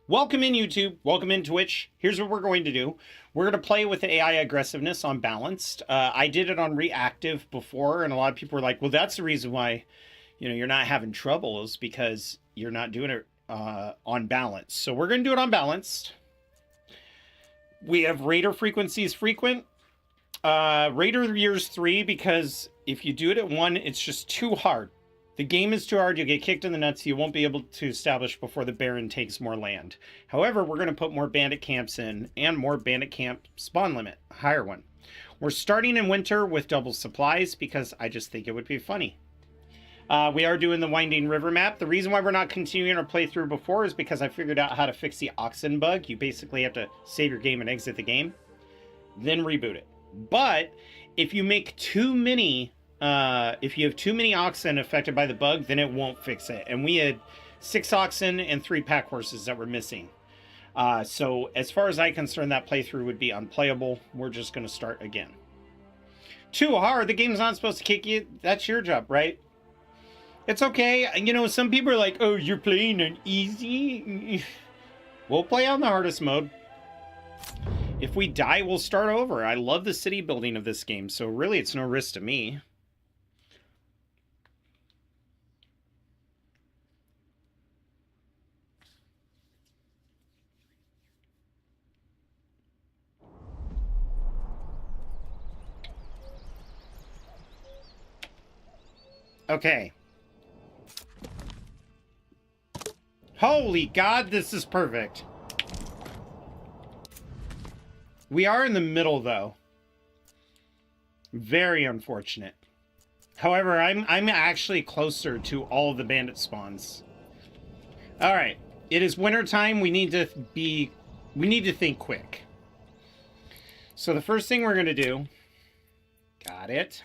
Welcome in YouTube, welcome in Twitch. Here's what we're going to do. We're going to play with the AI aggressiveness on balanced. I did it on reactive before, and a lot of people were like, well, that's the reason why, you're not having trouble is because you're not doing it on balance. So we're going to do it on balanced. We have Raider frequencies frequent. Raider years 3, because if you do it at 1, it's just too hard. The game is too hard, you'll get kicked in the nuts, you won't be able to establish before the Baron takes more land. However, we're going to put more bandit camps in, and more bandit camp spawn limit, a higher one. We're starting in winter with double supplies, because I just think it would be funny. We are doing the Winding River map. The reason why we're not continuing our playthrough before is because I figured out how to fix the Oxen bug. You basically have to save your game and exit the game, then reboot it. But if you make too many... if you have too many oxen affected by the bug, then it won't fix it. And we had 6 oxen and 3 pack horses that were missing. So as far as I'm concerned, that playthrough would be unplayable. We're just going to start again. Too hard. The game's not supposed to kick you. That's your job, right? It's okay. Some people are like, oh, you're playing on easy. We'll play on the hardest mode. If we die, we'll start over. I love the city building of this game, so really it's no risk to me. Okay. Holy God, this is perfect. We are in the middle, though. Very unfortunate. However, I'm actually closer to all of the bandit spawns. All right. It is winter time. We need to think quick. So the first thing we're going to do... Got it.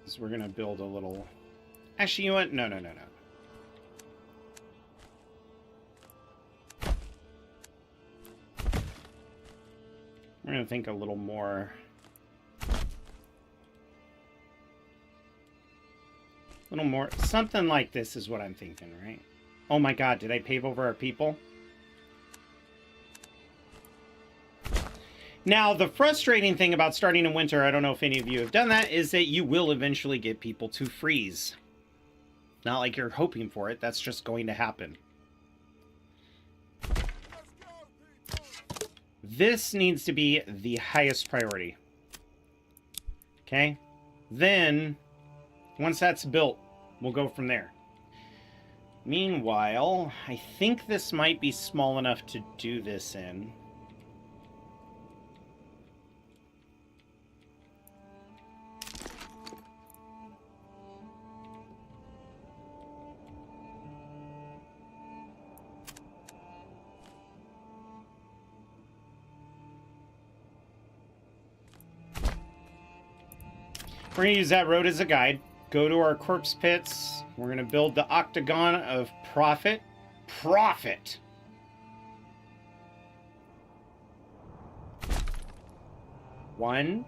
Is we're going to build a little... Actually, you know what? No. We're going to think a little more... Something like this is what I'm thinking, right? Oh my God, did I pave over our people? Now, the frustrating thing about starting in winter, I don't know if any of you have done that, is that you will eventually get people to freeze. Not like you're hoping for it, that's just going to happen. This needs to be the highest priority. Okay? Then, once that's built, we'll go from there. Meanwhile, I think this might be small enough to do this in. We're going to use that road as a guide. Go to our corpse pits. We're going to build the octagon of profit. Profit! One,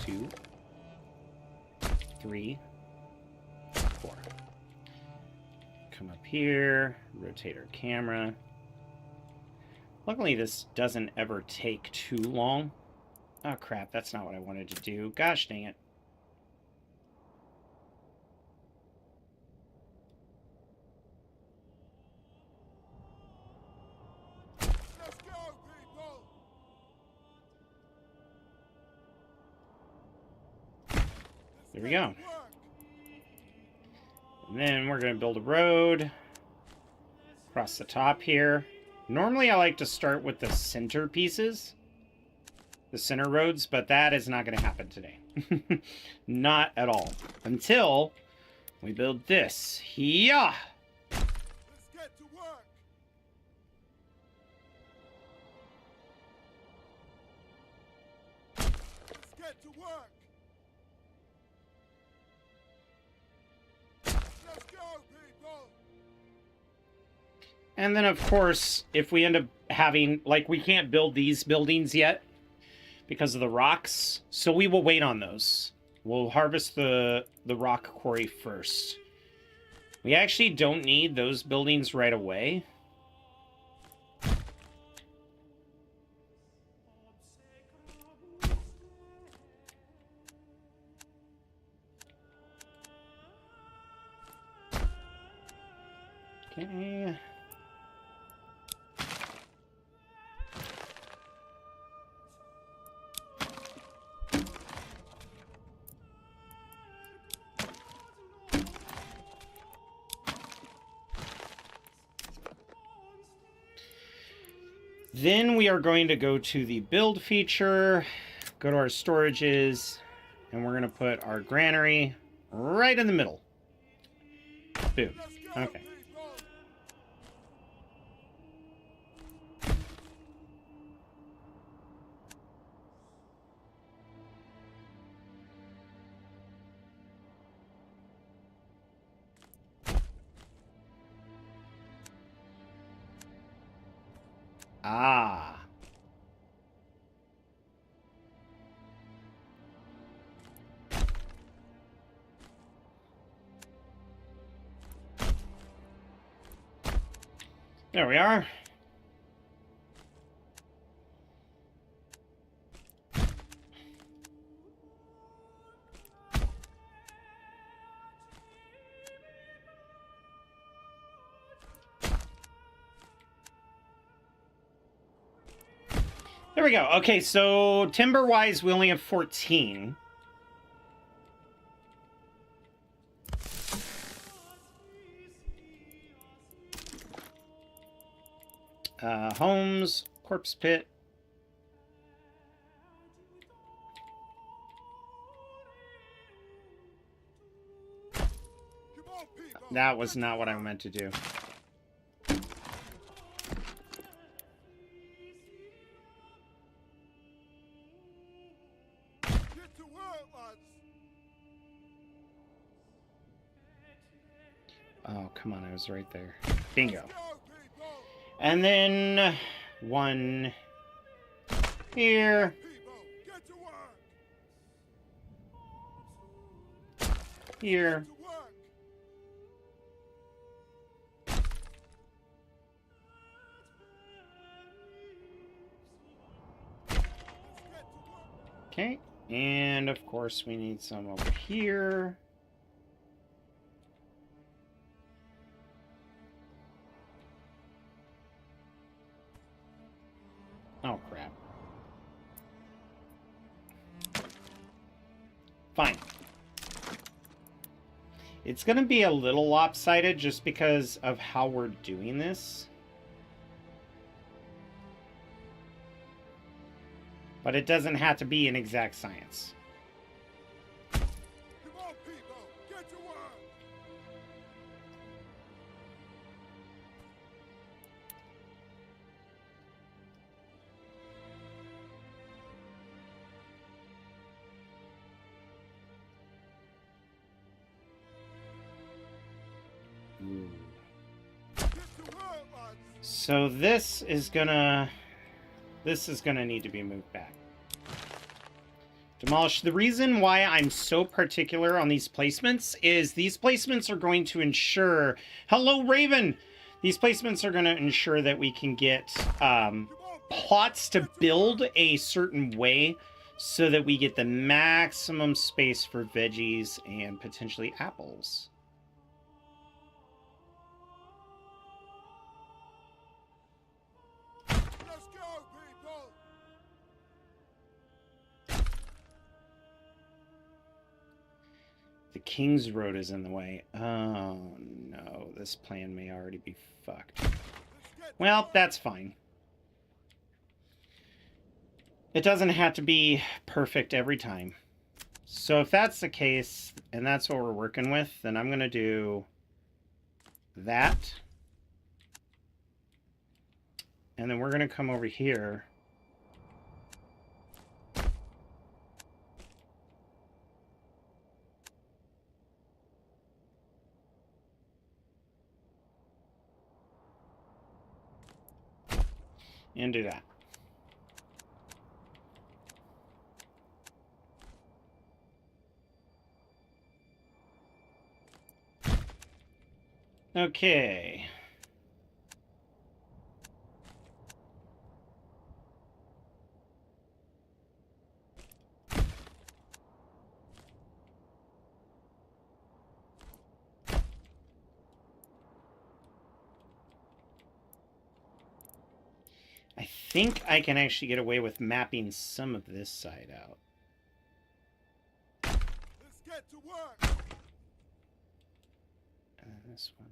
2, 3, 4. Come up here. Rotate our camera. Luckily, this doesn't ever take too long. Oh, crap. That's not what I wanted to do. Gosh dang it. Let's go, people! There we go. And then we're going to build a road across the top here. Normally, I like to start with the center pieces. The center roads, but that is not going to happen today. Not at all. Until we build this. Yeah! Let's get to work! Let's get to work! Let's go, people! And then, of course, if we end up having... Like, we can't build these buildings yet because of the rocks, so we will wait on those. We'll harvest the rock quarry first. We actually don't need those buildings right away. Okay. Then we are going to go to the build feature, go to our storages, and we're going to put our granary right in the middle. Boom. Let's go, Okay. people! Ah. There we are. There we go. Okay, so timber-wise, we only have 14. Homes, corpse pit. Come on, people! That was not what I meant to do. Get to work, lads! Oh, come on, I was right there. Bingo. Let's go, people! And then one here, People, get to work! here, To work! Let's get to work! okay. And of course we need some over here. Oh, crap. Fine. It's going to be a little lopsided just because of how we're doing this. But it doesn't have to be an exact science. Come on, people! Get to work! Ooh. Get to work, lads! So this is gonna need to be moved back. Demolish. The reason why I'm so particular on these placements is these placements are going to ensure... Hello, Raven! These placements are going to ensure that we can get plots to build a certain way so that we get the maximum space for veggies and potentially apples. Let's go, people! The King's Road is in the way. Oh, no. This plan may already be fucked. Let's get Well, that's fine. It doesn't have to be perfect every time. So if that's the case, and that's what we're working with, then I'm going to do that. And then we're going to come over here. And do that. Okay. I think I can actually get away with mapping some of this side out. Let's get to work. This one.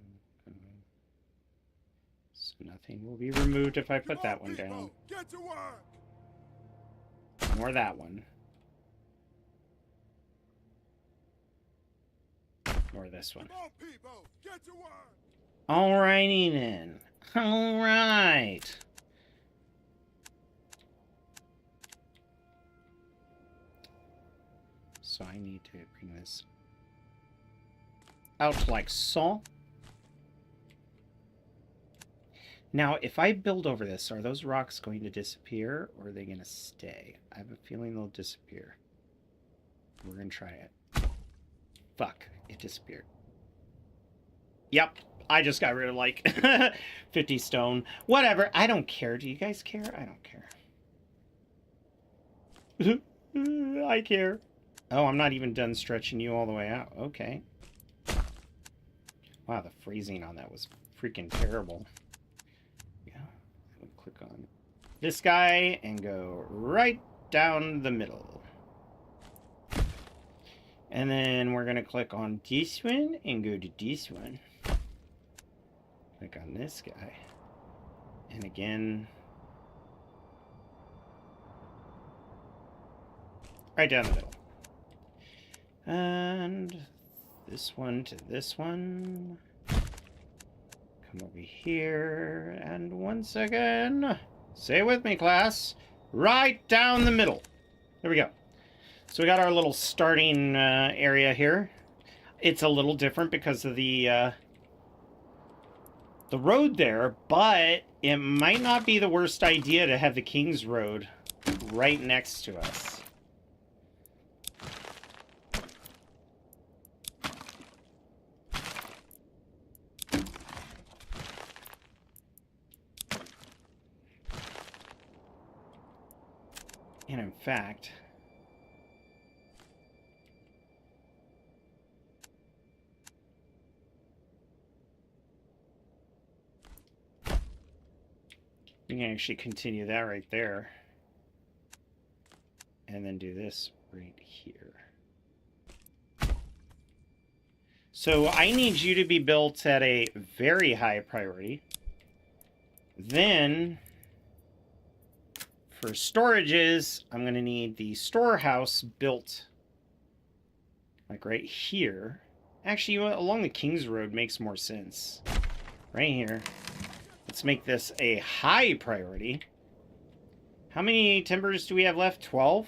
So nothing will be removed if I put that one down. Get to work. More that one. Or this one. Come on, people. Get to work. Alrighty then. Alright. So I need to bring this out like so. Now, if I build over this, are those rocks going to disappear or are they going to stay? I have a feeling they'll disappear. We're going to try it. Fuck, it disappeared. Yep, I just got rid of like 50 stone. Whatever, I don't care. Do you guys care? I don't care. I care. Oh, I'm not even done stretching you all the way out. Okay. Wow, the phrasing on that was freaking terrible. Yeah, I would click on this guy and go right down the middle. And then we're going to click on this one and go to this one. Click on this guy. And again, right down the middle. And this one to this one. Come over here. And once again, say it with me, class. Right down the middle. There we go. So we got our little starting area here. It's a little different because of the road there, but it might not be the worst idea to have the King's Road right next to us. And in fact, we can actually continue that right there. And then do this right here. So I need you to be built at a very high priority. Then, for storages, I'm going to need the storehouse built like right here. Actually, along the King's Road makes more sense. Right here. Let's make this a high priority. How many timbers do we have left? 12?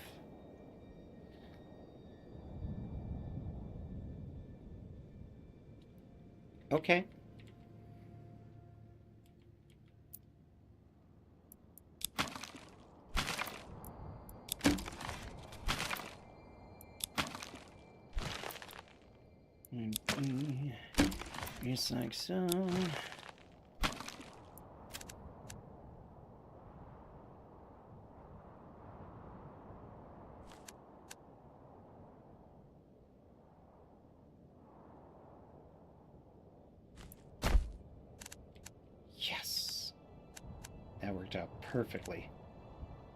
Okay. Just like so. Yes. That worked out perfectly.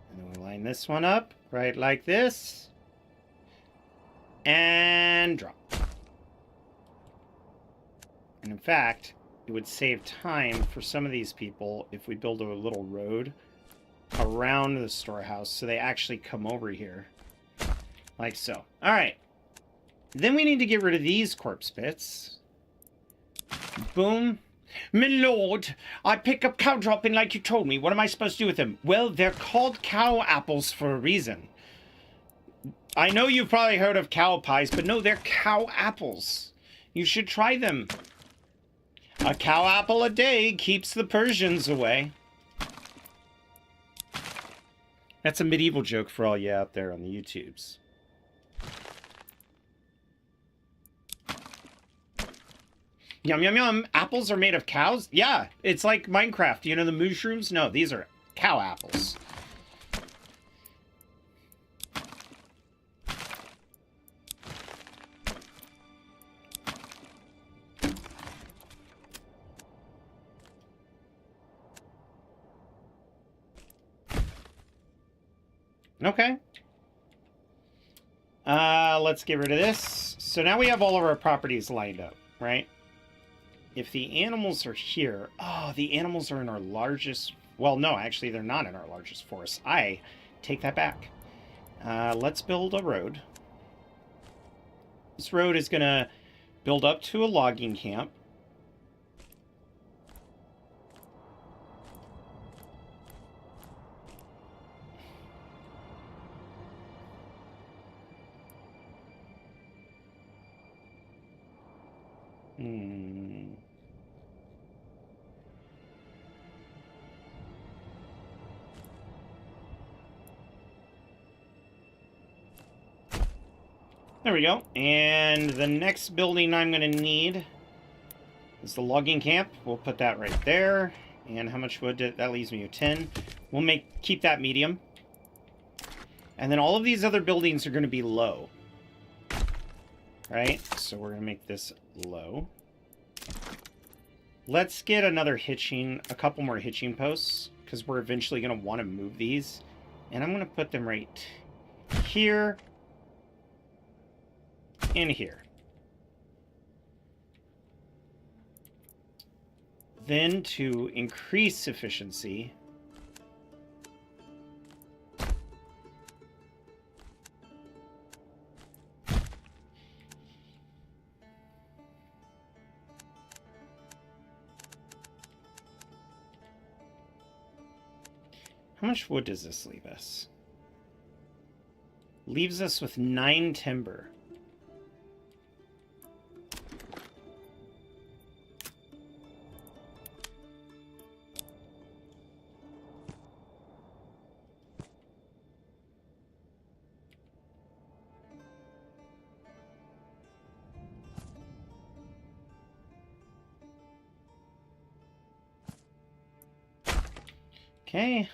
And then we line this one up right like this. And drop. And in fact, it would save time for some of these people if we build a little road around the storehouse so they actually come over here. Like so. Alright. Then we need to get rid of these corpse bits. Boom. My lord, I pick up cow dropping like you told me. What am I supposed to do with them? Well, they're called cow apples for a reason. I know you've probably heard of cow pies, but no, they're cow apples. You should try them. A cow apple a day keeps the Persians away. That's a medieval joke for all you out there on the Yum, yum, yum. Apples are made of cows? Yeah, it's like Minecraft. You know the mushrooms? No, these are cow apples. Okay. Let's get rid of this. So now we have all of our properties lined up, right? If the animals are here... Oh, the animals are in our largest... Well, no, actually, they're not in our largest forest. I take that back. Let's build a road. This road is going to build up to a logging camp. There we go. And the next building I'm going to need is the logging camp. We'll put that right there. And how much wood that leaves me with 10. We'll keep that medium. And then all of these other buildings are going to be low. Right? So we're going to make this low. Let's get a couple more hitching posts, because we're eventually going to want to move these. And I'm going to put them right here and here. Then to increase efficiency, how much wood does this leave us? Leaves us with 9 timber. Okay.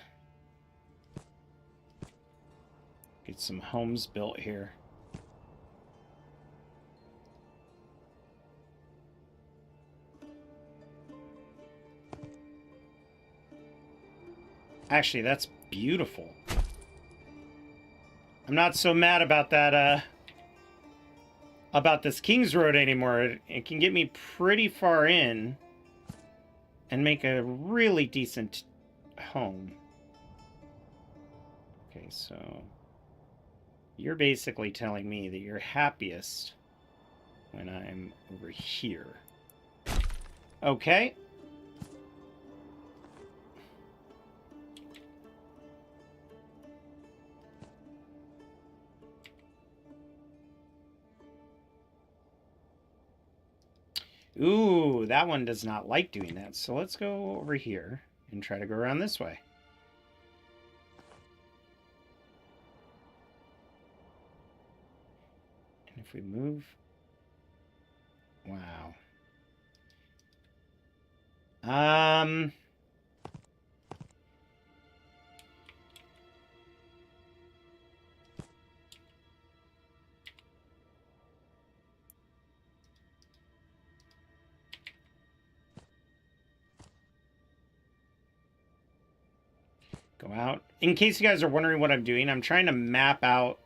Get some homes built here. Actually, that's beautiful. I'm not so mad about that, about this King's Road anymore. It can get me pretty far in and make a really decent home. Okay, so you're basically telling me that you're happiest when I'm over here. Okay. Ooh, that one does not like doing that. So let's go over here and try to go around this way. And if we move... Wow. Go out. In case you guys are wondering what I'm doing, I'm trying to map out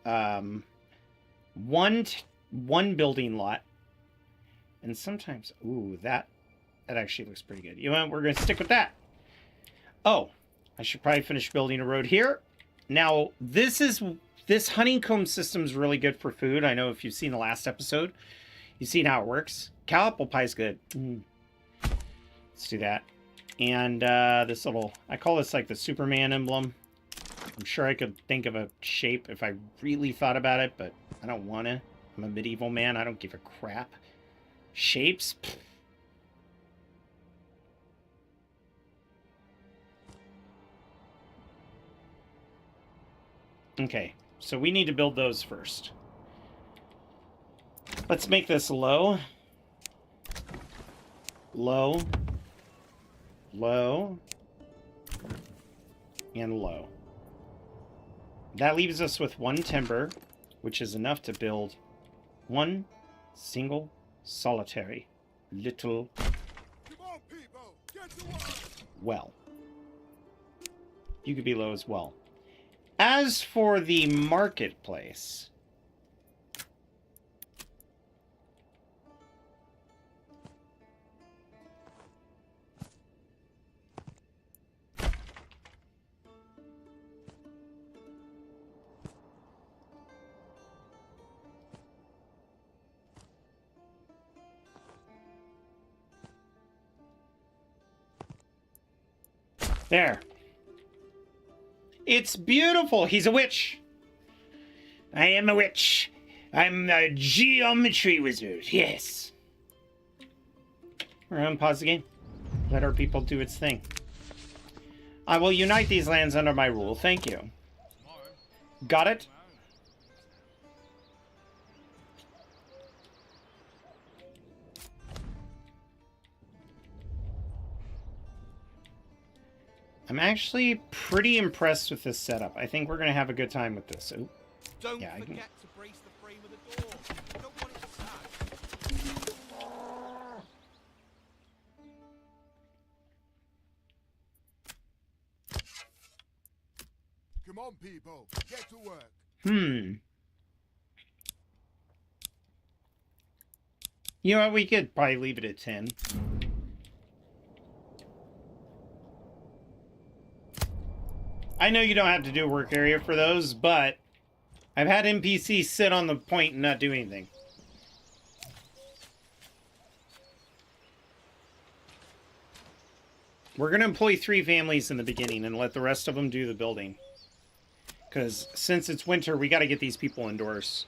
one building lot. And sometimes, ooh, that actually looks pretty good. You know what? We're going to stick with that. Oh, I should probably finish building a road here. Now, this honeycomb system is really good for food. I know if you've seen the last episode, you've seen how it works. Cow apple pie is good. Let's do that. And this little, I call this like the Superman emblem. I'm sure I could think of a shape if I really thought about it, but I don't want to. I'm a medieval man. I don't give a crap. Shapes? Pfft. Okay, so we need to build those first. Let's make this low. Low. Low. And low. That leaves us with 1 timber, which is enough to build 1 single solitary little Come on, people. Get to work. well. You could be low as well. As for the marketplace, there. It's beautiful. He's a witch. I am a witch. I'm a geometry wizard. Yes. We're gonna pause the game. Let our people do its thing. I will unite these lands under my rule. Thank you. Got it? I'm actually pretty impressed with this setup. I think we're going to have a good time with this. Ooh. Don't Yeah, forget to brace the frame of the door. You don't want it to sag. Come on, people. Get to work. You know what? We could probably leave it at 10. I know you don't have to do a work area for those, but I've had NPCs sit on the point and not do anything. We're going to employ 3 families in the beginning and let the rest of them do the building. Because since it's winter, we got to get these people indoors.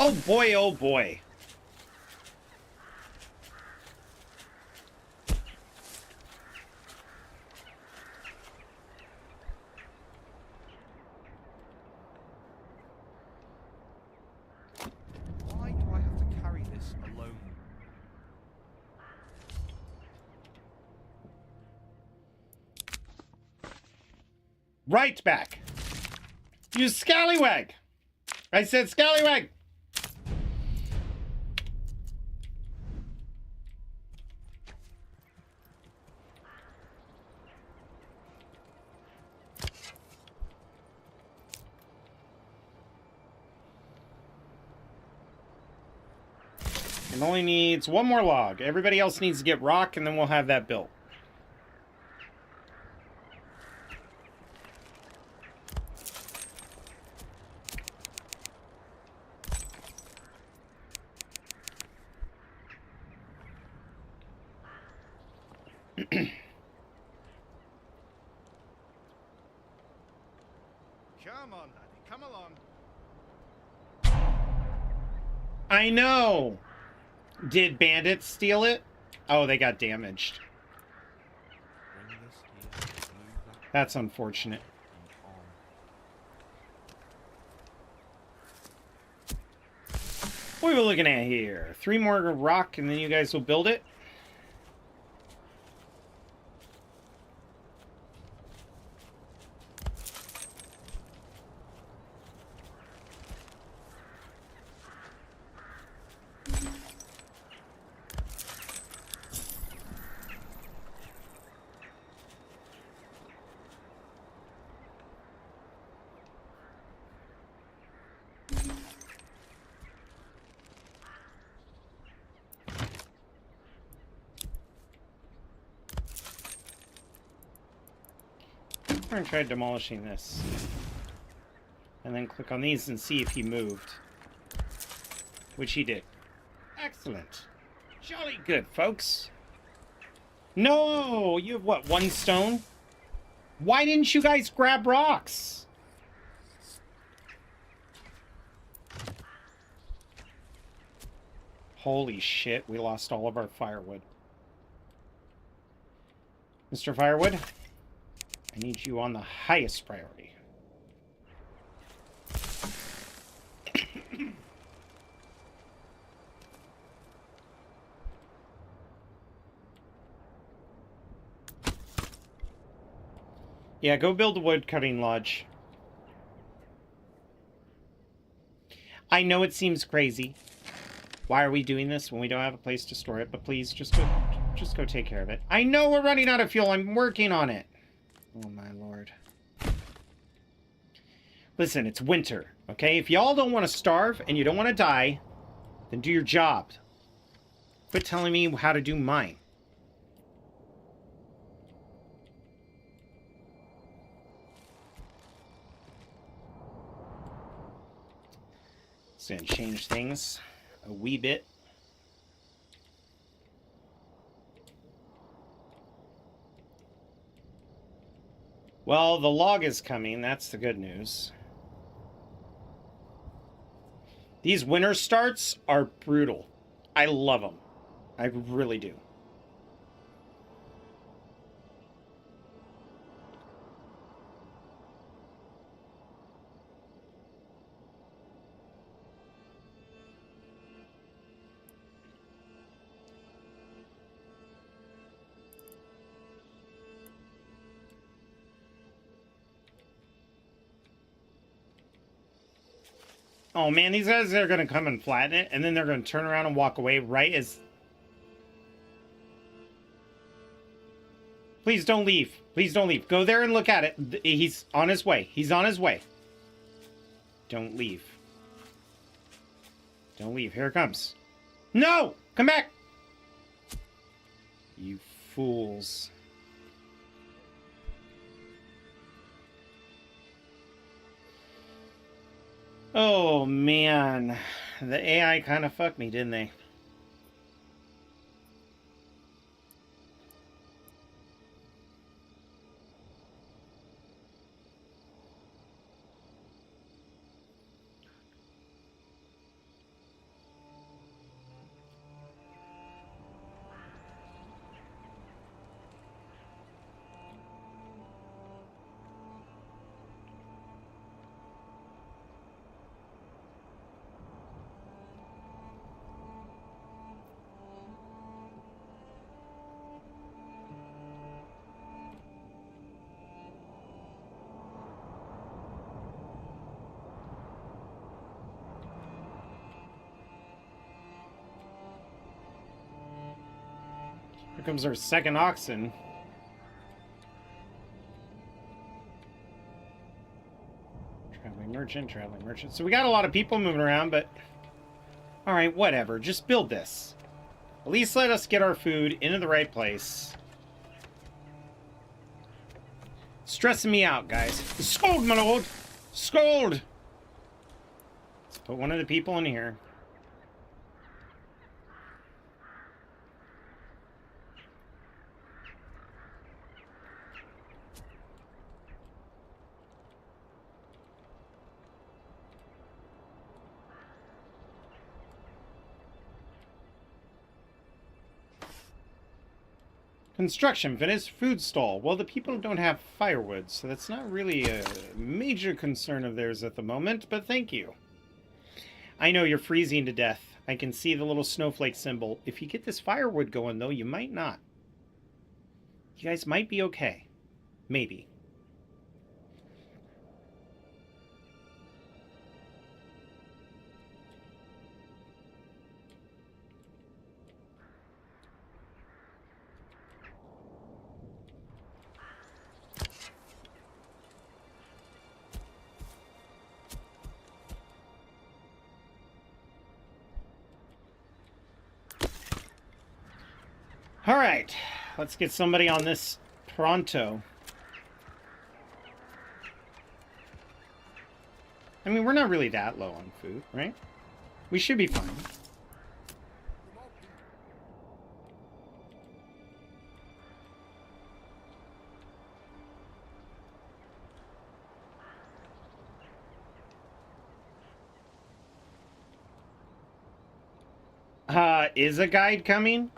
Oh boy, oh boy. Why do I have to carry this alone? Right back. You scallywag. I said scallywag. It only needs 1 more log. Everybody else needs to get rock, and then we'll have that built. Come on, Daddy, come along. I know. Did bandits steal it? Oh, they got damaged. Bring this here, move that That's unfortunate. and on. What are we looking at here? 3 more rock, and then you guys will build it? We're going to try demolishing this. And then click on these and see if he moved. Which he did. Excellent. Jolly good, folks. No! You have what, 1 stone? Why didn't you guys grab rocks? Holy shit, we lost all of our firewood. Mr. Firewood, I need you on the highest priority. Yeah, go build a wood cutting lodge. I know it seems crazy. Why are we doing this when we don't have a place to store it? But please, just go take care of it. I know we're running out of fuel. I'm working on it. Oh, my lord. Listen, it's winter, okay? If y'all don't want to starve and you don't want to die, then do your job. Quit telling me how to do mine. It's gonna change things a wee bit. Well, the log is coming. That's the good news. These winter starts are brutal. I love them. I really do. Oh man, these guys are gonna come and flatten it, and then they're gonna turn around and walk away right as... Please don't leave. Please don't leave. Go there and look at it. He's on his way. He's on his way. Don't leave. Don't leave. Here it comes. No! Come back! You fools. Oh, man. The AI kind of fucked me, didn't they? Here comes our second oxen. Traveling merchant. So we got a lot of people moving around, but... Alright, whatever. Just build this. At least let us get our food into the right place. Stressing me out, guys. Scold, my lord! Scold! Let's put one of the people in here. Construction finished. Food stall. Well, the people don't have firewood, so that's not really a major concern of theirs at the moment, but thank you. I know you're freezing to death. I can see the little snowflake symbol. If you get this firewood going, though, you might not. You guys might be okay. Maybe. All right, let's get somebody on this pronto. I mean, we're not really that low on food, right? We should be fine. Is a guide coming?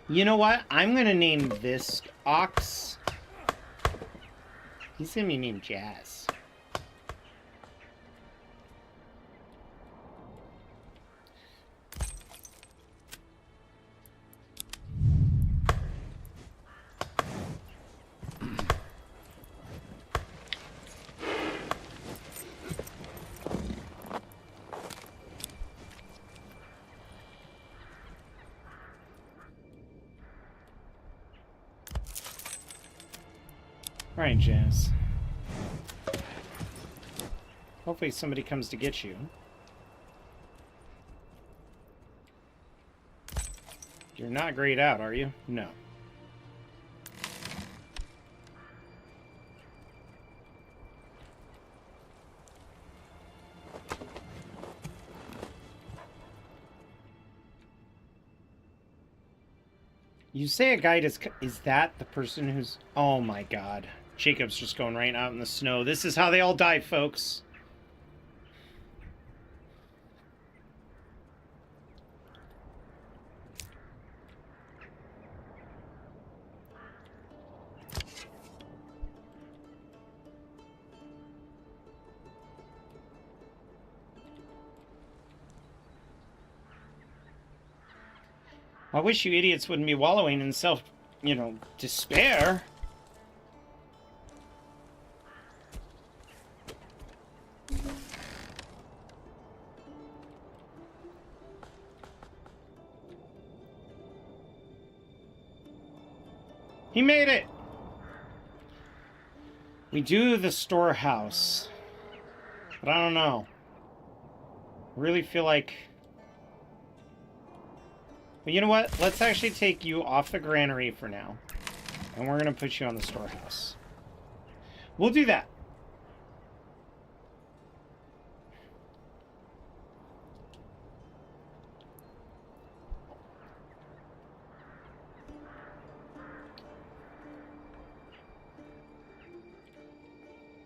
You know what? I'm gonna name this Ox. He's gonna be named Jazz. Alright, Jazz. Hopefully somebody comes to get you. You're not grayed out, are you? No. You say a guide is that the person who's... Oh my god. Jacob's just going right out in the snow. This is how they all die, folks. I wish you idiots wouldn't be wallowing in self, despair. He made it! We do the storehouse. But I don't know. I really feel like... But you know what? Let's actually take you off the granary for now. And we're going to put you on the storehouse. We'll do that.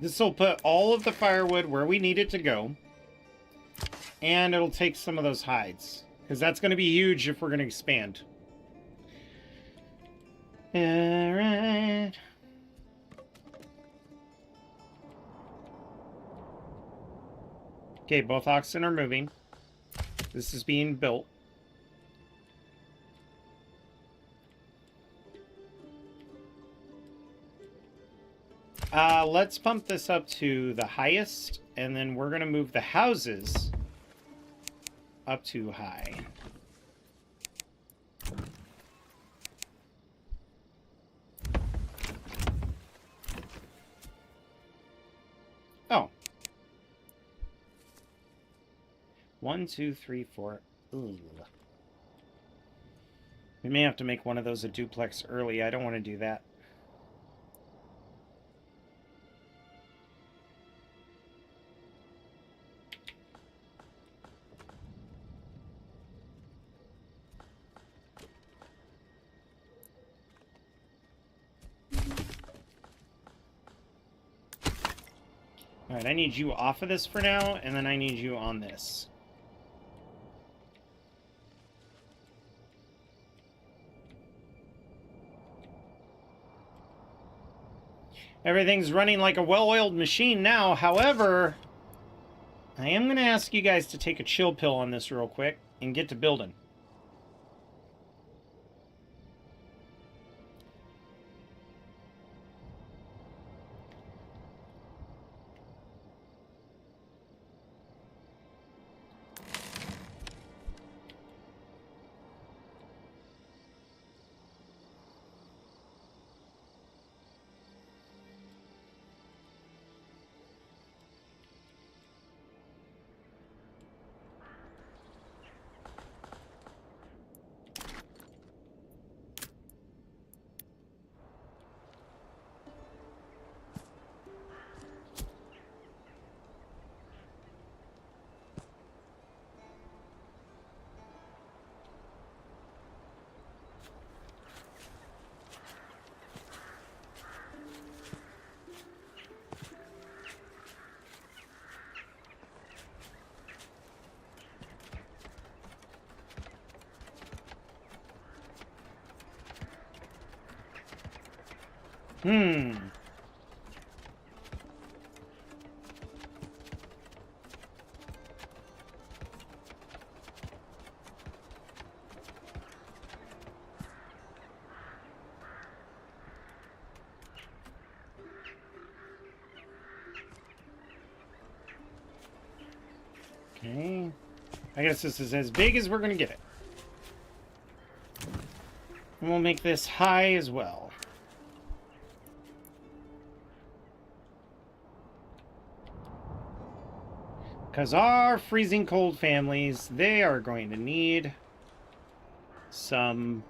This will put all of the firewood where we need it to go. And it'll take some of those hides. Because that's going to be huge if we're going to expand. Alright. Okay, both oxen are moving. This is being built. Let's pump this up to the highest, and then we're going to move the houses up to high. Oh. 1, 2, 3, 4. Ooh. We may have to make one of those a duplex early. I don't want to do that. Alright, I need you off of this for now, and then I need you on this. Everything's running like a well-oiled machine now. However, I am going to ask you guys to take a chill pill on this real quick and get to building. Hmm. Okay. I guess this is as big as we're going to get it. And we'll make this high as well. Because our freezing cold families, they are going to need some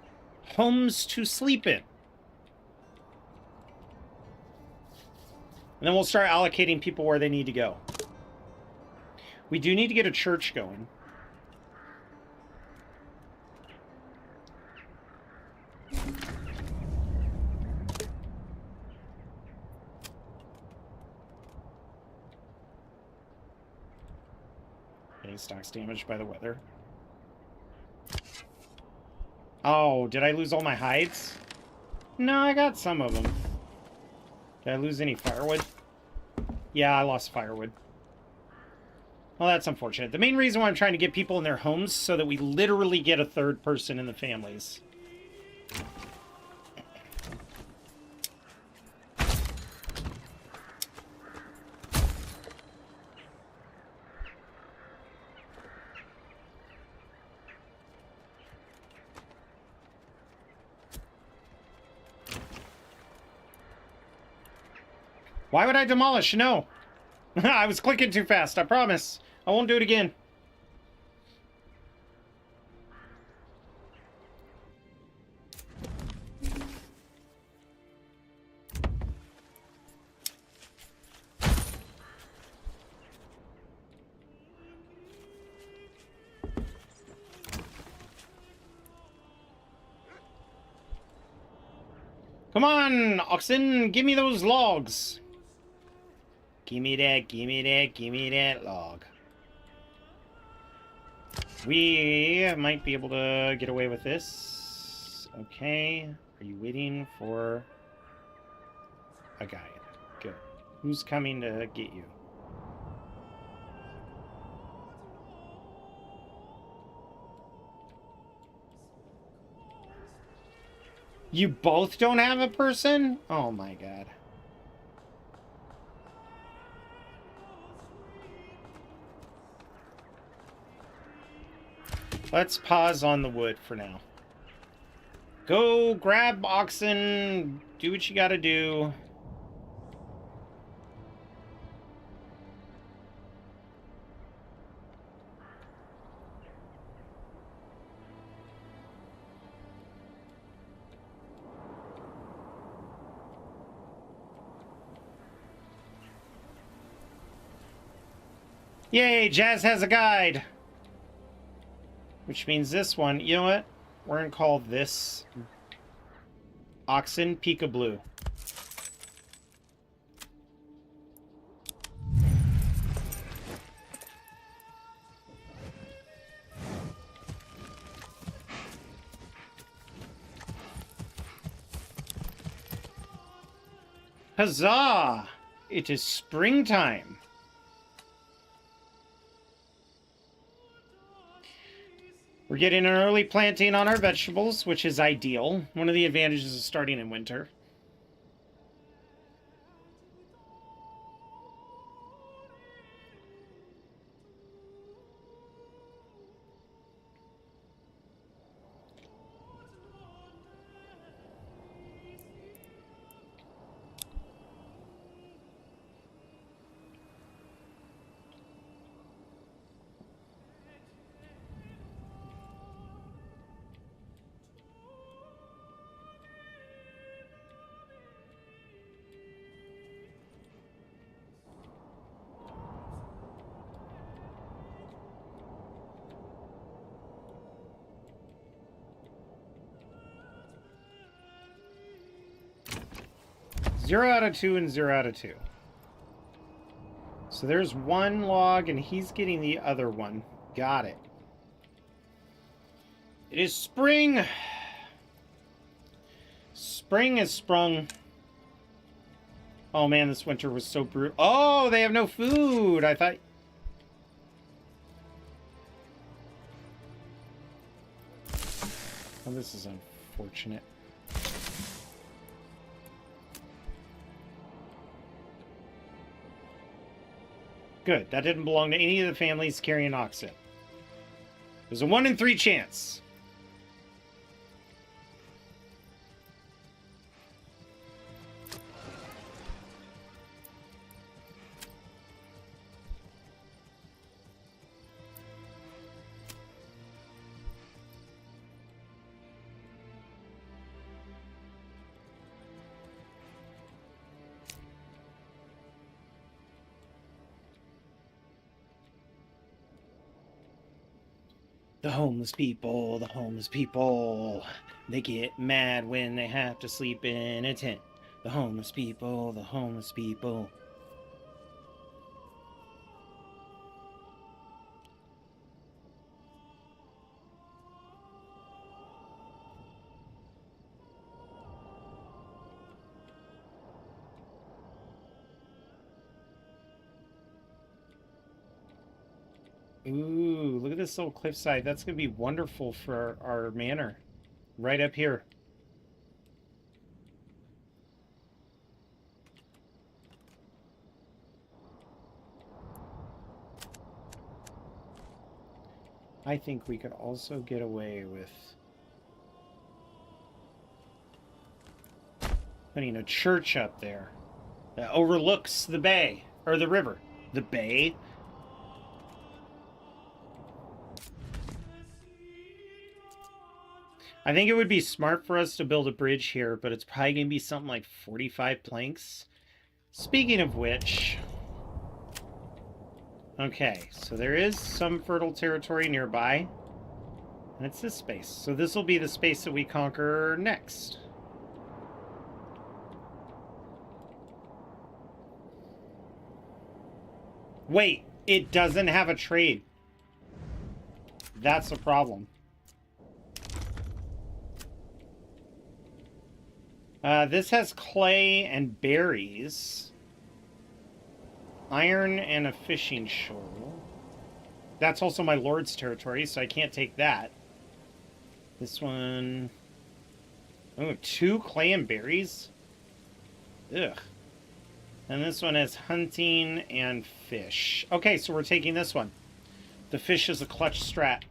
homes to sleep in. And then we'll start allocating people where they need to go. We do need to get a church going. Okay, stock's damaged by the weather. Oh, did I lose all my hides? No, I got some of them. Did I lose any firewood? Yeah, I lost firewood. Well, that's unfortunate. The main reason why I'm trying to get people in their homes so that we literally get a third person in the families. Why would I demolish? No. I was clicking too fast, I promise. I won't do it again. Come on, Oxen, give me those logs. Give me that log. We might be able to get away with this. Okay. Are you waiting for a guide? Good. Who's coming to get you? You both don't have a person? Oh my god. Let's pause on the wood for now. Go grab Oxen. Do what you gotta do. Yay, Jazz has a guide. Which means this one, you know what? We're gonna call this Oxen Pika Blue. Huzzah! It is springtime. We're getting an early planting on our vegetables, which is ideal. One of the advantages of starting in winter. Zero out of 2 and 0 out of 2. So there's one log and he's getting the other one. Got it. It is spring. Spring has sprung. Oh man, this winter was so brutal. Oh, they have no food. I thought. Oh, this is unfortunate. Good. That didn't belong to any of the families carrying oxen. There's a 1 in 3 chance. The homeless people, they get mad when they have to sleep in a tent. The homeless people, the homeless people. Ooh, look at this little cliffside. That's going to be wonderful for our manor. Right up here. I think we could also get away with putting a church up there that overlooks the bay, or the river. The bay? I think it would be smart for us to build a bridge here, but it's probably going to be something like 45 planks. Speaking of which... Okay, so there is some fertile territory nearby. And it's this space. So this will be the space that we conquer next. Wait, it doesn't have a trade. That's a problem. This has clay and berries. Iron and a fishing shoal. That's also my lord's territory, so I can't take that. This one... Oh, 2 clay and berries? Ugh. And this one has hunting and fish. Okay, so we're taking this one. The fish is a clutch strat.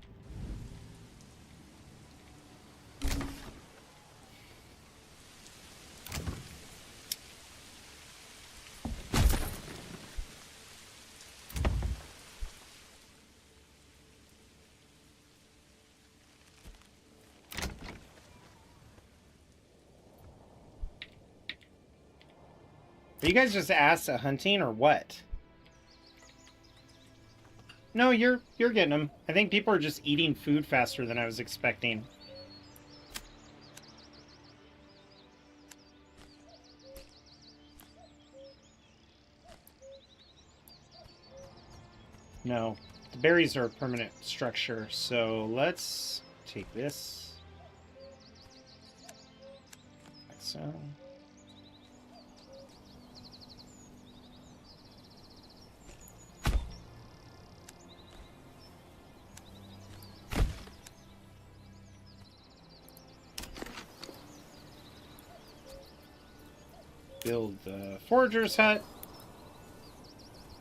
Are you guys just ass at hunting or what? No, you're getting them. I think people are just eating food faster than I was expecting. No, the berries are a permanent structure, so let's take this. Like so. Build the forager's hut.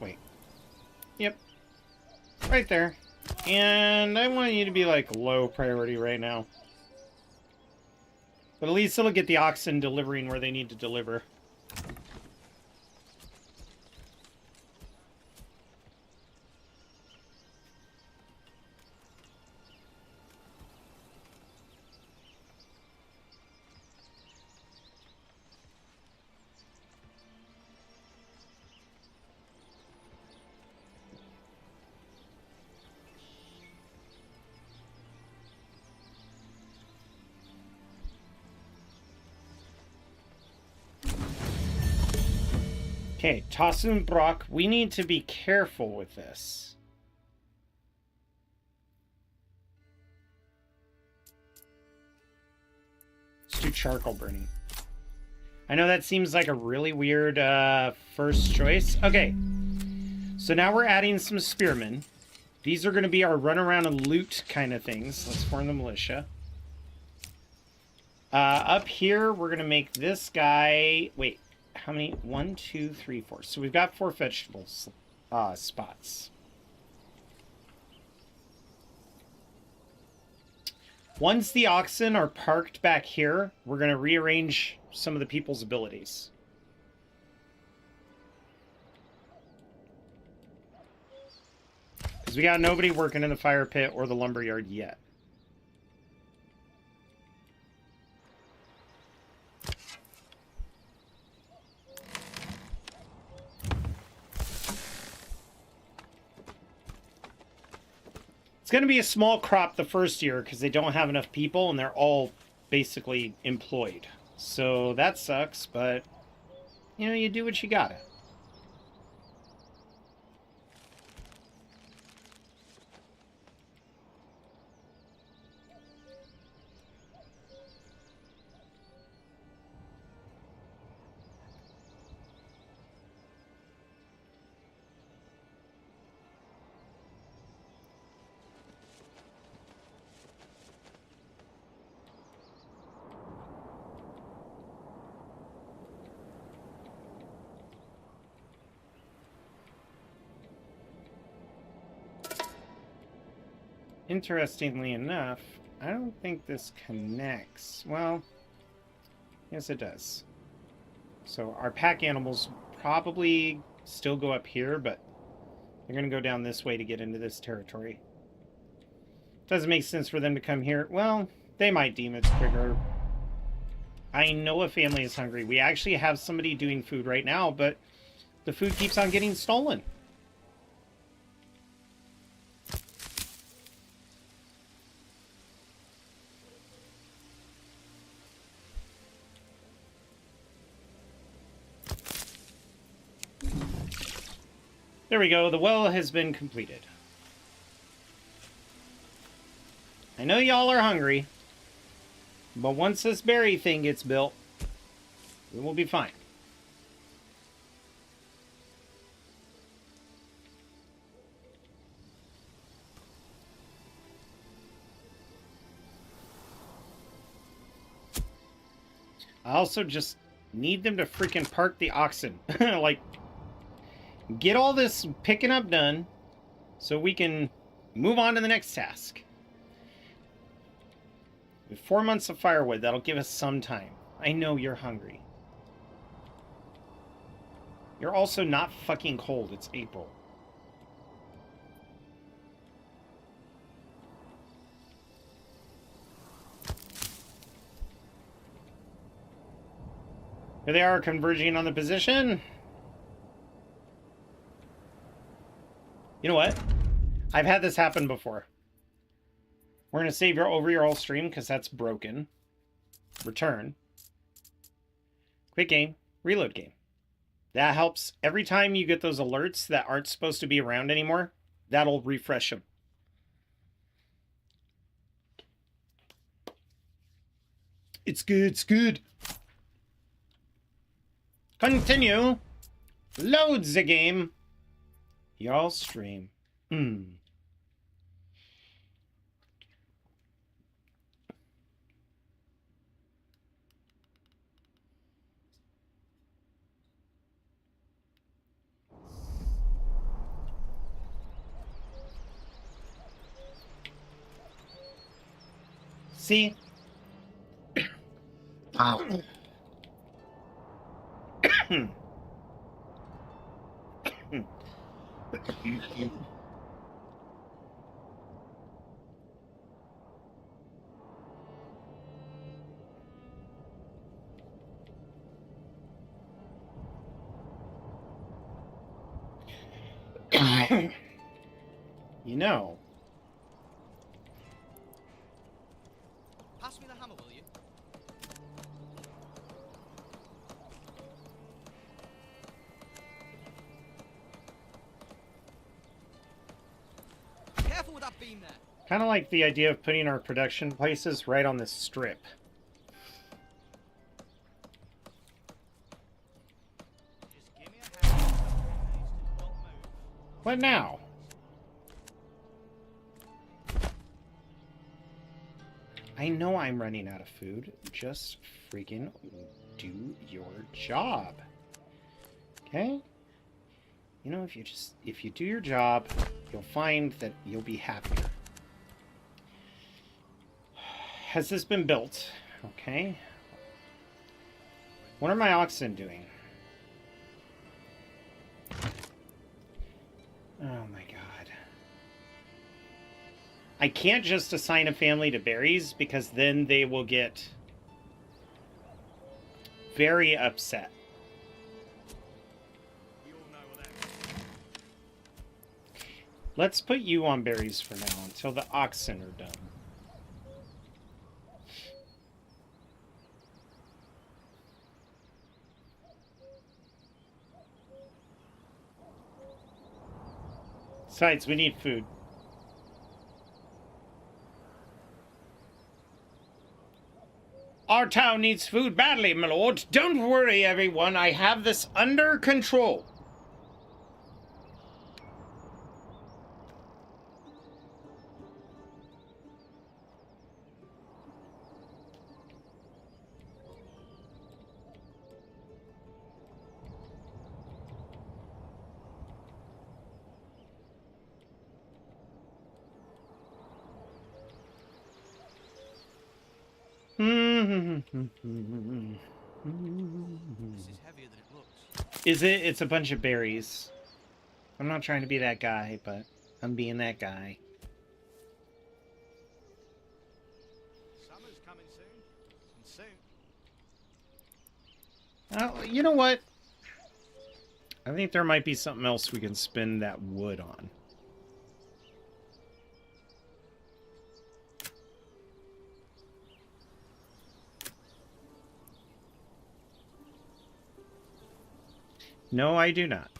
Wait. Yep. Right there. And I want you to be like low priority right now. But at least it'll get the oxen delivering where they need to deliver. Okay, Tassun Brock, we need to be careful with this. Let's do charcoal burning. I know that seems like a really weird first choice. Okay, so now we're adding some spearmen. These are going to be our run around and loot kind of things. Let's form the militia. Up here, we're going to make this guy... Wait, how many? 1, 2, 3, 4. So we've got 4 vegetables spots. Once the oxen are parked back here, we're going to rearrange some of the people's abilities. Because we got nobody working in the fire pit or the lumberyard yet. It's going to be a small crop the first year because they don't have enough people and they're all basically employed. So that sucks, but, you know, you do what you gotta. Interestingly enough, I don't think this connects. Well, yes it does. So our pack animals probably still go up here, but they're going to go down this way to get into this territory. Doesn't make sense for them to come here. Well, they might deem it's quicker. I know a family is hungry. We actually have somebody doing food right now, but the food keeps on getting stolen. There we go. The well has been completed. I know y'all are hungry, but once this berry thing gets built, we will be fine. I also just need them to freaking park the oxen. Like, get all this picking up done so we can move on to the next task. With 4 months of firewood, that'll give us some time. I know you're hungry. You're also not fucking cold. It's April. Here they are converging on the position. You know what? I've had this happen before. We're going to save your overall stream because that's broken. Return. Quit game. Reload game. That helps. Every time you get those alerts that aren't supposed to be around anymore, that'll refresh them. It's good. It's good. Continue. Loads the game. Y'all stream. See? Wow. You know. Pass me the hammer, will you? Careful with that beam there. Kind of like the idea of putting our production places right on this strip. What now? I know I'm running out of food. Just freaking do your job. Okay? You know, if you do your job, you'll find that you'll be happier. Has this been built? Okay. What are my oxen doing? Oh my god. I can't just assign a family to berries because then they will get very upset. We all know what that is. Let's put you on berries for now until the oxen are done. Besides, we need food. Our town needs food badly, my lord. Don't worry, everyone. I have this under control. This is heavier than it looks. Is it? It's a bunch of berries. I'm not trying to be that guy, but I'm being that guy. Summer's coming soon. And soon. Oh, you know what? I think there might be something else we can spend that wood on. No, I do not.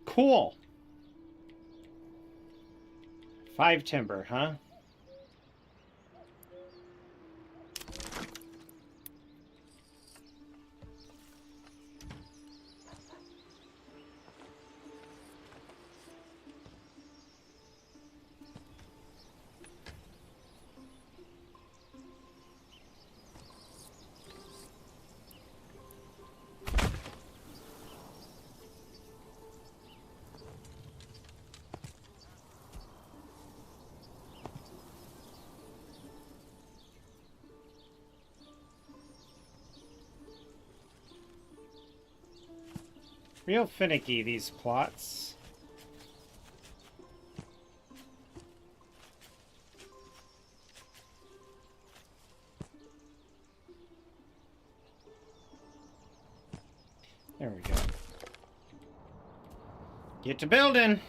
Cool. 5 timber, huh? Real finicky, these plots. There we go. Get to building.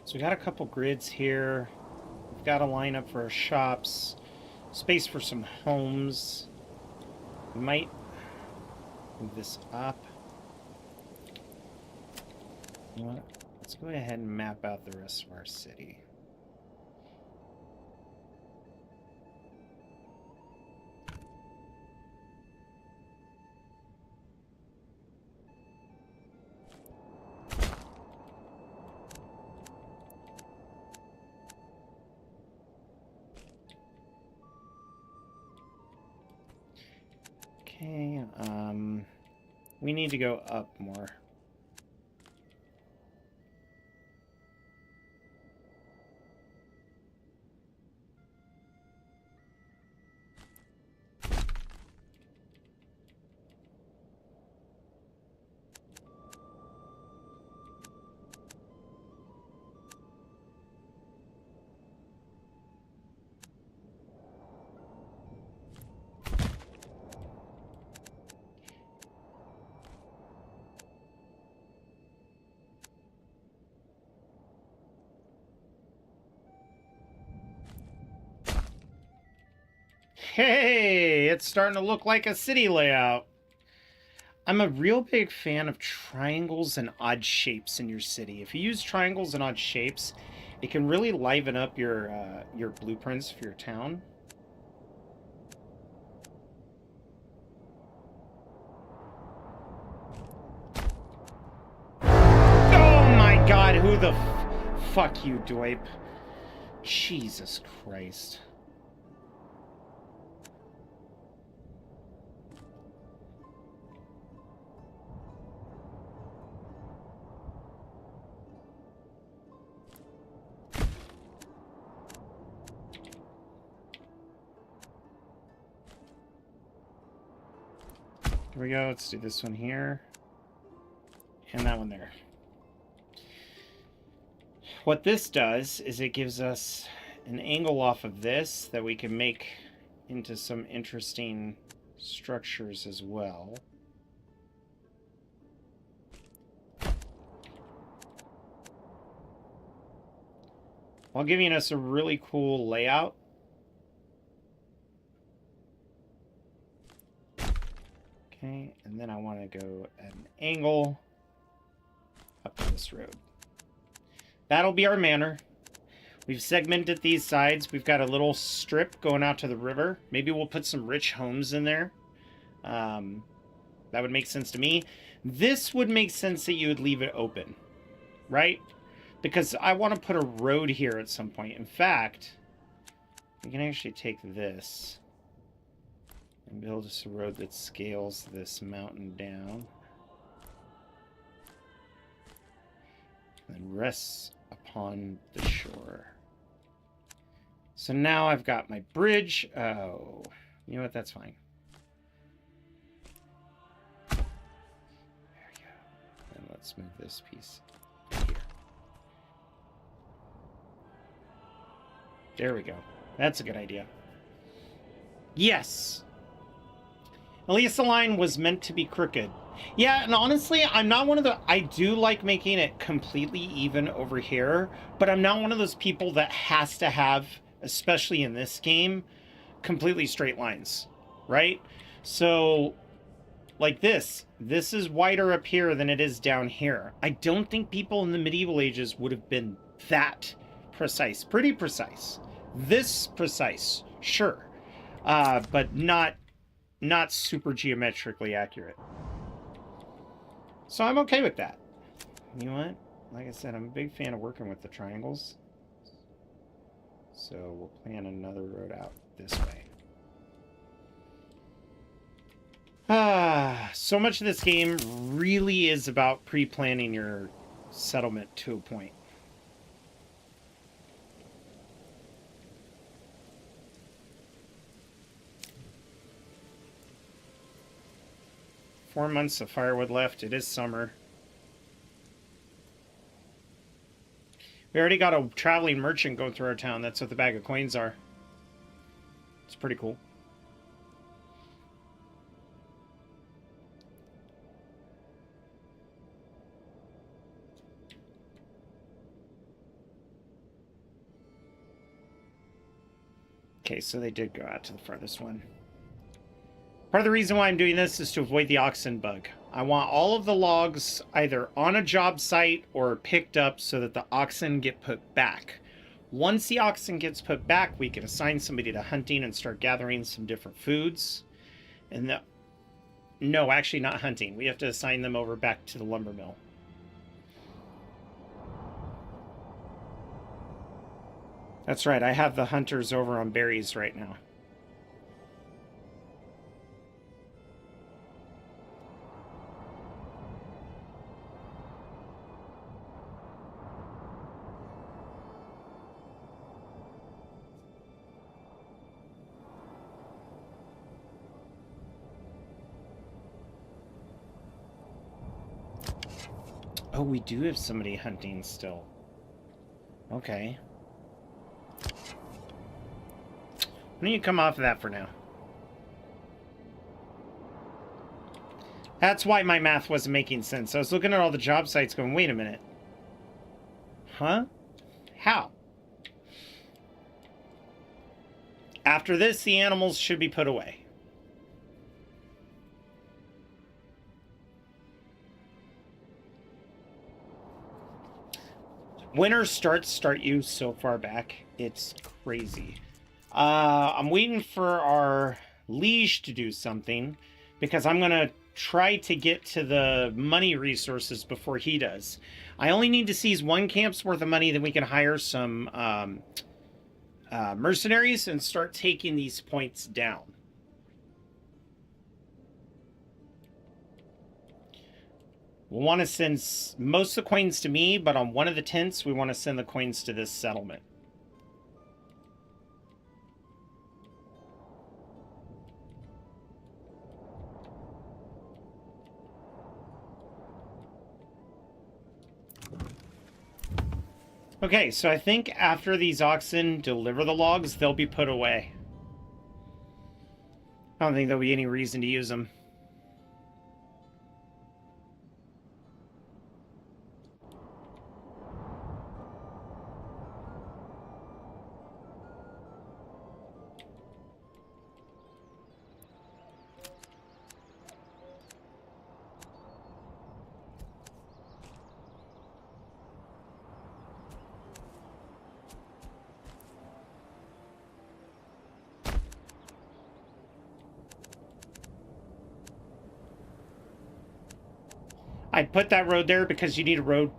So we got a couple grids here. We've got a lineup for our shops. Space for some homes. We might move this up. You know what? Let's go ahead and map out the rest of our city. Okay, we need to go up more. Hey, it's starting to look like a city layout. I'm a real big fan of triangles and odd shapes in your city. If you use triangles and odd shapes, it can really liven up your blueprints for your town. Oh my god, who the fuck you, Dweip. Jesus Christ. Here we go. Let's do this one here. And that one there. What this does is it gives us an angle off of this that we can make into some interesting structures as well. While giving us a really cool layout. Okay, and then I want to go at an angle up to this road. That'll be our manor. We've segmented these sides. We've got a little strip going out to the river. Maybe we'll put some rich homes in there. That would make sense to me. This would make sense that you would leave it open, right? Because I want to put a road here at some point. In fact, we can actually take this and build us a road that scales this mountain down. And then rests upon the shore. So now I've got my bridge. Oh, you know what? That's fine. There we go. And let's move this piece here. There we go. That's a good idea. Yes. At least the line was meant to be crooked. Yeah, and honestly, I'm not one of the... I do like making it completely even over here, but I'm not one of those people that has to have, especially in this game, completely straight lines, right? So, like this. This is wider up here than it is down here. I don't think people in the medieval ages would have been that precise. Pretty precise. This precise, sure. But not super geometrically accurate. So I'm okay with that. You know what? Like I said, I'm a big fan of working with the triangles. So we'll plan another road out this way. So much of this game really is about pre-planning your settlement to a point. Four months of firewood left. It is summer. We already got a traveling merchant going through our town. That's what the bag of coins are. It's pretty cool. Okay, so they did go out to the farthest one. Part of the reason why I'm doing this is to avoid the oxen bug. I want all of the logs either on a job site or picked up so that the oxen get put back. Once the oxen gets put back, we can assign somebody to hunting and start gathering some different foods. And no, actually not hunting. We have to assign them over back to the lumber mill. That's right, I have the hunters over on berries right now. Oh, we do have somebody hunting still. Okay. Why don't you come off of that for now? That's why my math wasn't making sense. I was looking at all the job sites going, wait a minute. Huh? How? After this, the animals should be put away. Winter start you so far back. It's crazy. I'm waiting for our liege to do something because I'm going to try to get to the money resources before he does. I only need to seize one camp's worth of money, then we can hire some mercenaries and start taking these points down. We'll want to send most of the coins to me, but on one of the tents, we want to send the coins to this settlement. Okay, so I think after these oxen deliver the logs, they'll be put away. I don't think there'll be any reason to use them. I put that road there because you need a road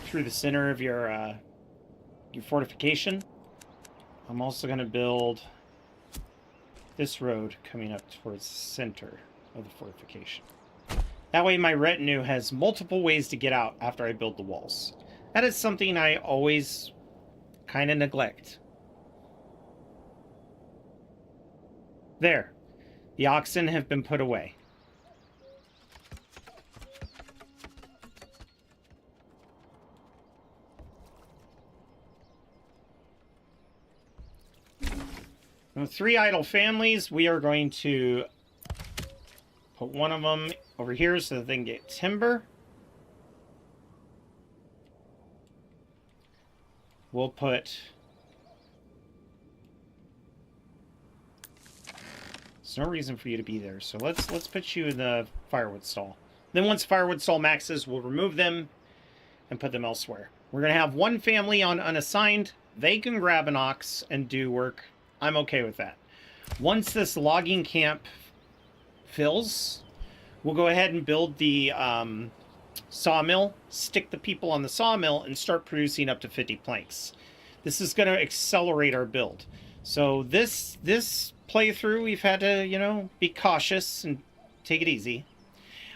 through the center of your fortification. I'm also going to build this road coming up towards the center of the fortification. That way my retinue has multiple ways to get out after I build the walls. That is something I always kind of neglect. There. The oxen have been put away. Now, 3 idle families, we are going to put one of them over here so that they can get timber. We'll put... There's no reason for you to be there, so let's put you in the firewood stall. Then once firewood stall maxes, we'll remove them and put them elsewhere. We're going to have one family on unassigned. They can grab an ox and do work. I'm okay with that. Once this logging camp fills, we'll go ahead and build the sawmill, stick the people on the sawmill, and start producing up to 50 planks. This is going to accelerate our build. So this playthrough, we've had to, you know, be cautious and take it easy.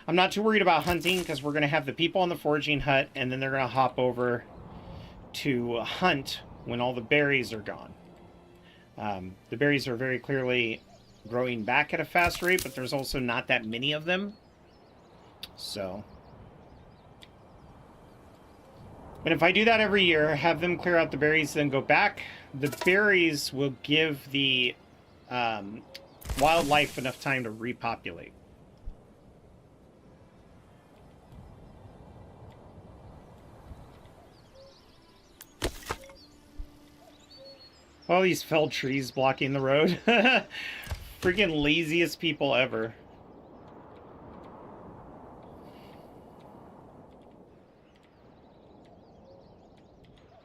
I'm not too worried about hunting because we're going to have the people on the foraging hut, and then they're going to hop over to hunt when all the berries are gone. The berries are very clearly growing back at a fast rate, but there's also not that many of them. So. But if I do that every year, have them clear out the berries, then go back, the berries will give the wildlife enough time to repopulate. All these felled trees blocking the road. Freaking laziest people ever.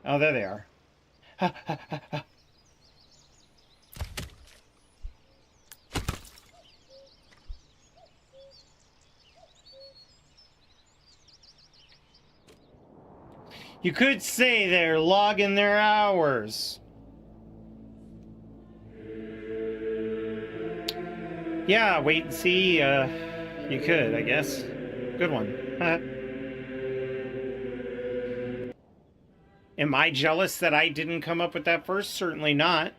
Oh, there they are. You could say they're logging their hours. Yeah, wait and see. You could, I guess. Good one. Am I jealous that I didn't come up with that first? Certainly not.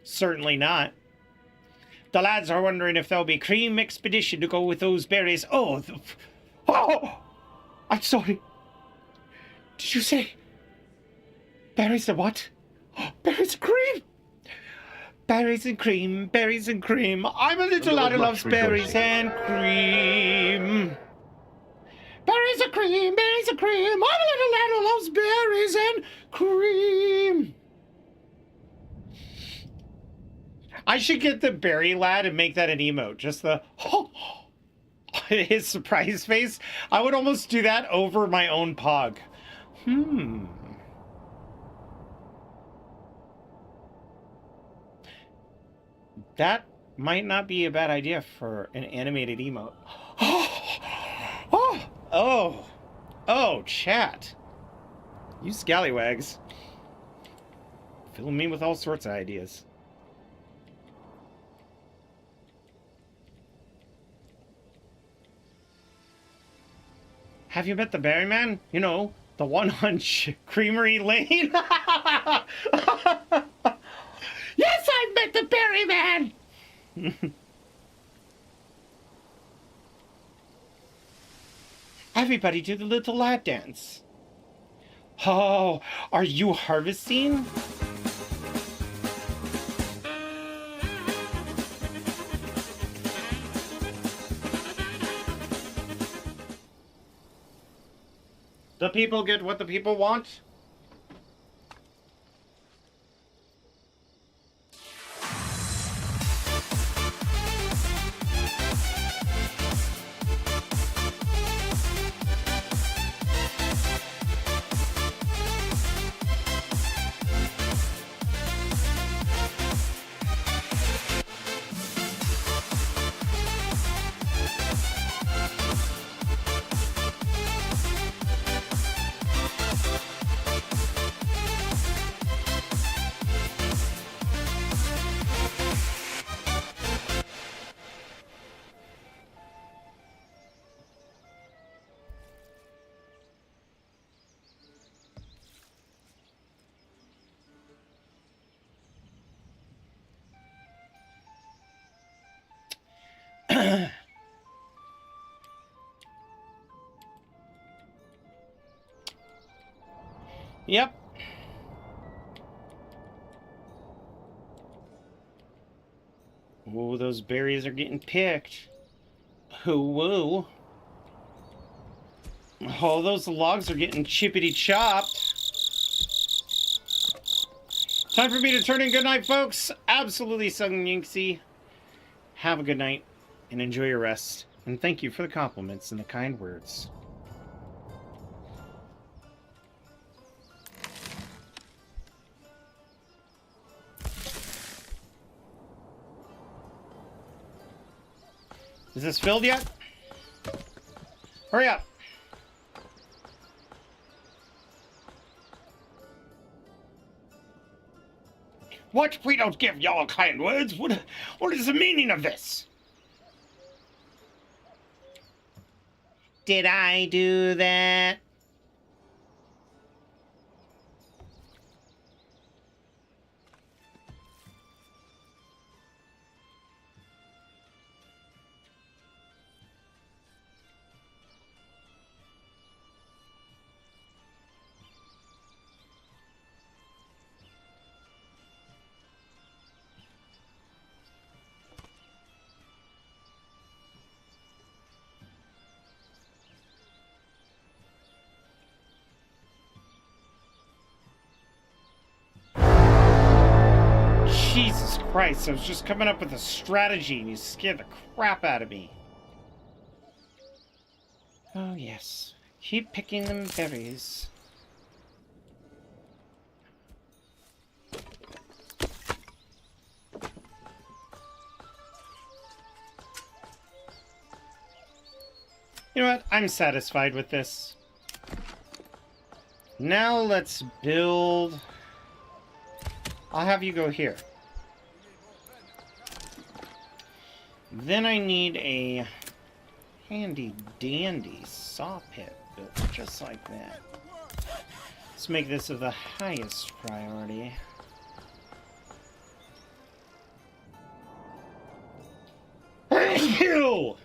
Certainly not. The lads are wondering if there'll be cream expedition to go with those berries. Oh, oh! I'm sorry. Did you say berries and what? Berries and cream! Berries and cream, berries and cream. I'm a little lad who loves berries and cream. Berries and cream, berries and cream. I'm a little lad who loves berries and cream. I should get the berry lad and make that an emote. Just the his surprise face. I would almost do that over my own pog. Hmm. That might not be a bad idea for an animated emote. Oh! Oh! Oh, chat. You scallywags. Filling me with all sorts of ideas. Have you met the Berry Man? You know, the one on Creamery Lane? Yes, I've met the Berry Man! Everybody do the little lad dance. Oh, are you harvesting? The people get what the people want? Yep. Oh, those berries are getting picked. Oh, whoa. Oh, those logs are getting chippity chopped. Time for me to turn in. Good night, folks. Absolutely Sung Yinxie. Have a good night and enjoy your rest. And thank you for the compliments and the kind words. Is this filled yet? Hurry up. What? We don't give y'all kind words. What is the meaning of this? Did I do that? Jesus Christ, I was just coming up with a strategy and you scared the crap out of me. Oh, yes. Keep picking them berries. You know what? I'm satisfied with this. Now let's build... I'll have you go here. Then I need a handy dandy saw pit built just like that. Let's make this of the highest priority. Ew!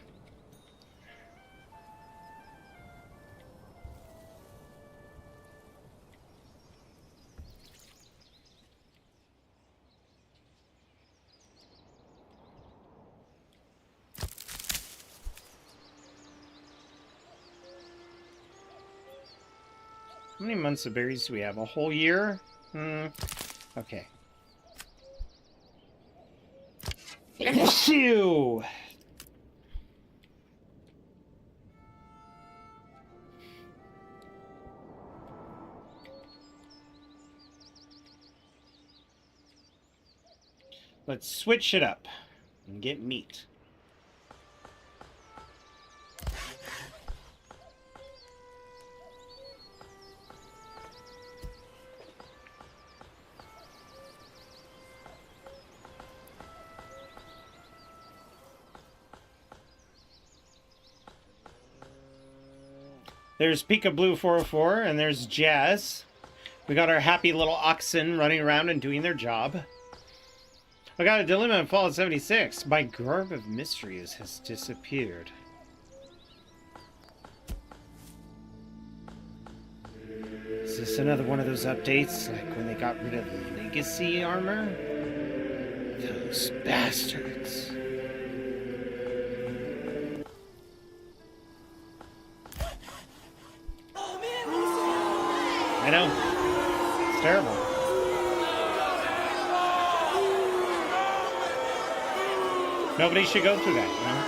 How many months of berries do we have? A whole year? Okay. Phew! Let's switch it up and get meat. There's Pika Blue 404, and there's Jazz. We got our happy little oxen running around and doing their job. I got a dilemma in Fallout 76. My garb of mysteries has disappeared. Is this another one of those updates, like when they got rid of the legacy armor? Those bastards. I know. It's terrible. Nobody should go through that, you know?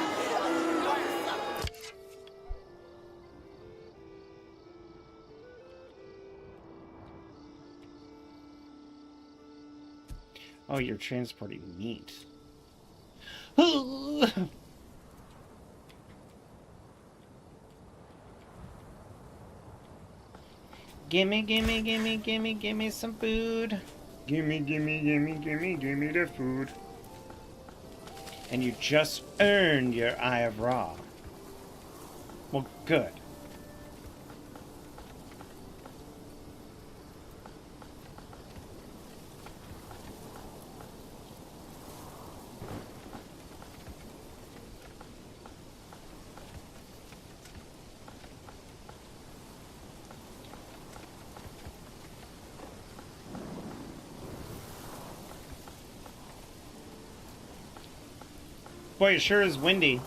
Oh, you're transporting meat. Gimme, gimme, gimme, gimme, gimme some food. Gimme, gimme, gimme, gimme, gimme the food. And you just earned your Eye of Ra. Well, good. Boy, it sure is windy.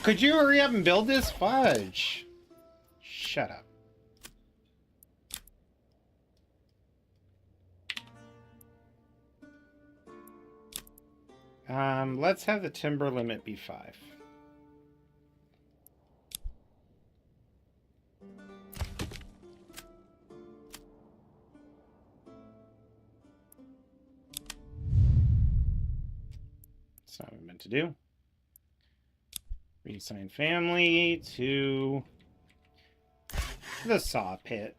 Could you hurry up and build this? Fudge. Shut up. Let's have the timber limit be 5. That's not what I meant to do. Reassign family to the saw pit.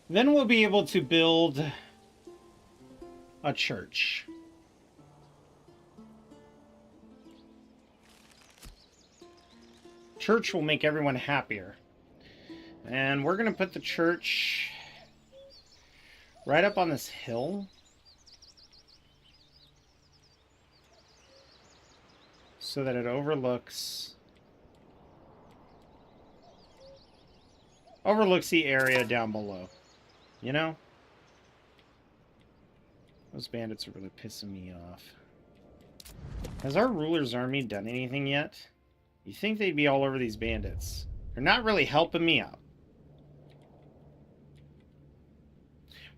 Then we'll be able to build a church. Church will make everyone happier. And we're going to put the church right up on this hill. So that it overlooks the area down below. You know? Those bandits are really pissing me off. Has our ruler's army done anything yet? You think they'd be all over these bandits. They're not really helping me out.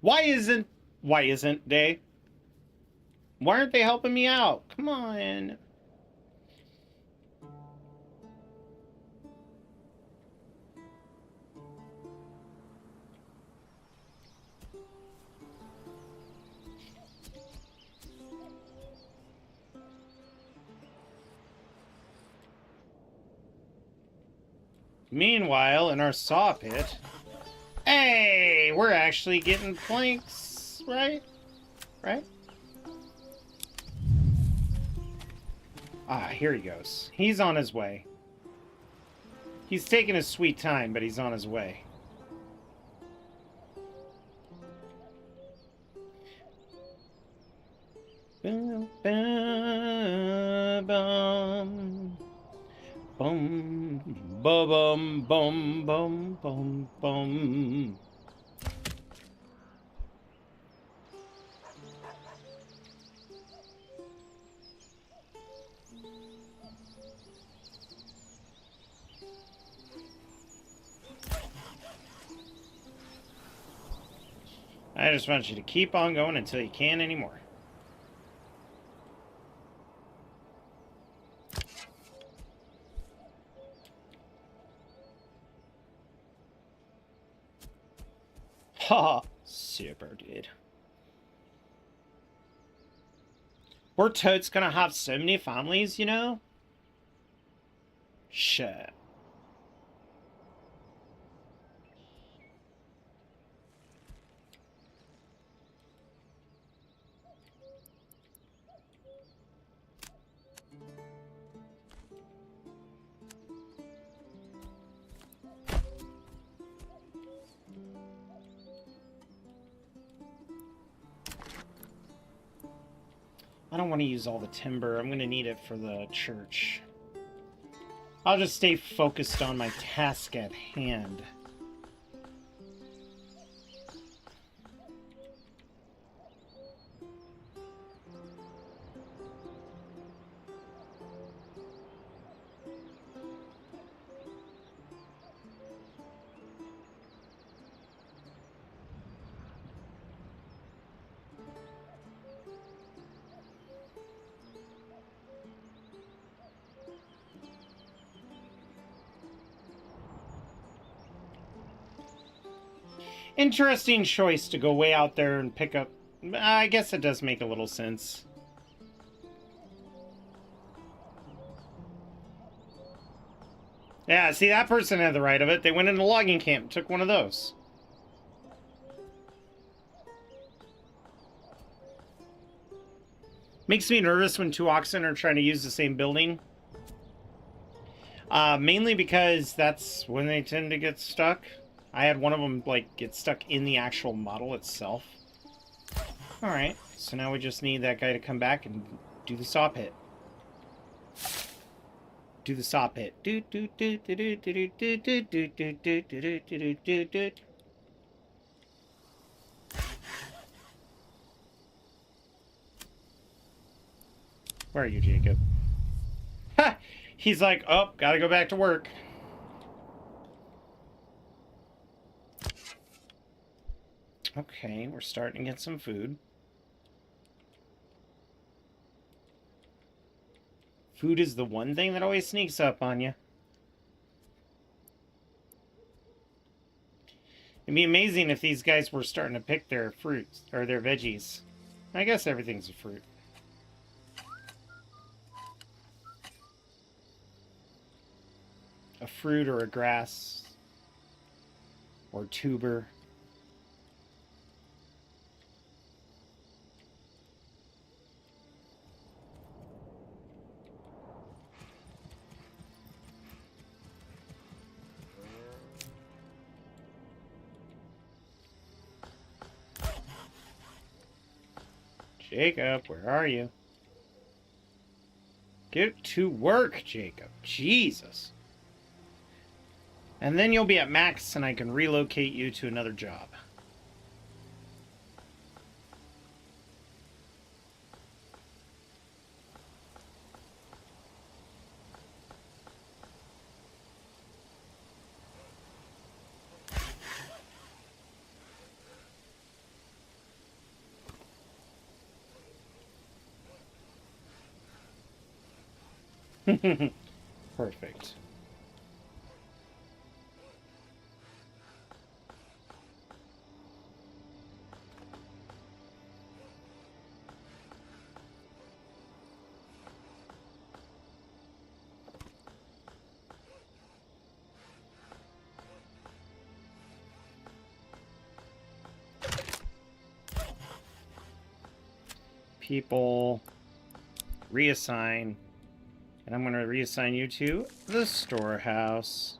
Why isn't they? Why aren't they helping me out? Come on. Meanwhile, in our saw pit... Hey! We're actually getting planks, right? Right? Ah, here he goes. He's on his way. He's taking his sweet time, but he's on his way. Boom, boom, bum. Bum, bum, bum, bum, bum, bum. I just want you to keep on going until you can't anymore. Ha! Super, dude. We're totes gonna have so many families, you know? Shit. I don't want to use all the timber. I'm going to need it for the church. I'll just stay focused on my task at hand. Interesting choice to go way out there and pick up. I guess it does make a little sense. Yeah, see, that person had the right of it. They went into a logging camp and took one of those. Makes me nervous when two oxen are trying to use the same building. Mainly because that's when they tend to get stuck. I had one of them, like, get stuck in the actual model itself. Alright, so now we just need that guy to come back and do the saw pit. Do the saw pit. Where are you, Jacob? Ha! He's like, oh, gotta go back to work. Okay, we're starting to get some food. Food is the one thing that always sneaks up on you. It'd be amazing if these guys were starting to pick their fruits, or their veggies. I guess everything's a fruit. A fruit or a grass. Or tuber. Jacob, where are you? Get to work, Jacob. Jesus. And then you'll be at max and I can relocate you to another job. Perfect. People, reassign, and I'm going to reassign you to the storehouse.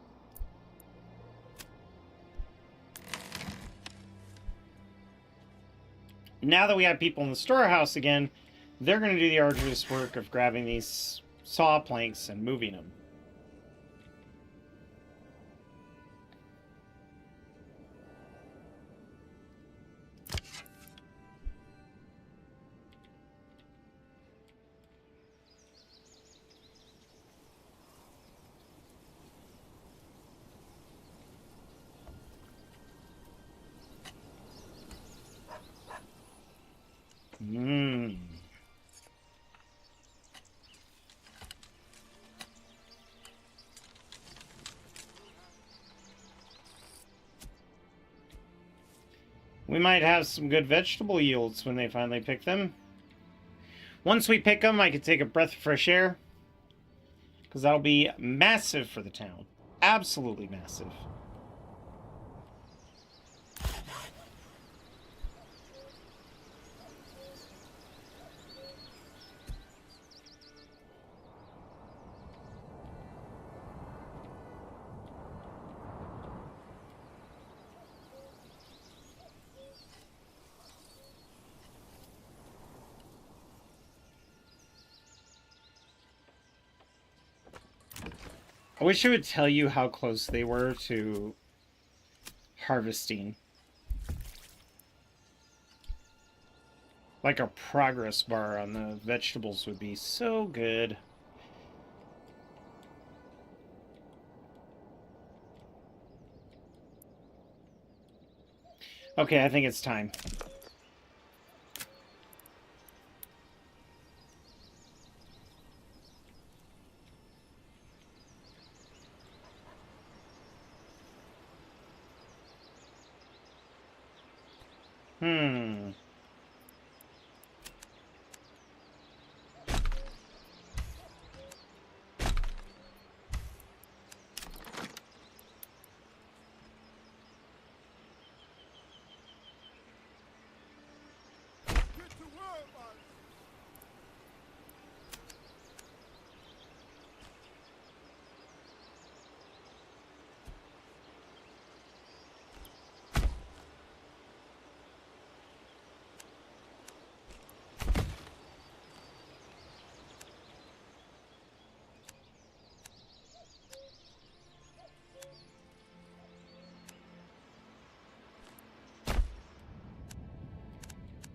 Now that we have people in the storehouse again, They're going to do the arduous work of grabbing these saw planks and moving them. Mmm. We might have some good vegetable yields when they finally pick them. Once we pick them, I can take a breath of fresh air. Because that'll be massive for the town. Absolutely massive. I wish I would tell you how close they were to harvesting. Like a progress bar on the vegetables would be so good. Okay, I think it's time. Hmm. Get to work,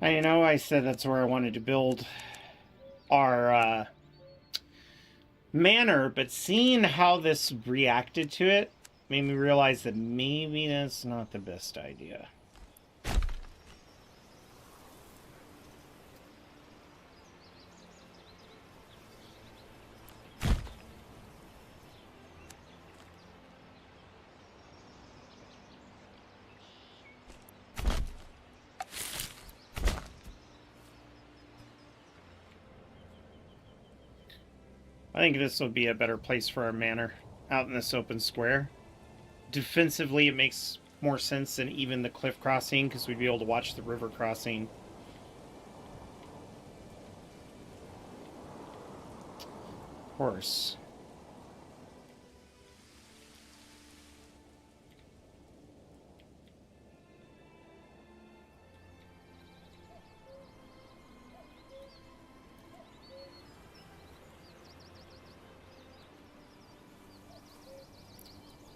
man. You know, I said that's where I wanted to build our manor, but seeing how this reacted to it made me realize that maybe that's not the best idea. I think this would be a better place for our manor, out in this open square. Defensively, it makes more sense than even the cliff crossing, because we'd be able to watch the river crossing. Of course.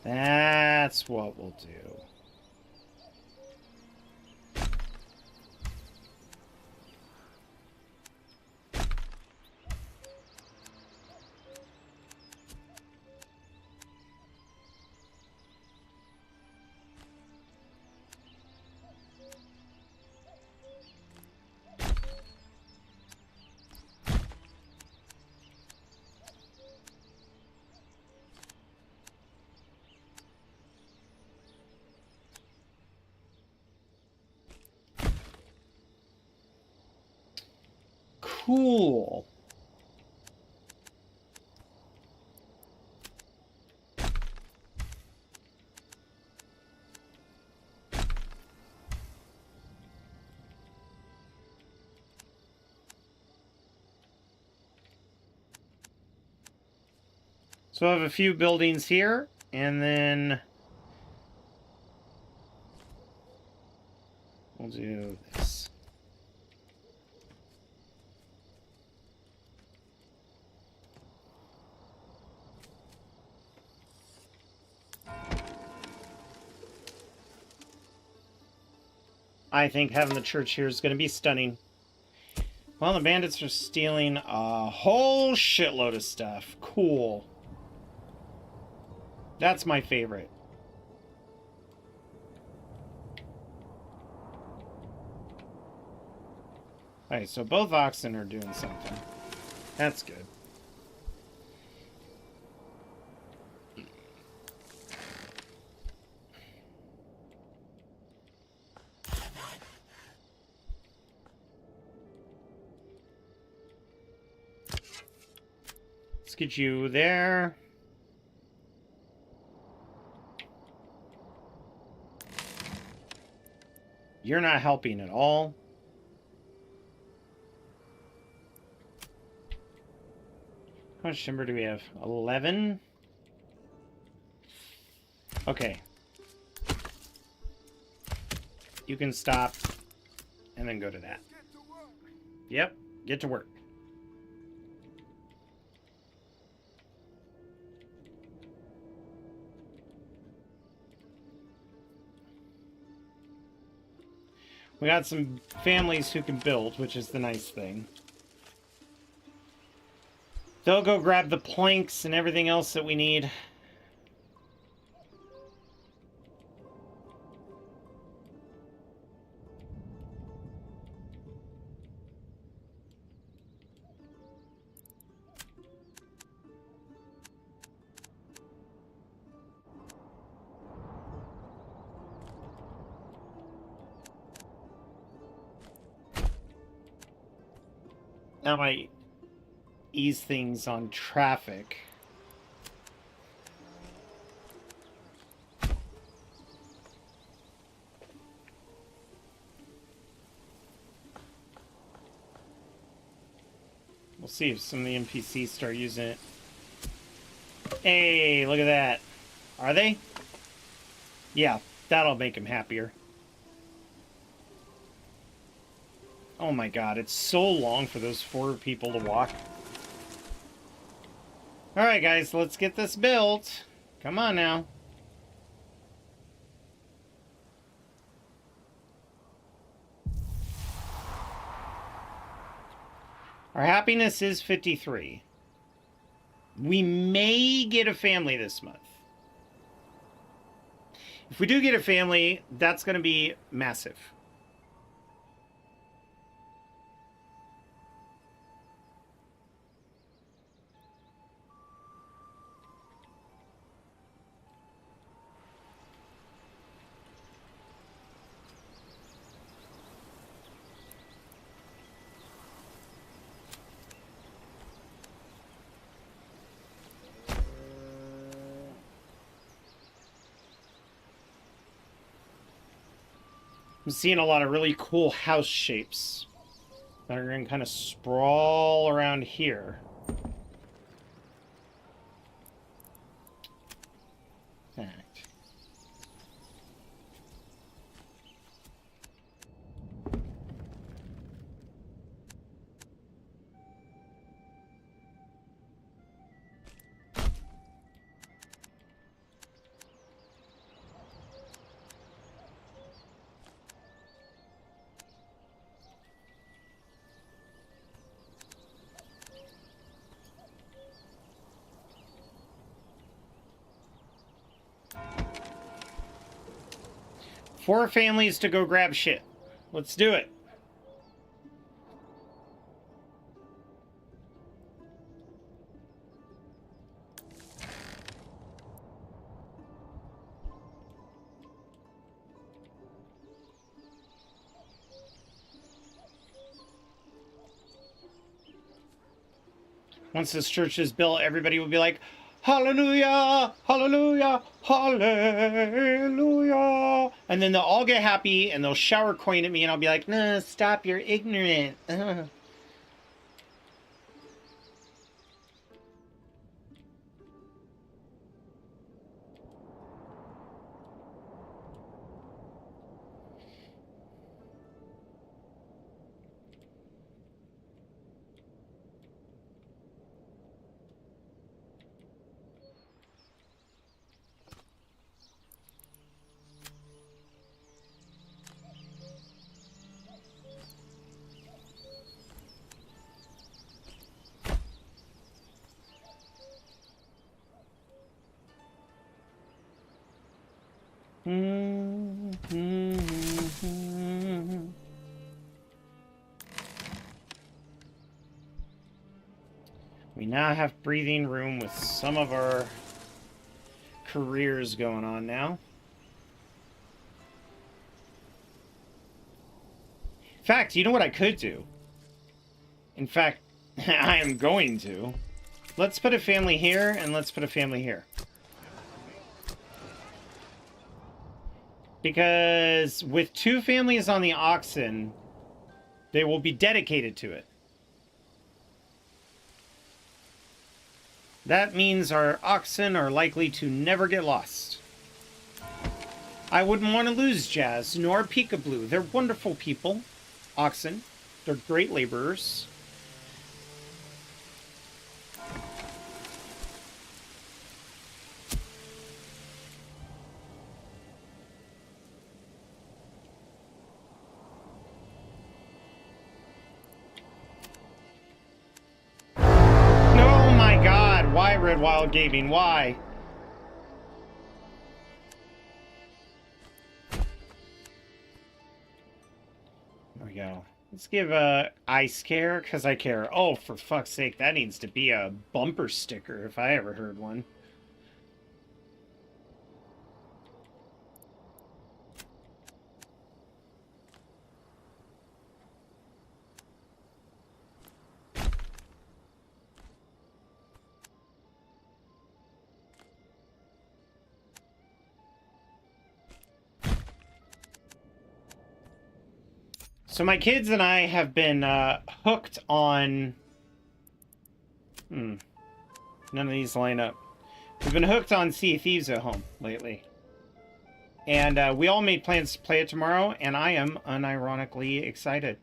That's what we'll do. Cool. So I have a few buildings here, and then we'll do this. I think having the church here is going to be stunning. Well, the bandits are stealing a whole shitload of stuff. Cool. That's my favorite. Alright, so both oxen are doing something. That's good. Let's get you there. You're not helping at all. How much timber do we have? 11? Okay. You can stop and then go to that. Get to work. Yep, get to work. We got some families who can build, which is the nice thing. They'll go grab the planks and everything else that we need. That might ease things on traffic. We'll see if some of the NPCs start using it. Hey, look at that. Are they? Yeah, that'll make them happier. Oh my god, it's so long for those 4 people to walk. Alright guys, let's get this built. Come on now. Our happiness is 53. We may get a family this month. If we do get a family, that's going to be massive. I'm seeing a lot of really cool house shapes that are going to kind of sprawl around here. Fact. Four families to go grab shit. Let's do it. Once this church is built, everybody will be like, hallelujah, hallelujah, hallelujah. And then they'll all get happy and they'll shower coin at me and I'll be like, no, stop, you're ignorant. now have breathing room with some of our careers going on now. In fact, you know what I could do? In fact, I am going to. Let's put a family here, and let's put a family here. Because with 2 families on the Oxen, they will be dedicated to it. That means our Oxen are likely to never get lost. I wouldn't want to lose Jazz, nor Peekaboo. They're wonderful people. Oxen. They're great laborers. Oh my god, why Red Wild Gaming? Why? There we go. Let's give I scare because I care. Oh, for fuck's sake, that needs to be a bumper sticker if I ever heard one. So my kids and I have been hooked on... None of these line up. We've been hooked on Sea of Thieves at home lately. And we all made plans to play it tomorrow, and I am unironically excited.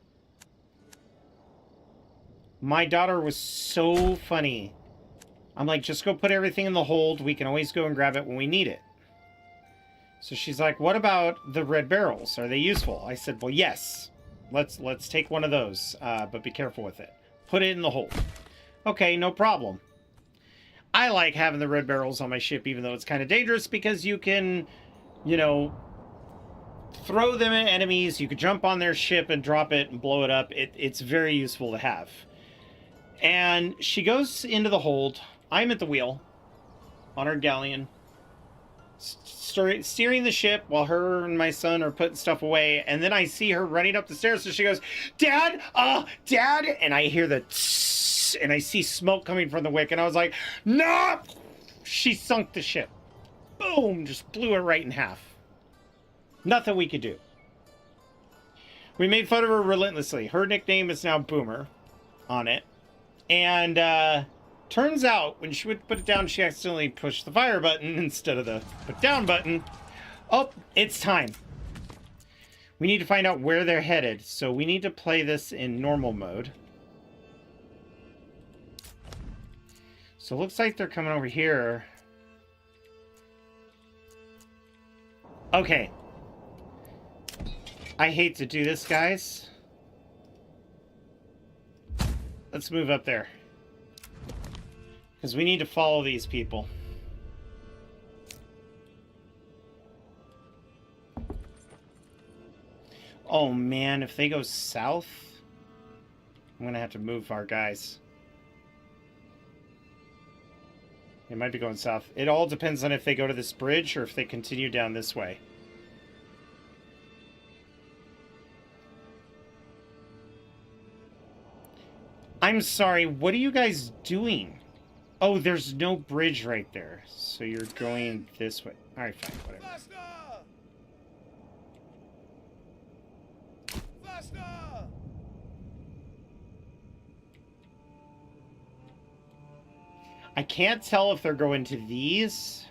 My daughter was so funny. I'm like, just go put everything in the hold. We can always go and grab it when we need it. So she's like, what about the red barrels? Are they useful? I said, well, yes. Let's take one of those, but be careful with it. Put it in the hold. Okay, no problem. I like having the red barrels on my ship, even though it's kind of dangerous, because you can, you know, throw them at enemies. You could jump on their ship and drop it and blow it up. It's very useful to have. And she goes into the hold. I'm at the wheel on our galleon, steering the ship while her and my son are putting stuff away, and then I see her running up the stairs, so she goes, Dad, Dad, and I hear the tss, and I see smoke coming from the wick, and I was like, no! She sunk the ship. Boom! Just blew it right in half. Nothing we could do. We made fun of her relentlessly. Her nickname is now Boomer on it, and turns out, when she would put it down, she accidentally pushed the fire button instead of the put down button. Oh, it's time. We need to find out where they're headed, so we need to play this in normal mode. So it looks like they're coming over here. Okay. I hate to do this, guys. Let's move up there. Because we need to follow these people. Oh man, if they go south, I'm going to have to move our guys. They might be going south. It all depends on if they go to this bridge or if they continue down this way. I'm sorry, what are you guys doing? Oh, there's no bridge right there. So you're going this way. Alright, fine, whatever. Faster! Faster! I can't tell if they're going to these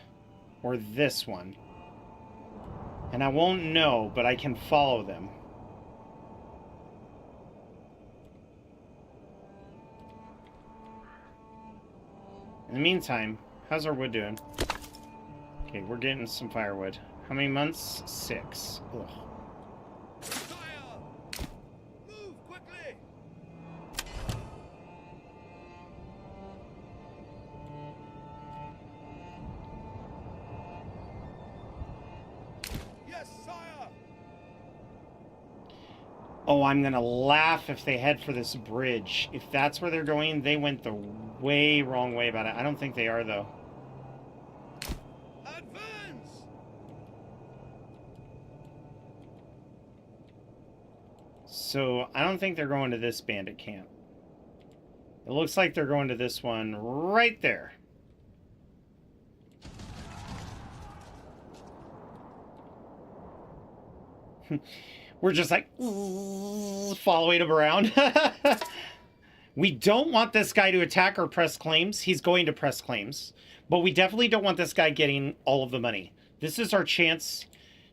or this one. And I won't know, but I can follow them. In the meantime, how's our wood doing? Okay, we're getting some firewood. How many months? 6. Ugh. Fire! Move quickly! Yes, sire! Oh, I'm gonna laugh if they head for this bridge. If that's where they're going, they went the way wrong way about it. I don't think they are, though. Advance! So I don't think they're going to this bandit camp. It looks like they're going to this one right there. We're just like following him around. We don't want this guy to attack or press claims. He's going to press claims. But we definitely don't want this guy getting all of the money. This is our chance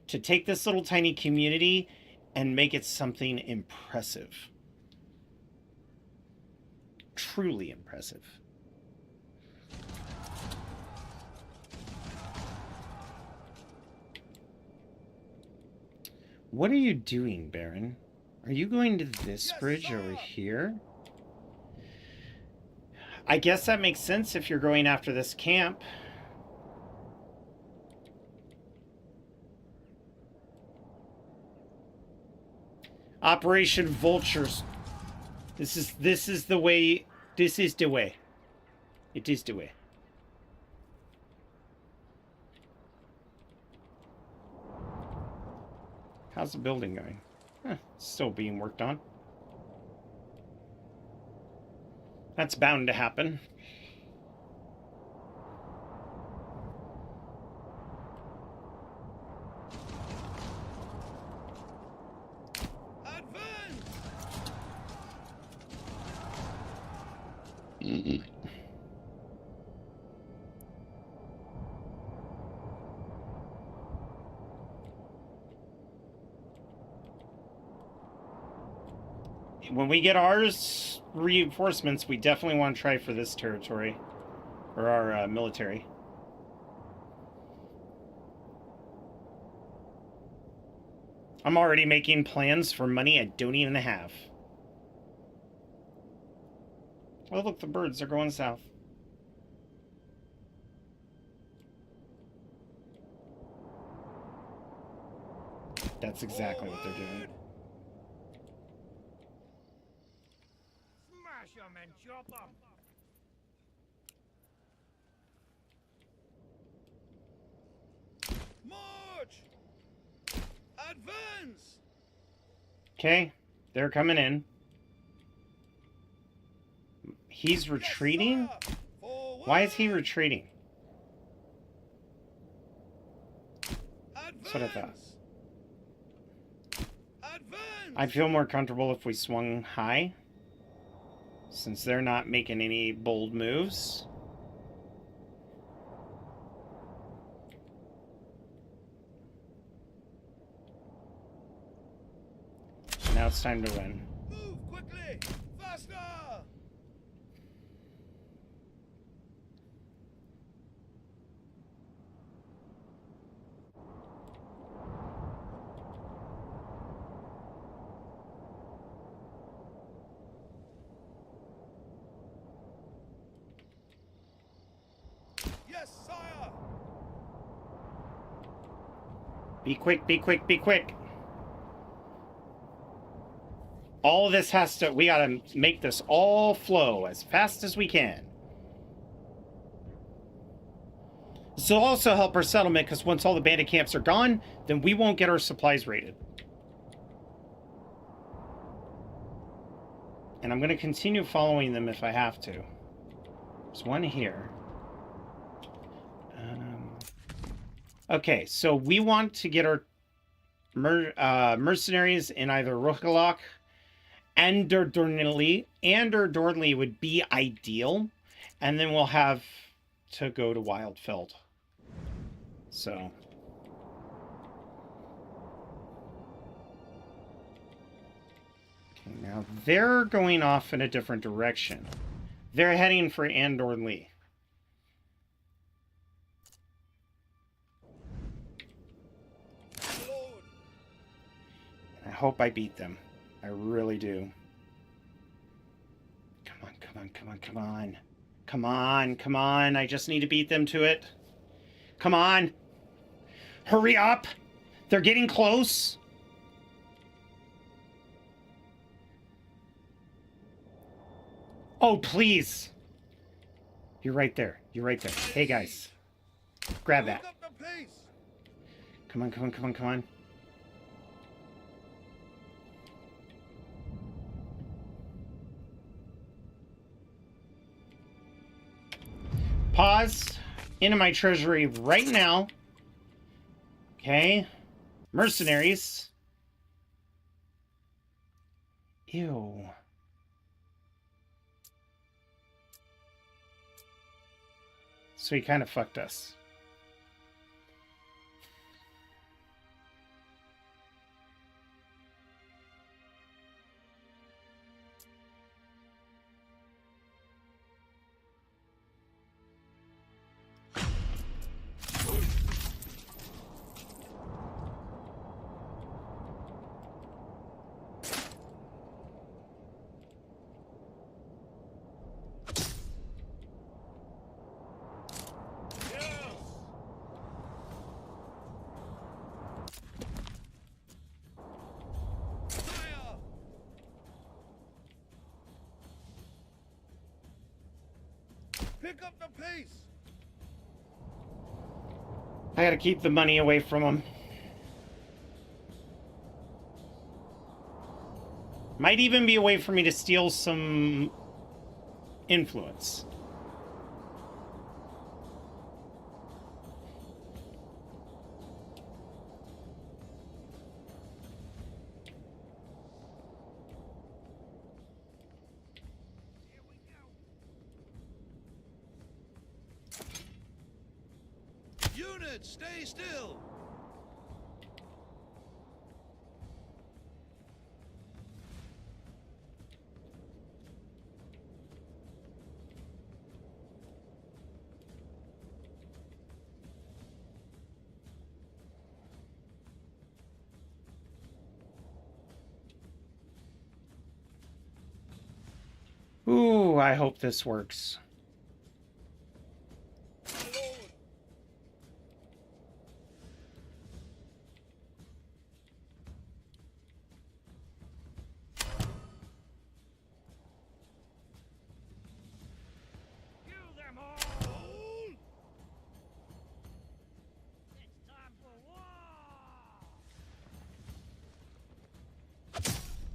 to take this little tiny community and make it something impressive. Truly impressive. What are you doing, Baron? Are you going to this bridge over here? I guess that makes sense if you're going after this camp. Operation Vultures. This is the way. This is the way. It is the way. How's the building going? Still being worked on. That's bound to happen. When we get ours reinforcements, we definitely want to try for this territory. Or our military. I'm already making plans for money I don't even have. Oh, look, the birds are going south. That's exactly what they're doing. Smash 'em and chop 'em! March! Advance! Okay, they're coming in. He's retreating? Why is he retreating? That's what I thought. I'd feel more comfortable if we swung high, since they're not making any bold moves. Now it's time to win. Move quickly! Faster! Yes, sire! Be quick, be quick, be quick. All this has to, we gotta make this all flow as fast as we can. This will also help our settlement, because once all the bandit camps are gone, then we won't get our supplies raided. And I'm going to continue following them if I have to. There's one here. Okay, so we want to get our mercenaries in either Rochalock and Dornley would be ideal. And then we'll have to go to Wildfeld. So... okay, now they're going off in a different direction. They're heading for Andornley. I hope I beat them. I really do. Come on, come on, come on, come on. Come on, come on. I just need to beat them to it. Come on. Hurry up. They're getting close. Oh, please. You're right there. You're right there. Hey, guys. Grab that. Pick up the pace. Come on, come on, come on, come on. Pause. Into my treasury right now. Okay. Mercenaries. Ew. So he kind of fucked us. Pick up the pace. I gotta keep the money away from him. Might even be a way for me to steal some influence. Units, stay still. Ooh, I hope this works.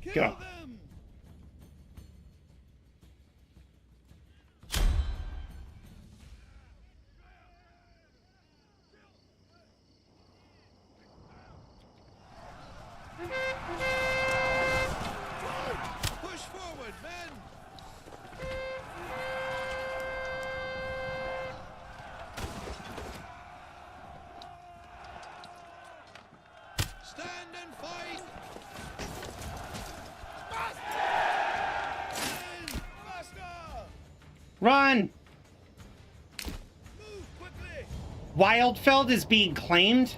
Kill Go. them. Push forward, men. Stand and fight. Faster. Run! Move quickly. Wildfeld is being claimed?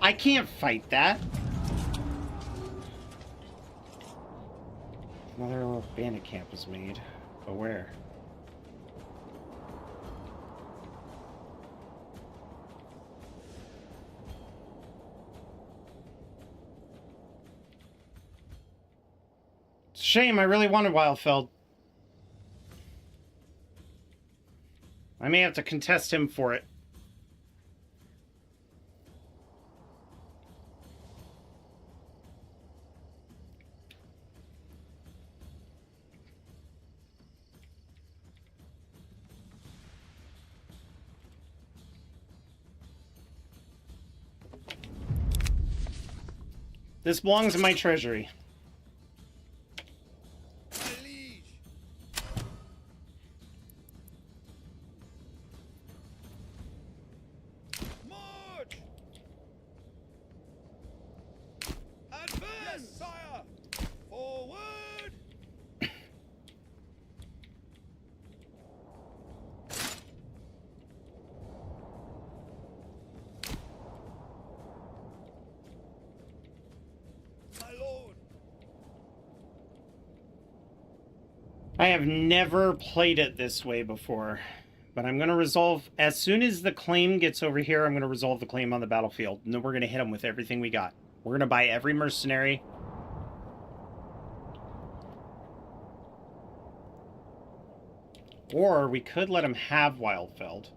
I can't fight that. Another little bandit camp was made. But where? It's a shame, I really wanted Wildfeld. I may have to contest him for it. This belongs in my treasury. My liege. March. Advance. Yes, sire. Forward. My lord. I have never played it this way before, but I'm going to resolve, as soon as the claim gets over here, I'm going to resolve the claim on the battlefield, and then we're going to hit them with everything we got. We're going to buy every mercenary. Or we could let him have Wildfeld.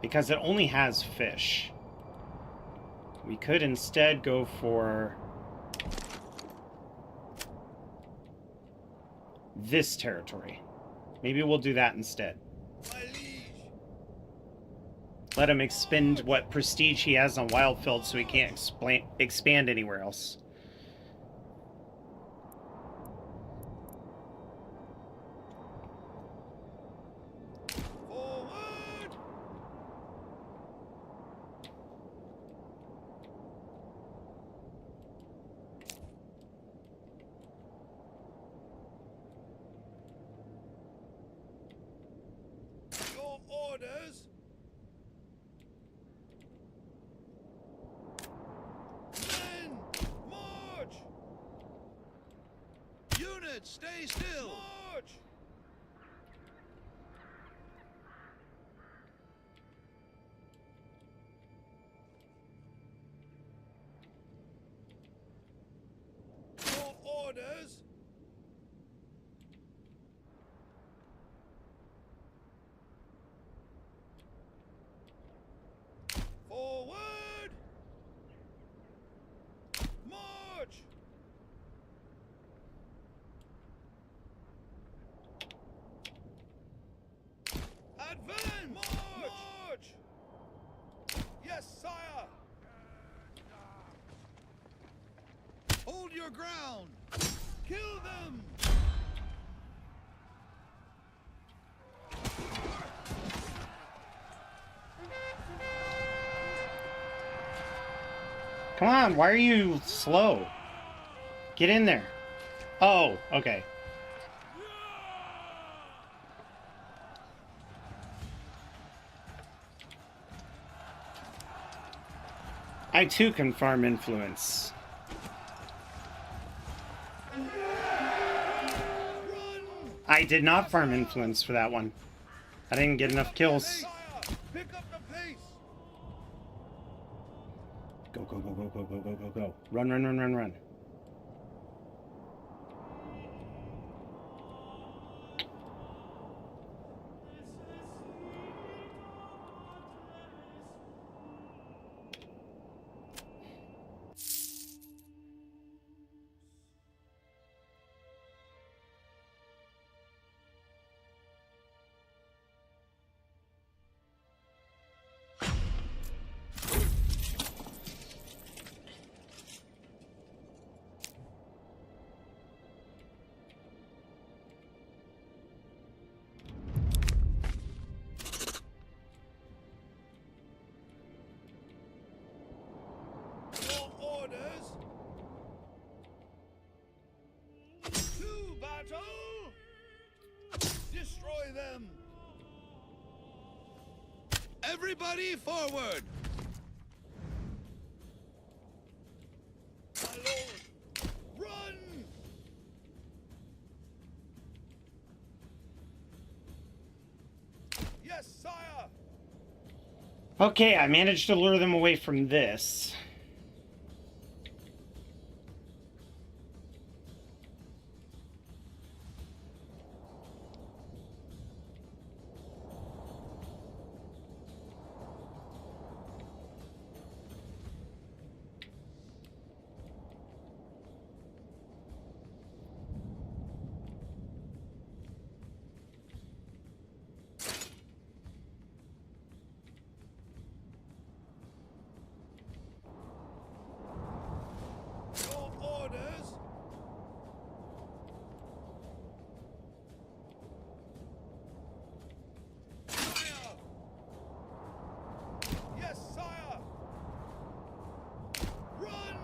Because it only has fish. We could instead go for this territory. Maybe we'll do that instead. My liege. Let him expend what prestige he has on Wildfeld so he can't expand anywhere else. Forward. Your orders. Men, march. Units, stay still. March. Your orders. Forward. March. Advance. March. Yes, sire. Hold your ground. Kill them. Come on, why are you slow? Get in there. Oh, okay. I too can farm influence. I did not farm influence for that one. I didn't get enough kills. Sire, pick up the pace. Go, go, go, go, go, go, go, go, go. Run, run, run, run, run. Your orders. To battle. Destroy them. Everybody forward. My lord, run. Yes, sire. Okay, I managed to lure them away from this. Your orders. Sire. Yes, sire. Run.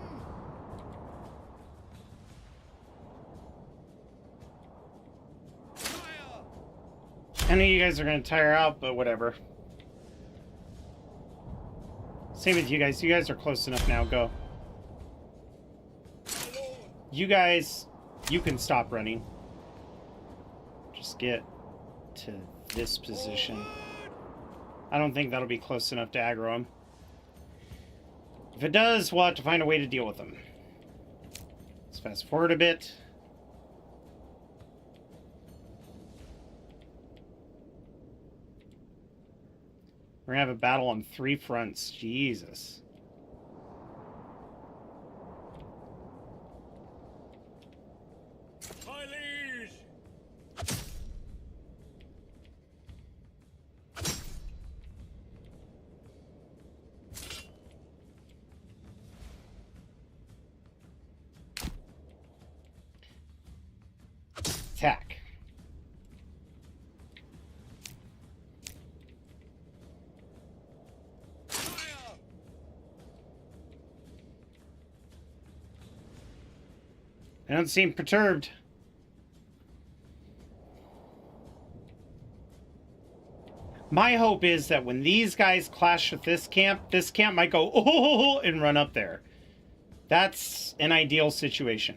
Sire. I know you guys are going to tire out, but whatever. Same with you guys. You guys are close enough now. Go. My lord. You guys, you can stop running. Just get to this position. Forward. I don't think that'll be close enough to aggro him. If it does, we'll have to find a way to deal with them. Let's fast forward a bit. We're gonna have a battle on 3 fronts. Jesus. My liege! Attack. Fire! They don't seem perturbed. My hope is that when these guys clash with this camp might go, oh, and run up there. That's an ideal situation.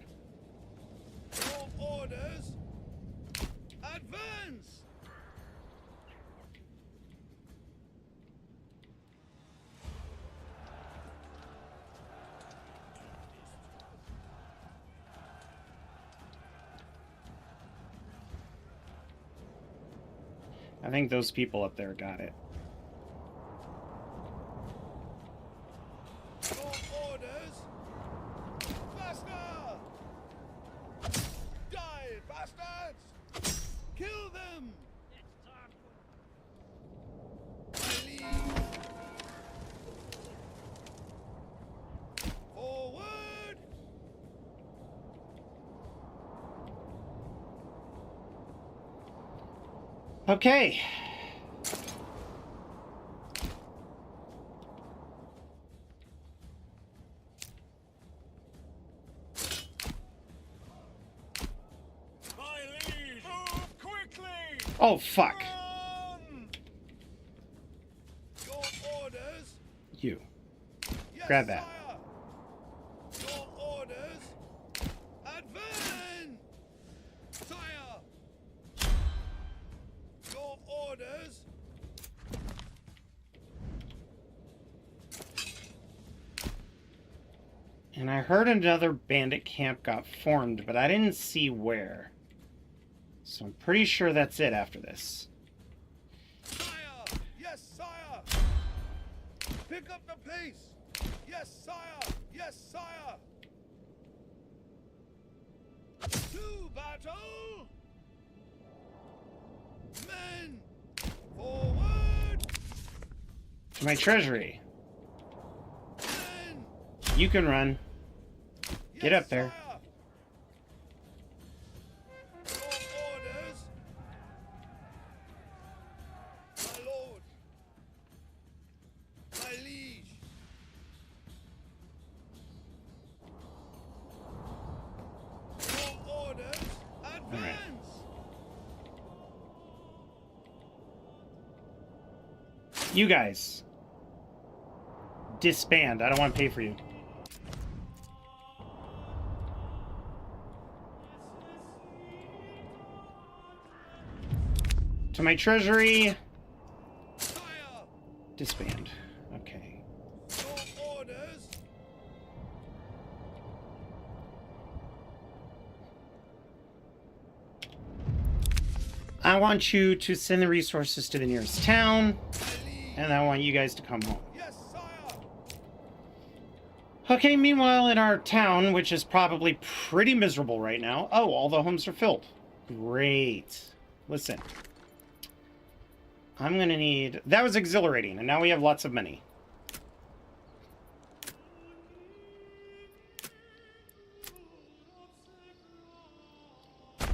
Your orders! Advance! I think those people up there got it. Your orders! Faster! Die, bastards! Kill them! My liege! Forward! Okay. My liege! Move quickly! Oh, fuck. Run! Your orders! You. Yes, Grab that. sire. Your orders! Advance! Sire! Your orders! And I heard another bandit camp got formed, but I didn't see where. So I'm pretty sure that's it after this. Sire! Yes, sire! Pick up the pace! Yes, sire! Yes, sire! To battle! Men! Forward! To my treasury. Men! You can run. Get Yes, up there. sire. Your orders! My lord! My liege! Your orders! Advance! You guys. Disband. I don't want to pay for you. To my treasury. Sire! Disband. Okay. Your orders! I want you to send the resources to the nearest town, My liege! and I want you guys to come home. Yes, sire! Okay, meanwhile, in our town, which is probably pretty miserable right now. Oh, all the homes are filled. Great. Listen. I'm gonna need... That was exhilarating, and now we have lots of money.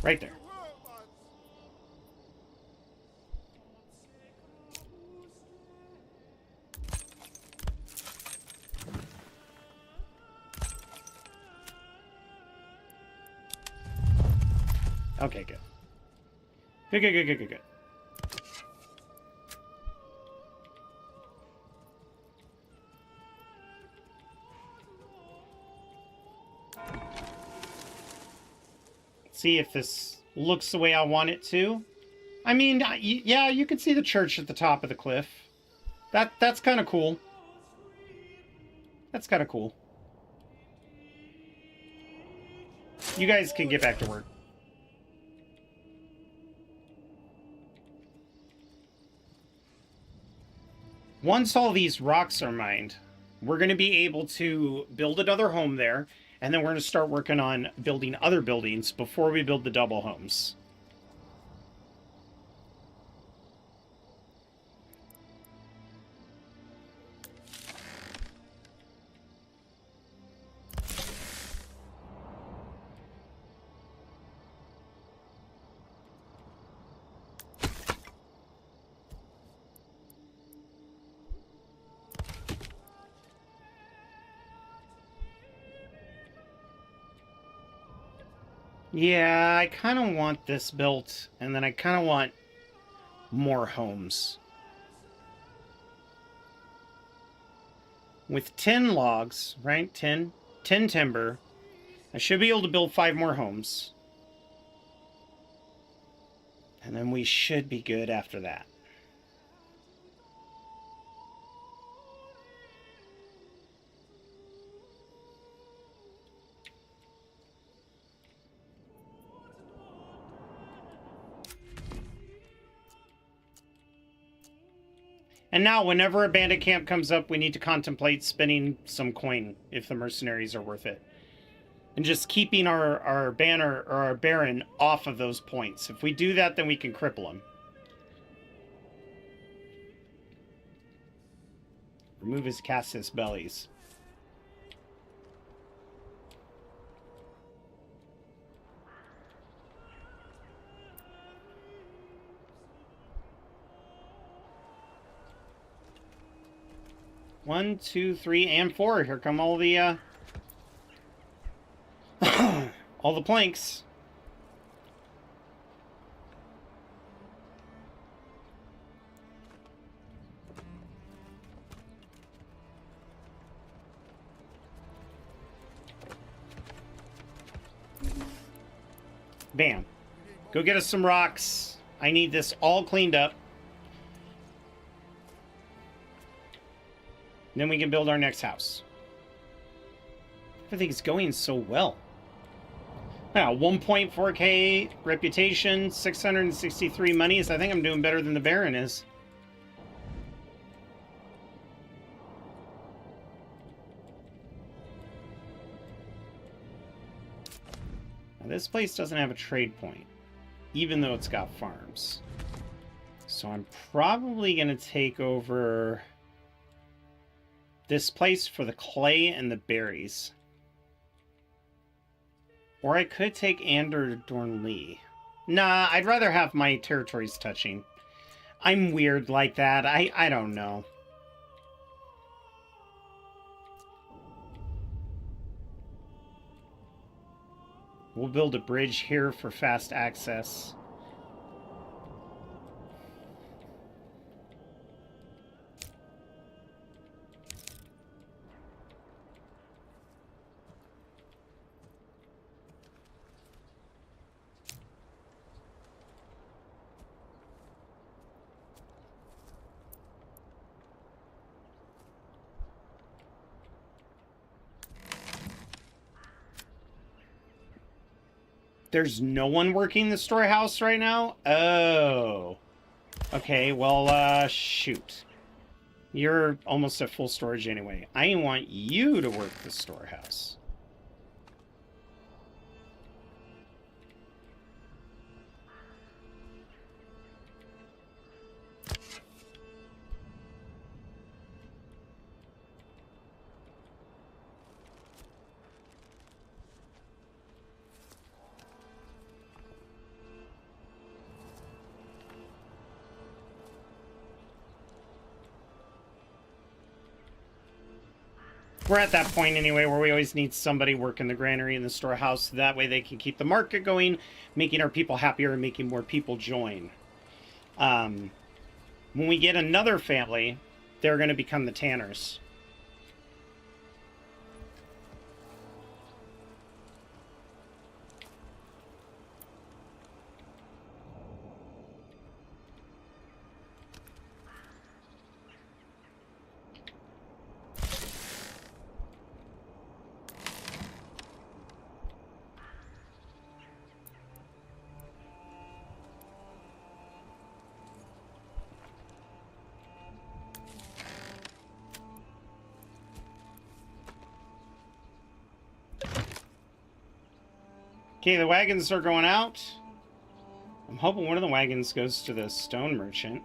Right there. Okay, good. Good. See if this looks the way I want it to. I mean, yeah, you can see the church at the top of the cliff. That's kind of cool. That's kind of cool. You guys can get back to work. Once all these rocks are mined, we're going to be able to build another home there, and then we're going to start working on building other buildings before we build the double homes. Yeah, I kind of want this built, and then I kind of want more homes. With 10 logs, right? 10 timber, I should be able to build 5 more homes. And then we should be good after that. And now, whenever a bandit camp comes up, we need to contemplate spending some coin if the mercenaries are worth it. And just keeping our banner or our baron off of those points. If we do that, then we can cripple him. Remove his Cassis bellies. One, two, three, and 4. Here come all the all the planks. Bam. Go get us some rocks. I need this all cleaned up. Then we can build our next house. Everything's going so well. Now, 1.4k reputation, 663 monies. I think I'm doing better than the Baron is. Now, this place doesn't have a trade point, even though it's got farms. So I'm probably going to take over this place for the clay and the berries. Or I could take Ander Dornlee. Nah, I'd rather have my territories touching. I'm weird like that. I don't know. We'll build a bridge here for fast access. There's no one working the storehouse right now? Oh. Okay, well, shoot. You're almost at full storage anyway. I want you to work the storehouse. We're at that point anyway where we always need somebody working the granary and the storehouse. That way they can keep the market going, making our people happier and making more people join. When we get another family, they're going to become the tanners. Okay, the wagons are going out. I'm hoping one of the wagons goes to the stone merchant.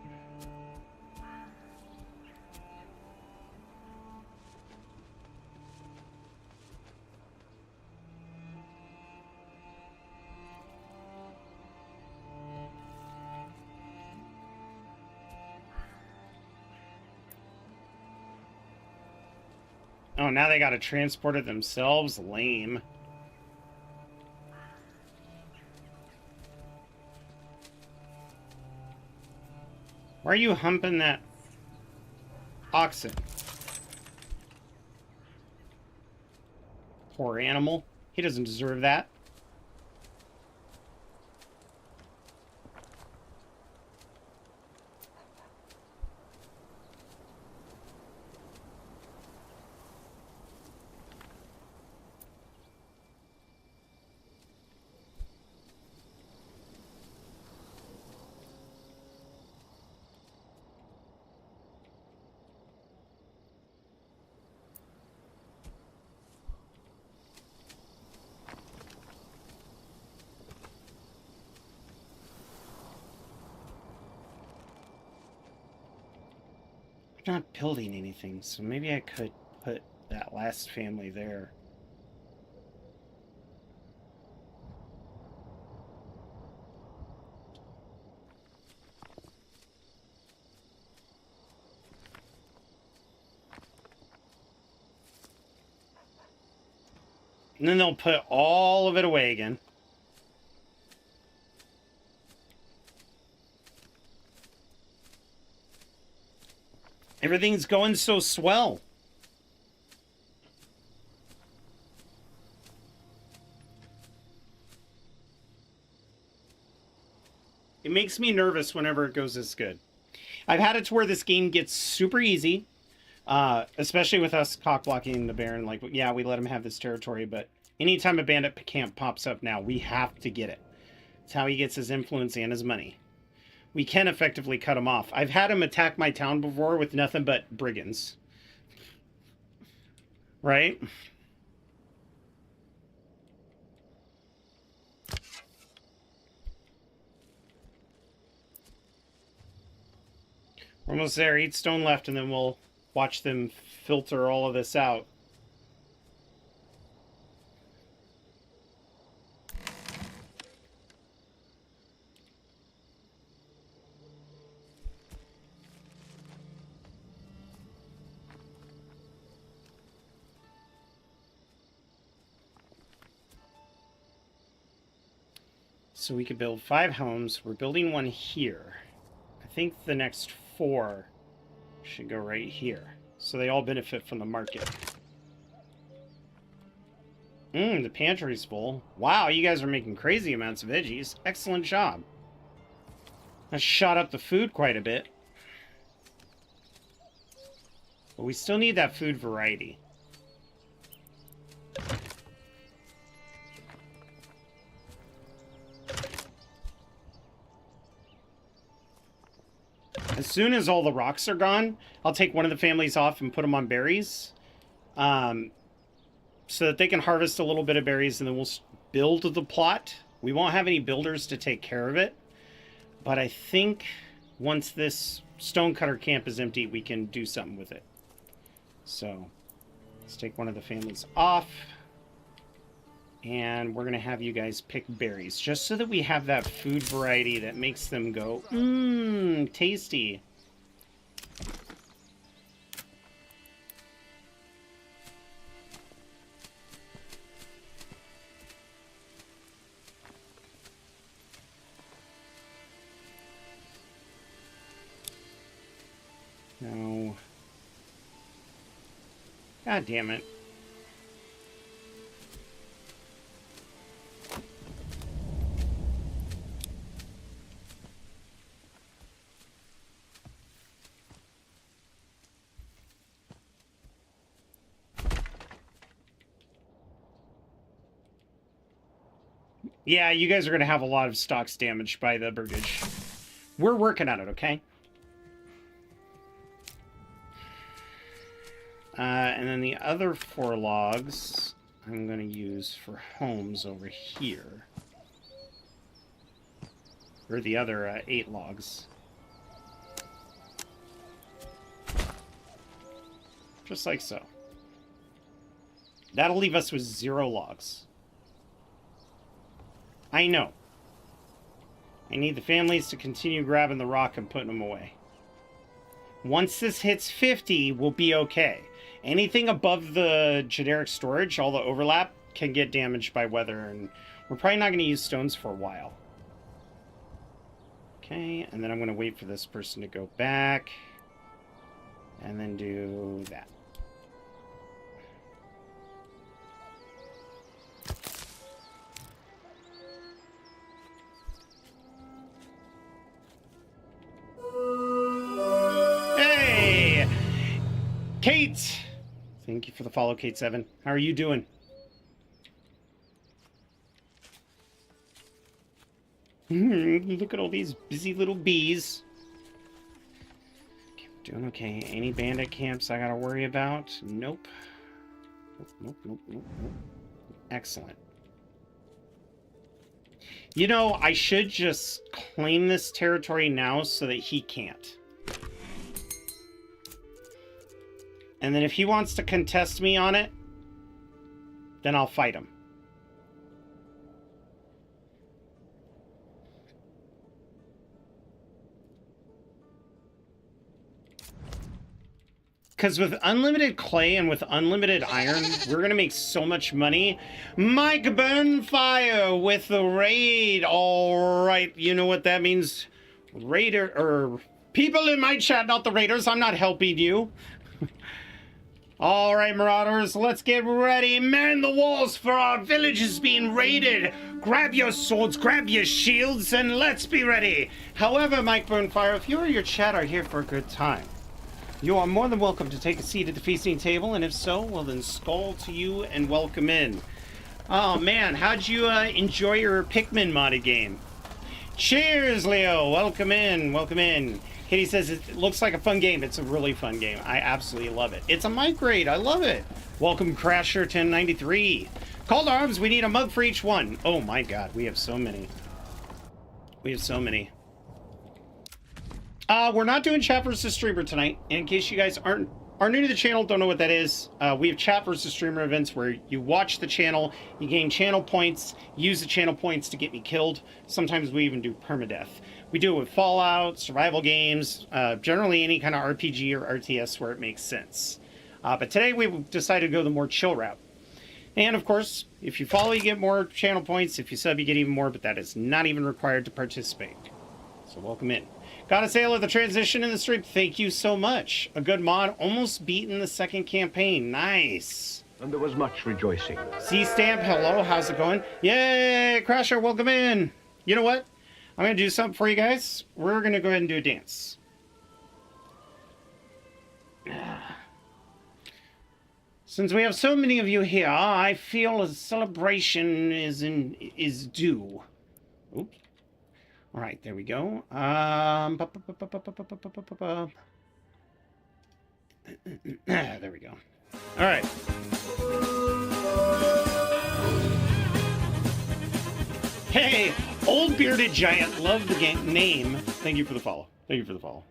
Oh, now they gotta transport it themselves? Lame. Why are you humping that oxen? Poor animal. He doesn't deserve that. I'm not building anything, so maybe I could put that last family there. And then they'll put all of it away again. Everything's going so swell. It makes me nervous whenever it goes this good. I've had it to where this game gets super easy, especially with us cock-blocking the Baron. Like, yeah, we let him have this territory, but anytime a bandit camp pops up now, we have to get it. It's how he gets his influence and his money. We can effectively cut him off. I've had him attack my town before with nothing but brigands. Right? We're almost there. 8 stone left, and then we'll watch them filter all of this out. So we could build 5 homes. We're building one here. I think the next 4 should go right here. So they all benefit from the market. The pantry's full. Wow, you guys are making crazy amounts of veggies. Excellent job. That shot up the food quite a bit. But we still need that food variety. As soon as all the rocks are gone, I'll take one of the families off and put them on berries. So that they can harvest a little bit of berries, and then we'll build the plot. We won't have any builders to take care of it. But I think once this stonecutter camp is empty, we can do something with it. So let's take one of the families off. And we're going to have you guys pick berries, just so that we have that food variety that makes them go, tasty. No. God damn it. Yeah, you guys are going to have a lot of stocks damaged by the birdage. We're working on it, okay? And then the other 4 logs I'm going to use for homes over here. Or the other 8 logs. Just like so. That'll leave us with 0 logs. I know. I need the families to continue grabbing the rock and putting them away. Once this hits 50, we'll be okay. Anything above the generic storage, all the overlap, can get damaged by weather, and we're probably not going to use stones for a while. Okay, and then I'm going to wait for this person to go back, and then do that. Hey! Kate! Thank you for the follow, Kate7. How are you doing? Look at all these busy little bees. Okay, we're doing okay. Any bandit camps I gotta worry about? Nope. Nope. Excellent. You know, I should just claim this territory now so that he can't. And then if he wants to contest me on it, then I'll fight him. Because with unlimited clay and with unlimited iron, we're going to make so much money. Mike Burnfire with the raid. All right, you know what that means. Raider, or people in my chat, not the raiders. I'm not helping you. All right, Marauders, let's get ready. Man the walls, for our village is being raided. Grab your swords, grab your shields, and let's be ready. However, Mike Burnfire, if you or your chat are here for a good time, you are more than welcome to take a seat at the feasting table, and if so, well then skull to you and welcome in. Oh man, how'd you enjoy your Pikmin modded game? Cheers, Leo. Welcome in, welcome in. Katie says it looks like a fun game. It's a really fun game. I absolutely love it. It's a mic raid. I love it. Welcome, Crasher 1093. Called Arms, we need a mug for each one. Oh my god, we have so many. We have so many. We're not doing chat versus streamer tonight. In case you guys are new to the channel, don't know what that is. We have chat versus streamer events where you watch the channel, you gain channel points, use the channel points to get me killed. Sometimes we even do permadeath. We do it with Fallout, survival games, generally any kind of RPG or RTS where it makes sense. But today we decided to go the more chill route. And of course, if you follow, you get more channel points. If you sub, you get even more, but that is not even required to participate. So welcome in. Got a sale of the transition in the stream. Thank you so much. A good mod, almost beaten the second campaign. Nice. And there was much rejoicing. C-Stamp, hello, how's it going? Yay, Crasher, welcome in. You know what? I'm going to do something for you guys. We're going to go ahead and do a dance. Since we have so many of you here, I feel a celebration is due. Oops. All right, there we go. There we go. All right. Hey, Old Bearded Giant, love the name. Thank you for the follow. Thank you for the follow.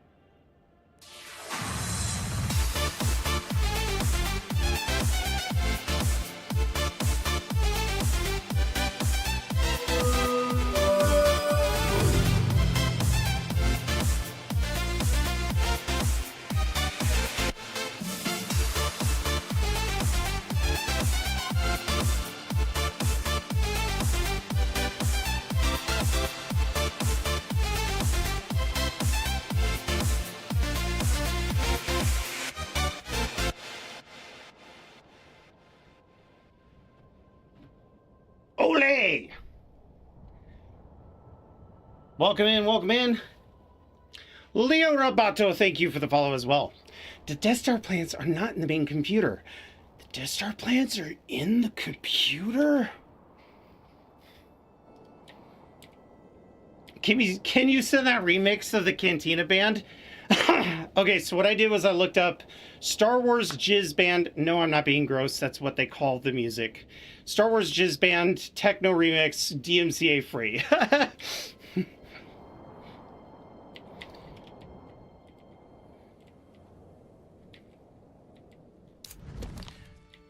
Ole! Welcome in, welcome in. Leo Robato, thank you for the follow as well. The Death Star plans are not in the main computer. The Death Star plans are in the computer? Can you send that remix of the Cantina Band? Okay, so what I did was I looked up Star Wars Jizz Band. No, I'm not being gross. That's what they call the music. Star Wars Jizz Band Techno Remix DMCA free.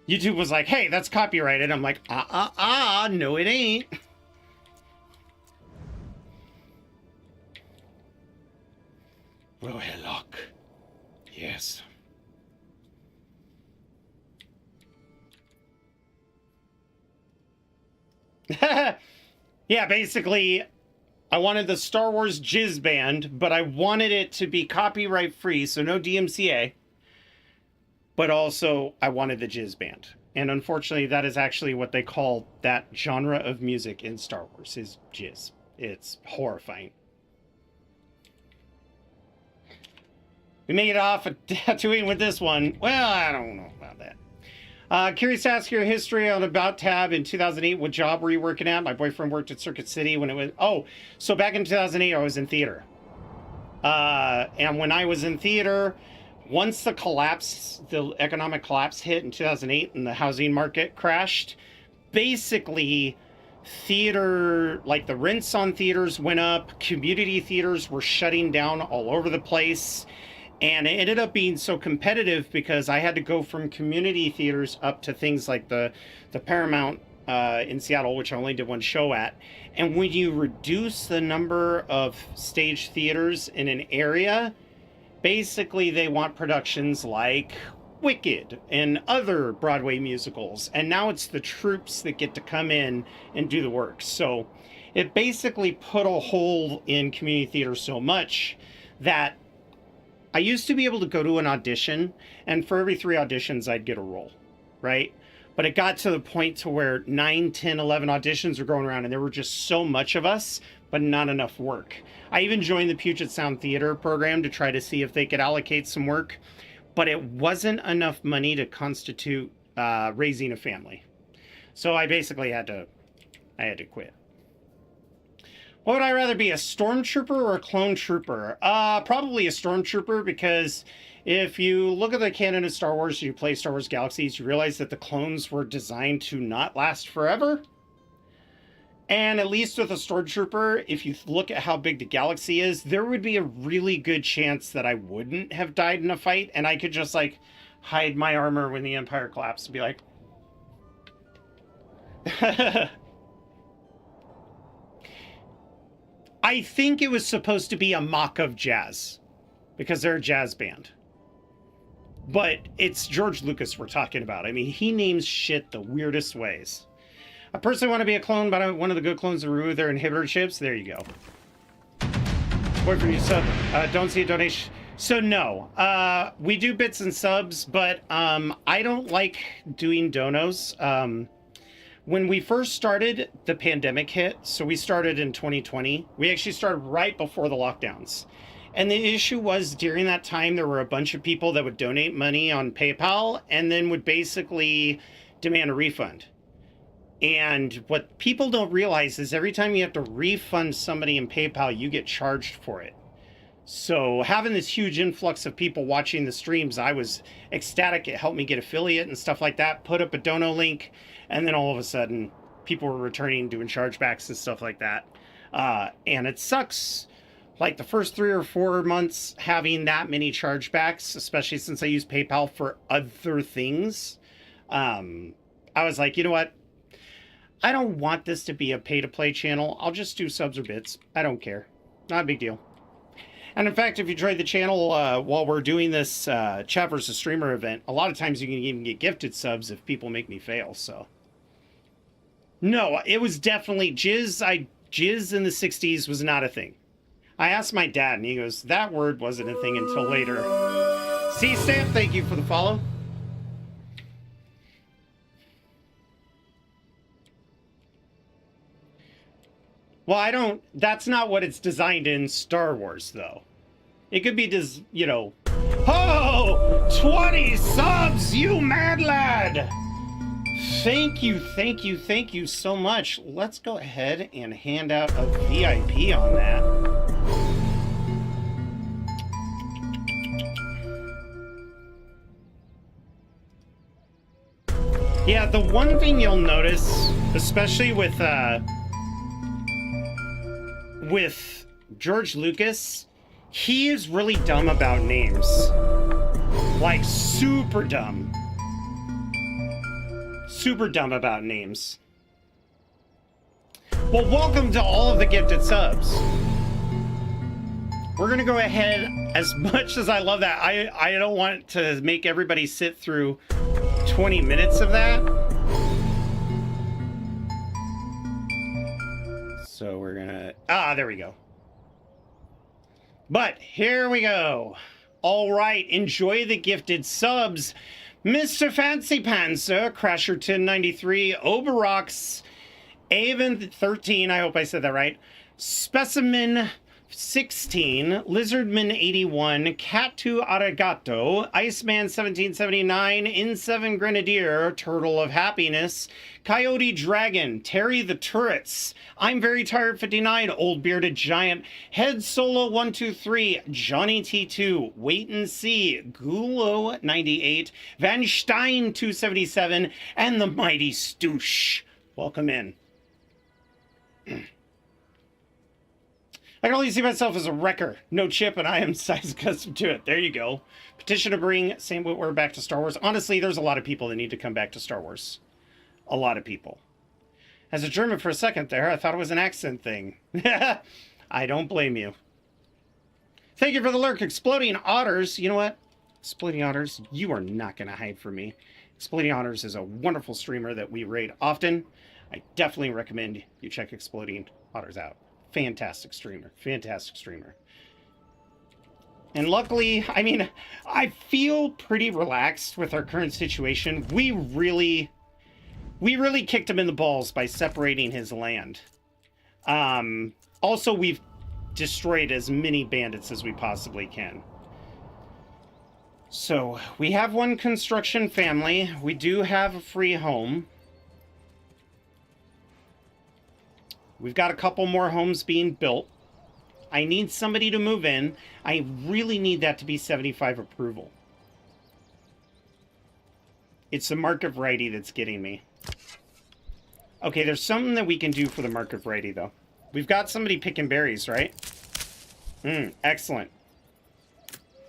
YouTube was like, hey, that's copyrighted. I'm like, no, it ain't. Rohelok. Yes. Yeah, basically, I wanted the Star Wars Jizz Band, but I wanted it to be copyright free, so no DMCA. But also, I wanted the Jizz Band. And unfortunately, that is actually what they call that genre of music in Star Wars, is Jizz. It's horrifying. We made it off of Tatooine with this one. Well, I don't know about that. Curious to ask your history on About tab in 2008. What job were you working at? My boyfriend worked at Circuit City when it was... Oh, so back in 2008, I was in theater. And when I was in theater, once the economic collapse hit in 2008 and the housing market crashed, basically theater, like the rents on theaters went up, community theaters were shutting down all over the place. And it ended up being so competitive because I had to go from community theaters up to things like the Paramount in Seattle, which I only did one show at. And when you reduce the number of stage theaters in an area, basically they want productions like Wicked and other Broadway musicals. And now it's the troops that get to come in and do the work. So it basically put a hole in community theater so much that I used to be able to go to an audition, and for every 3 auditions, I'd get a role, right? But it got to the point to where 9, 10, 11 auditions were going around, and there were just so much of us, but not enough work. I even joined the Puget Sound Theater program to try to see if they could allocate some work, but it wasn't enough money to constitute raising a family. So I basically had to quit. What would I rather be, a stormtrooper or a clone trooper? Probably a stormtrooper, because if you look at the canon of Star Wars, you play Star Wars Galaxies, you realize that the clones were designed to not last forever. And at least with a stormtrooper, if you look at how big the galaxy is, there would be a really good chance that I wouldn't have died in a fight, and I could just, like, hide my armor when the Empire collapsed and be like... I think it was supposed to be a mock of jazz, because they're a jazz band. But it's George Lucas we're talking about. I mean, he names shit the weirdest ways. I personally want to be a clone, but one of the good clones to remove their inhibitor chips. There you go. Boyfriend, you sub. Don't see a donation. So no, we do bits and subs, but I don't like doing donos. When we first started, the pandemic hit. So we started in 2020. We actually started right before the lockdowns. And the issue was during that time, there were a bunch of people that would donate money on PayPal and then would basically demand a refund. And what people don't realize is every time you have to refund somebody in PayPal, you get charged for it. So having this huge influx of people watching the streams, I was ecstatic. It helped me get affiliate and stuff like that. Put up a dono link, and then all of a sudden, people were returning, doing chargebacks and stuff like that. And it sucks. Like the first 3 or 4 months having that many chargebacks, especially since I use PayPal for other things, I was like, you know what? I don't want this to be a pay-to-play channel. I'll just do subs or bits. I don't care. Not a big deal. And in fact, if you join the channel while we're doing this chat versus streamer event, a lot of times you can even get gifted subs if people make me fail, so. No, it was definitely jizz. Jizz in the 60s was not a thing. I asked my dad, and he goes, that word wasn't a thing until later. C-Stamp, thank you for the follow. Well, that's not what it's designed in Star Wars, though. It could be, you know... Oh! 20 subs, you mad lad! Thank you so much. Let's go ahead and hand out a VIP on that. Yeah, the one thing you'll notice, especially with George Lucas, he is really dumb about names. Like, super dumb. Super dumb about names. Well, welcome to all of the gifted subs. We're gonna go ahead, as much as I love that, I don't want to make everybody sit through 20 minutes of that. So we're gonna, there we go. But here we go. All right, enjoy the gifted subs. Mr. Fancy Panzer, Crasherton 93, Oberox, Avon 13, I hope I said that right. Specimen 16, Lizardman 81, Cat2 Arigato, Iceman 1779, In7 Grenadier, Turtle of Happiness, Coyote Dragon, Terry the Turrets, I'm Very Tired 59, Old Bearded Giant, Head Solo 123, Johnny T2, Wait and See, Gulo 98, Van Stein 277, and the Mighty Stoosh. Welcome in. I can only see myself as a wrecker. No chip, and I am size accustomed to it. There you go. Petition to bring Sam Witwer back to Star Wars. Honestly, there's a lot of people that need to come back to Star Wars. A lot of people. As a German for a second there, I thought it was an accent thing. I don't blame you. Thank you for the lurk. Exploding Otters. You know what? Exploding Otters, you are not going to hide from me. Exploding Otters is a wonderful streamer that we raid often. I definitely recommend you check Exploding Otters out. Fantastic streamer. Fantastic streamer. And luckily, I mean, I feel pretty relaxed with our current situation. We really kicked him in the balls by separating his land. Also, we've destroyed as many bandits as we possibly can. So, we have one construction family. We do have a free home. We've got a couple more homes being built. I need somebody to move in. I really need that to be 75 approval. It's the mark of variety that's getting me. Okay, there's something that we can do for the mark of variety, though. We've got somebody picking berries, right? Excellent.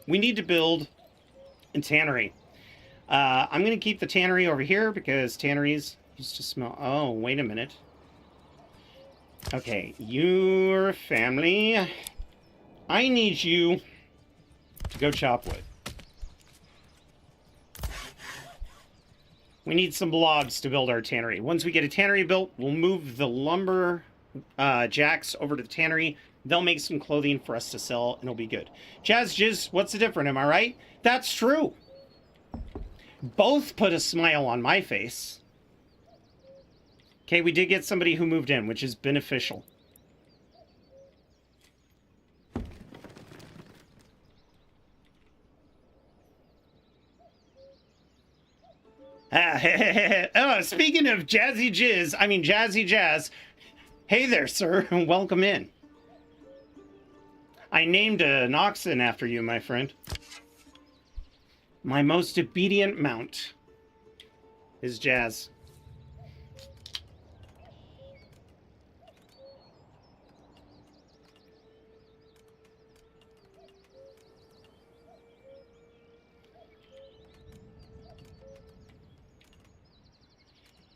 We need to build a tannery. I'm going to keep the tannery over here because tanneries used to smell... Oh, wait a minute. Okay, your family. I need you to go chop wood. We need some logs to build our tannery. Once we get a tannery built, we'll move the lumber jacks over to the tannery. They'll make some clothing for us to sell, and it'll be good. Jazz Jizz, what's the difference? Am I right? That's true. Both put a smile on my face. Okay, we did get somebody who moved in, which is beneficial. Oh, speaking of Jazzy Jizz, I mean Jazzy Jazz. Hey there, sir. Welcome in. I named an oxen after you, my friend. My most obedient mount is Jazz.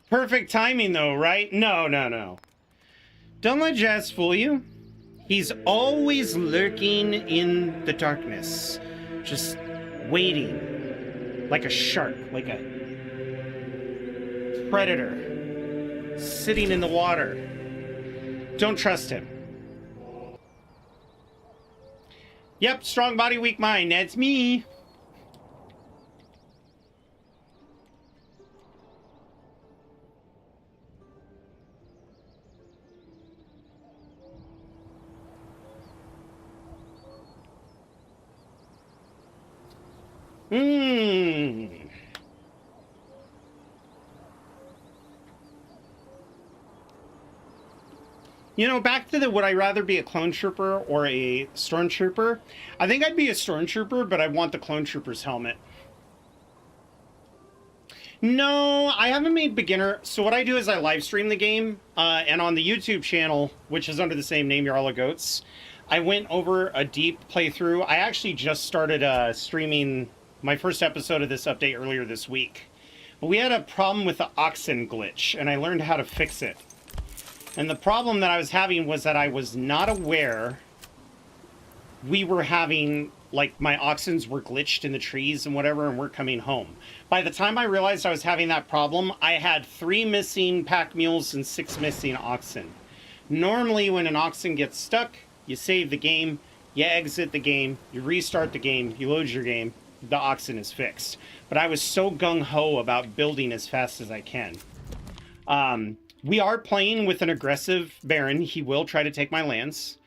Perfect timing, though, right? No, no, no. Don't let Jazz fool you. He's always lurking in the darkness, just waiting, like a shark, like a predator, sitting in the water. Don't trust him. Yep, strong body, weak mind. That's me. You know, back to the would I rather be a clone trooper or a stormtrooper? I think I'd be a stormtrooper, but I want the clone trooper's helmet. No, I haven't made beginner. So what I do is I live stream the game, and on the YouTube channel, which is under the same name, You're All Goats, I went over a deep playthrough. I actually just started streaming my first episode of this update earlier this week. But we had a problem with the Oxen glitch, and I learned how to fix it. And the problem that I was having was that I was not aware we were having, like, my Oxens were glitched in the trees and whatever, and we're coming home. By the time I realized I was having that problem, I had 3 missing pack mules and 6 missing Oxen. Normally, when an Oxen gets stuck, you save the game, you exit the game, you restart the game, you load your game, the Oxen is fixed. But I was so gung-ho about building as fast as I can. We are playing with an aggressive Baron. He will try to take my lands.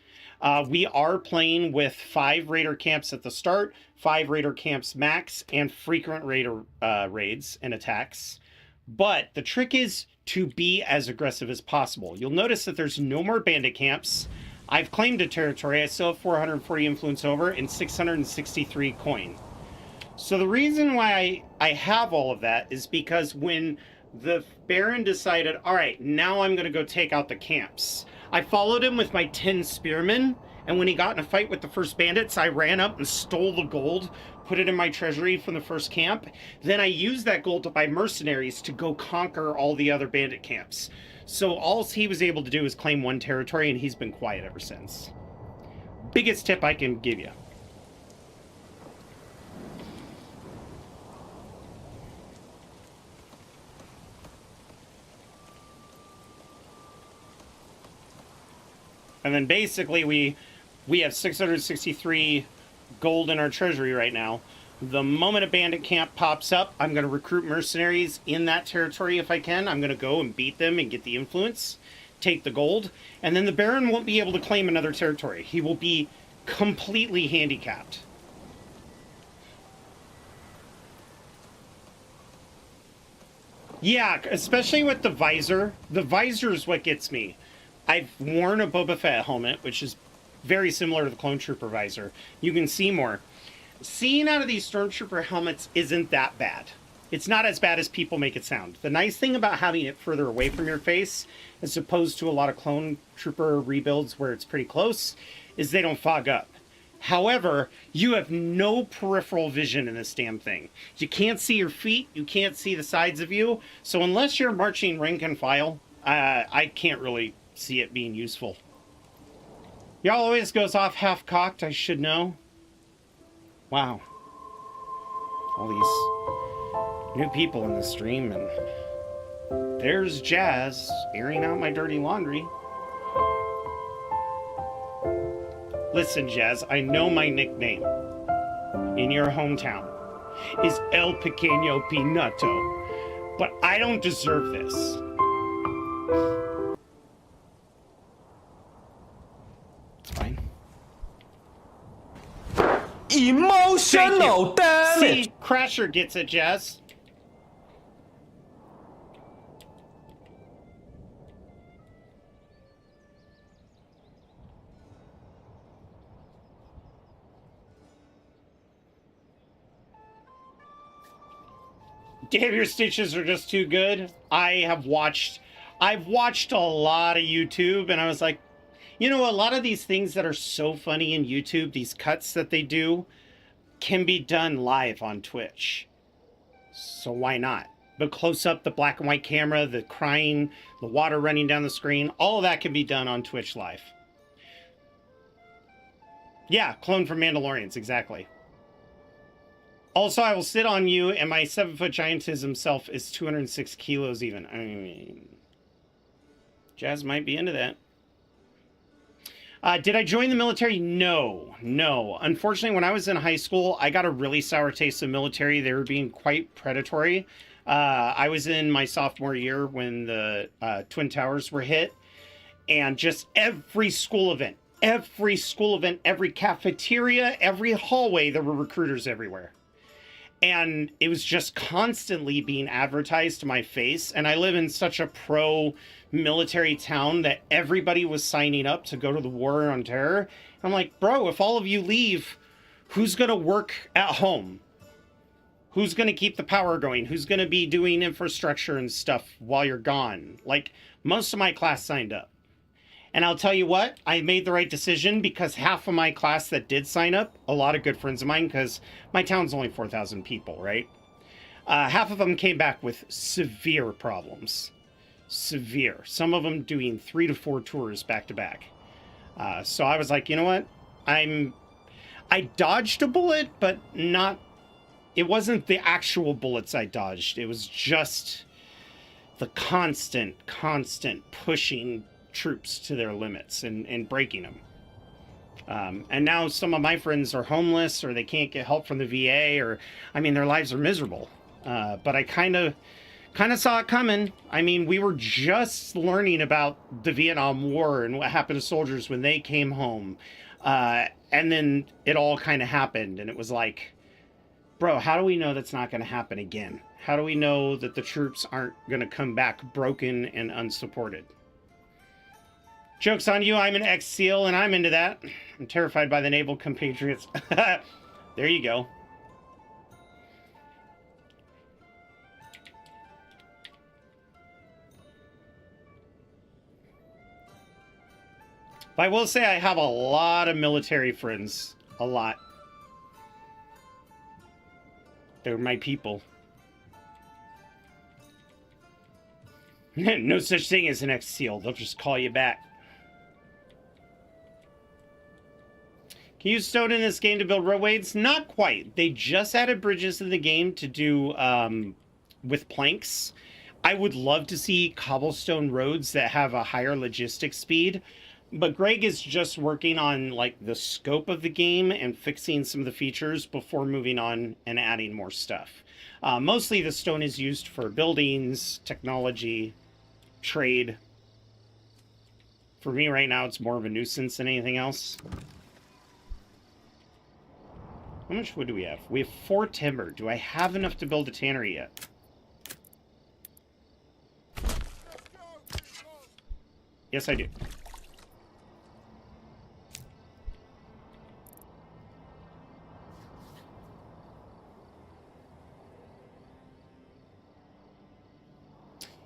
We are playing with 5 raider camps at the start, 5 raider camps max, and frequent raider raids and attacks. But the trick is to be as aggressive as possible. You'll notice that there's no more bandit camps. I've claimed a territory. I still have 440 influence over and 663 coin. So the reason why I have all of that is because when the Baron decided, all right, now I'm going to go take out the camps, I followed him with my 10 spearmen, and when he got in a fight with the first bandits, I ran up and stole the gold, put it in my treasury from the first camp. Then I used that gold to buy mercenaries to go conquer all the other bandit camps. So all he was able to do is claim 1 territory, and he's been quiet ever since. Biggest tip I can give you. And then basically we have 663 gold in our treasury right now. The moment a bandit camp pops up, I'm going to recruit mercenaries in that territory if I can. I'm going to go and beat them and get the influence, take the gold, and then the Baron won't be able to claim another territory. He will be completely handicapped. Yeah, especially with the visor. The visor is what gets me. I've worn a Boba Fett helmet, which is very similar to the Clone Trooper visor. You can see more. Seeing out of these Stormtrooper helmets isn't that bad. It's not as bad as people make it sound. The nice thing about having it further away from your face, as opposed to a lot of Clone Trooper rebuilds where it's pretty close, is they don't fog up. However, you have no peripheral vision in this damn thing. You can't see your feet, you can't see the sides of you, so unless you're marching rank and file, I can't really see it being useful. Y'all always goes off half-cocked, I should know. Wow. All these new people in the stream, and there's Jazz airing out my dirty laundry. Listen, Jazz, I know my nickname in your hometown is El Pequeño Pinato, but I don't deserve this. Emotional damage! See, Crasher gets it, Jazz. Damn, your stitches are just too good. I've watched a lot of YouTube, and I was like, you know, a lot of these things that are so funny in YouTube, these cuts that they do, can be done live on Twitch. So why not? The close-up, the black and white camera, the crying, the water running down the screen, all of that can be done on Twitch live. Yeah, clone from Mandalorians, exactly. Also, I will sit on you, and my 7-foot giantism self is 206 kilos even. I mean, Jazz might be into that. Did I join the military? No. Unfortunately, when I was in high school, I got a really sour taste of military. They were being quite predatory. I was in my sophomore year when the Twin Towers were hit. And just every school event, every cafeteria, every hallway, there were recruiters everywhere. And it was just constantly being advertised to my face. And I live in such a pro-military town that everybody was signing up to go to the war on terror. I'm like, bro, if all of you leave, who's going to work at home? Who's going to keep the power going? Who's going to be doing infrastructure and stuff while you're gone? Like, most of my class signed up. And I'll tell you what, I made the right decision because half of my class that did sign up, a lot of good friends of mine, because my town's only 4,000 people, right? Half of them came back with severe problems. Severe. Some of them doing 3 to 4 tours back to back. So I was like, you know what? I dodged a bullet, but not... It wasn't the actual bullets I dodged. It was just the constant pushing troops to their limits and breaking them. And now some of my friends are homeless, or they can't get help from the VA, or, I mean, their lives are miserable. But I kind of saw it coming. I mean, we were just learning about the Vietnam War and what happened to soldiers when they came home. And then it all kind of happened, and it was like, bro, how do we know that's not going to happen again? How do we know that the troops aren't going to come back broken and unsupported? Joke's on you, I'm an ex-SEAL, and I'm into that. I'm terrified by the naval compatriots. There you go. But I will say I have a lot of military friends. A lot. They're my people. No such thing as an ex-SEAL. They'll just call you back. Can you use stone in this game to build roadways? Not quite. They just added bridges in the game to do with planks. I would love to see cobblestone roads that have a higher logistic speed. But Greg is just working on like the scope of the game and fixing some of the features before moving on and adding more stuff. Mostly the stone is used for buildings, technology, trade. For me right now, it's more of a nuisance than anything else. How much wood do we have? We have 4 timber. Do I have enough to build a tannery yet? Yes, I do.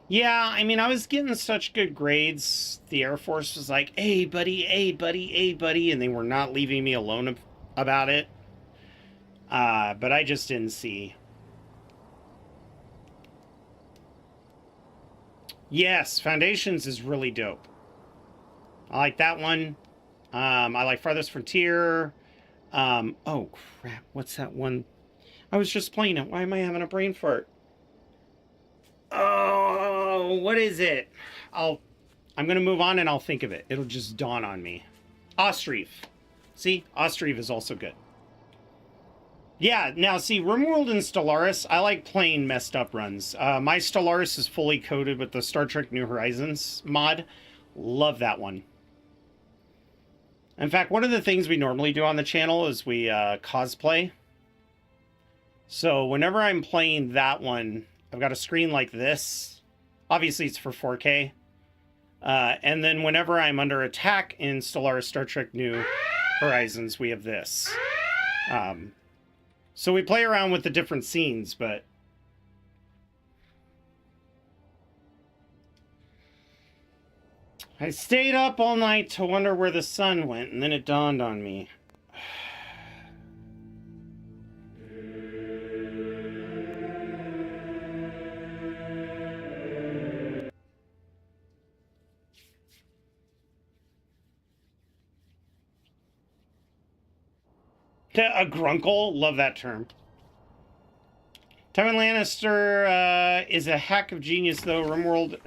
Yeah, I mean, I was getting such good grades. The Air Force was like, hey, buddy, hey, buddy, hey, buddy, and they were not leaving me alone about it. But I just didn't see. Yes, Foundations is really dope. I like that one. I like Farthest Frontier. Oh, crap. What's that one? I was just playing it. Why am I having a brain fart? Oh, what is it? I'm going to move on and I'll think of it. It'll just dawn on me. Ostreef. See? Ostreef is also good. Yeah, now see, RimWorld and Stellaris, I like playing messed up runs. My Stellaris is fully coded with the Star Trek New Horizons mod. Love that one. In fact, one of the things we normally do on the channel is we cosplay. So whenever I'm playing that one, I've got a screen like this. Obviously, it's for 4K. And then whenever I'm under attack in Stellaris Star Trek New Horizons, we have this. So we play around with the different scenes, but... I stayed up all night to wonder where the sun went, and then it dawned on me. A grunkle? Love that term. Tywin Lannister is a hack of genius, though. RimWorld,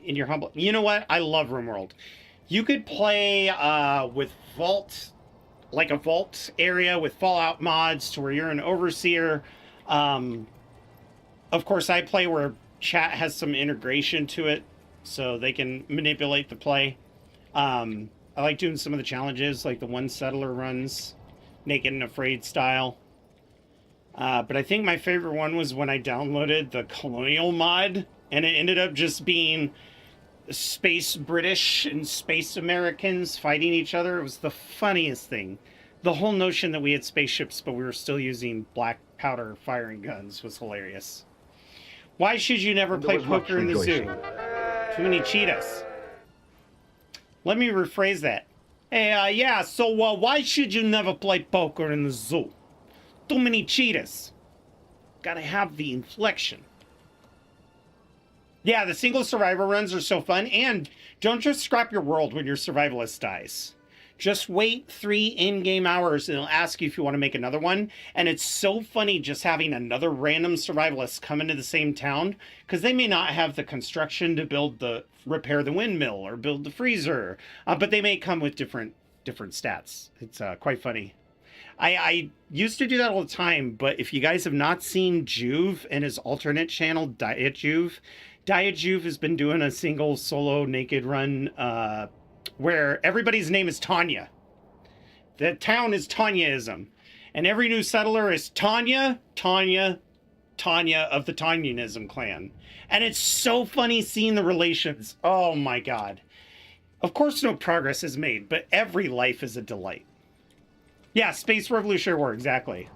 in your humble... You know what? I love RimWorld. You could play with Vault, like a Vault area with Fallout mods to where you're an Overseer. Of course, I play where chat has some integration to it, so they can manipulate the play. I like doing some of the challenges, like the One Settler runs. Naked and Afraid style. But I think my favorite one was when I downloaded the Colonial mod, and it ended up just being Space British and Space Americans fighting each other. It was the funniest thing. The whole notion that we had spaceships, but we were still using black powder firing guns was hilarious. Why should you never play poker in the zoo? Too many cheetahs. Let me rephrase that. Hey, yeah, so why should you never play poker in the zoo? Too many cheetahs. Gotta have the inflection. Yeah, the single survivor runs are so fun, and don't just scrap your world when your survivalist dies. Just wait 3 in-game hours and it'll ask you if you want to make another one. And it's so funny just having another random survivalist come into the same town, because they may not have the construction to repair the windmill or build the freezer, but they may come with different stats. It's quite funny. I used to do that all the time, but if you guys have not seen Juve and his alternate channel, Diet Juve has been doing a single solo naked run where everybody's name is Tanya. The town is Tanyaism. And every new settler is Tanya of the Tanyanism clan. And it's so funny seeing the relations. Oh my god. Of course no progress is made, but every life is a delight. Yeah, Space Revolutionary War, exactly.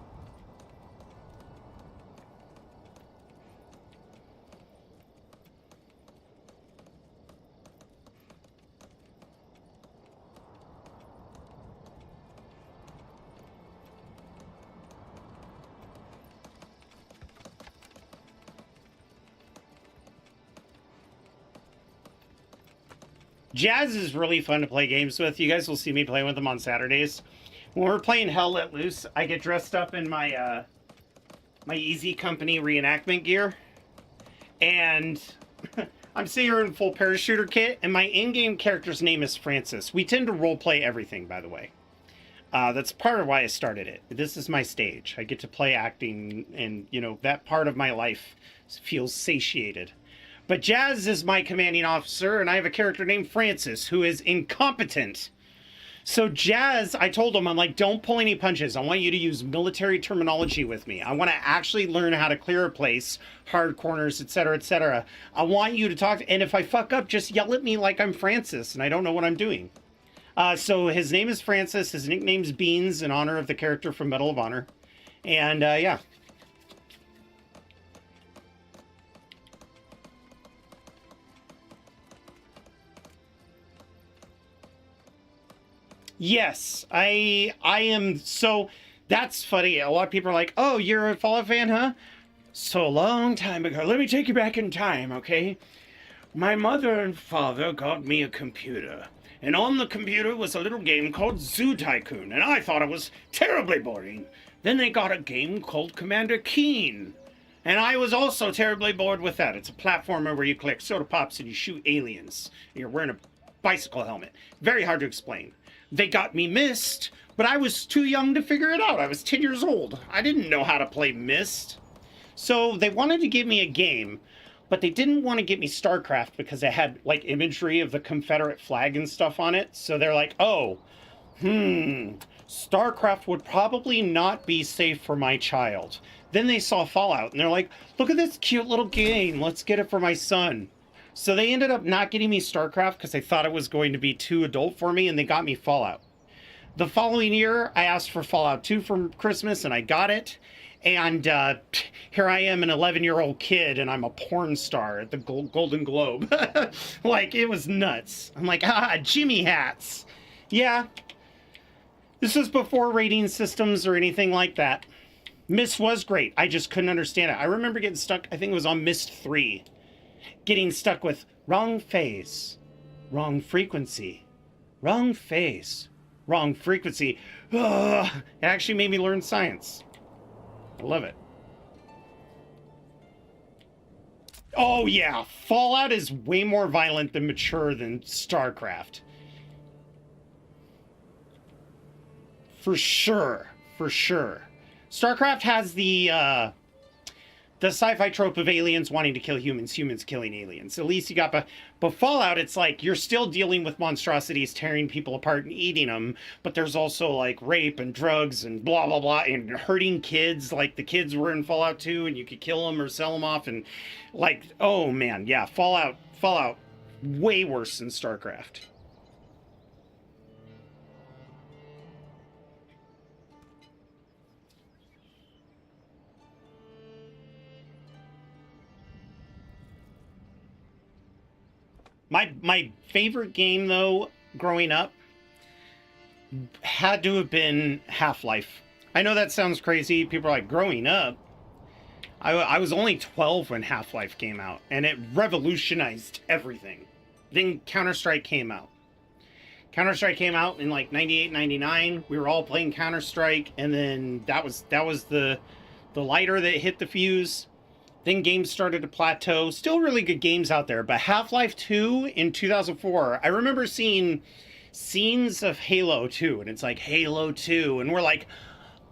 Jazz is really fun to play games with. You guys will see me playing with them on Saturdays. When we're playing Hell Let Loose, I get dressed up in my my Easy Company reenactment gear. And I'm sitting here in full parachuter kit, and my in-game character's name is Francis. We tend to roleplay everything, by the way. That's part of why I started it. This is my stage. I get to play acting, and, you know, that part of my life feels satiated. But Jazz is my commanding officer, and I have a character named Francis, who is incompetent. So Jazz, I told him, I'm like, don't pull any punches. I want you to use military terminology with me. I want to actually learn how to clear a place, hard corners, etc., etc. I want you to talk, and if I fuck up, just yell at me like I'm Francis, and I don't know what I'm doing. So his name is Francis. His nickname's Beans, in honor of the character from Medal of Honor. And, yeah. Yes, I am. So that's funny. A lot of people are like, oh, you're a Fallout fan, huh? So a long time ago, let me take you back in time, okay? My mother and father got me a computer. And on the computer was a little game called Zoo Tycoon, and I thought it was terribly boring. Then they got a game called Commander Keen. And I was also terribly bored with that. It's a platformer where you collect soda pops and you shoot aliens. And you're wearing a bicycle helmet. Very hard to explain. They got me Myst, but I was too young to figure it out. I was 10 years old. I didn't know how to play Myst. So they wanted to give me a game, but they didn't want to give me StarCraft because it had like imagery of the Confederate flag and stuff on it. So they're like, oh, StarCraft would probably not be safe for my child. Then they saw Fallout and they're like, look at this cute little game. Let's get it for my son. So they ended up not getting me StarCraft because they thought it was going to be too adult for me, and they got me Fallout. The following year, I asked for Fallout 2 for Christmas, and I got it. And here I am, an 11-year-old kid, and I'm a porn star at the Golden Globe. Like, it was nuts. I'm like, Jimmy hats. Yeah. This was before rating systems or anything like that. Myst was great. I just couldn't understand it. I remember getting stuck, I think it was on Myst 3. Getting stuck with wrong phase, wrong frequency, wrong phase, wrong frequency. Ugh, it actually made me learn science. I love it. Oh yeah, Fallout is way more violent and mature than StarCraft. For sure, for sure. StarCraft has the sci-fi trope of aliens wanting to kill humans, humans killing aliens. At least you got, but Fallout, it's like you're still dealing with monstrosities tearing people apart and eating them, but there's also like rape and drugs and blah, blah, blah, and hurting kids. Like the kids were in Fallout 2 and you could kill them or sell them off. And like, oh man, yeah, Fallout, way worse than StarCraft. My favorite game though, growing up, had to have been Half-Life. I know that sounds crazy. People are like, growing up. I was only 12 when Half-Life came out, and it revolutionized everything. Then Counter-Strike came out. Counter-Strike came out in like 98, 99. We were all playing Counter-Strike, and then that was the lighter that hit the fuse. Then games started to plateau. Still really good games out there, but Half-Life 2 in 2004, I remember seeing scenes of Halo 2, and it's like Halo 2, and we're like,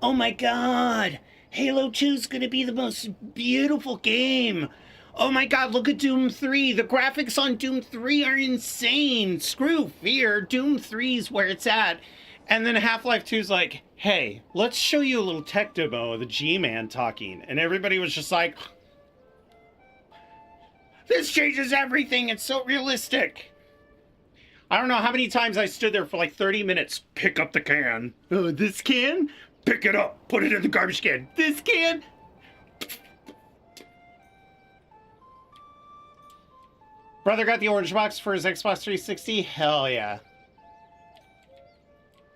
oh my god, Halo 2 is going to be the most beautiful game. Oh my god, look at Doom 3. The graphics on Doom 3 are insane. Screw Fear. Doom 3 is where it's at. And then Half-Life 2 is like, hey, let's show you a little tech demo of the G-Man talking. And everybody was just like, this changes everything. It's so realistic. I don't know how many times I stood there for like 30 minutes. Pick up the can. Oh, this can? Pick it up. Put it in the garbage can. This can? Brother got the orange box for his Xbox 360? Hell yeah.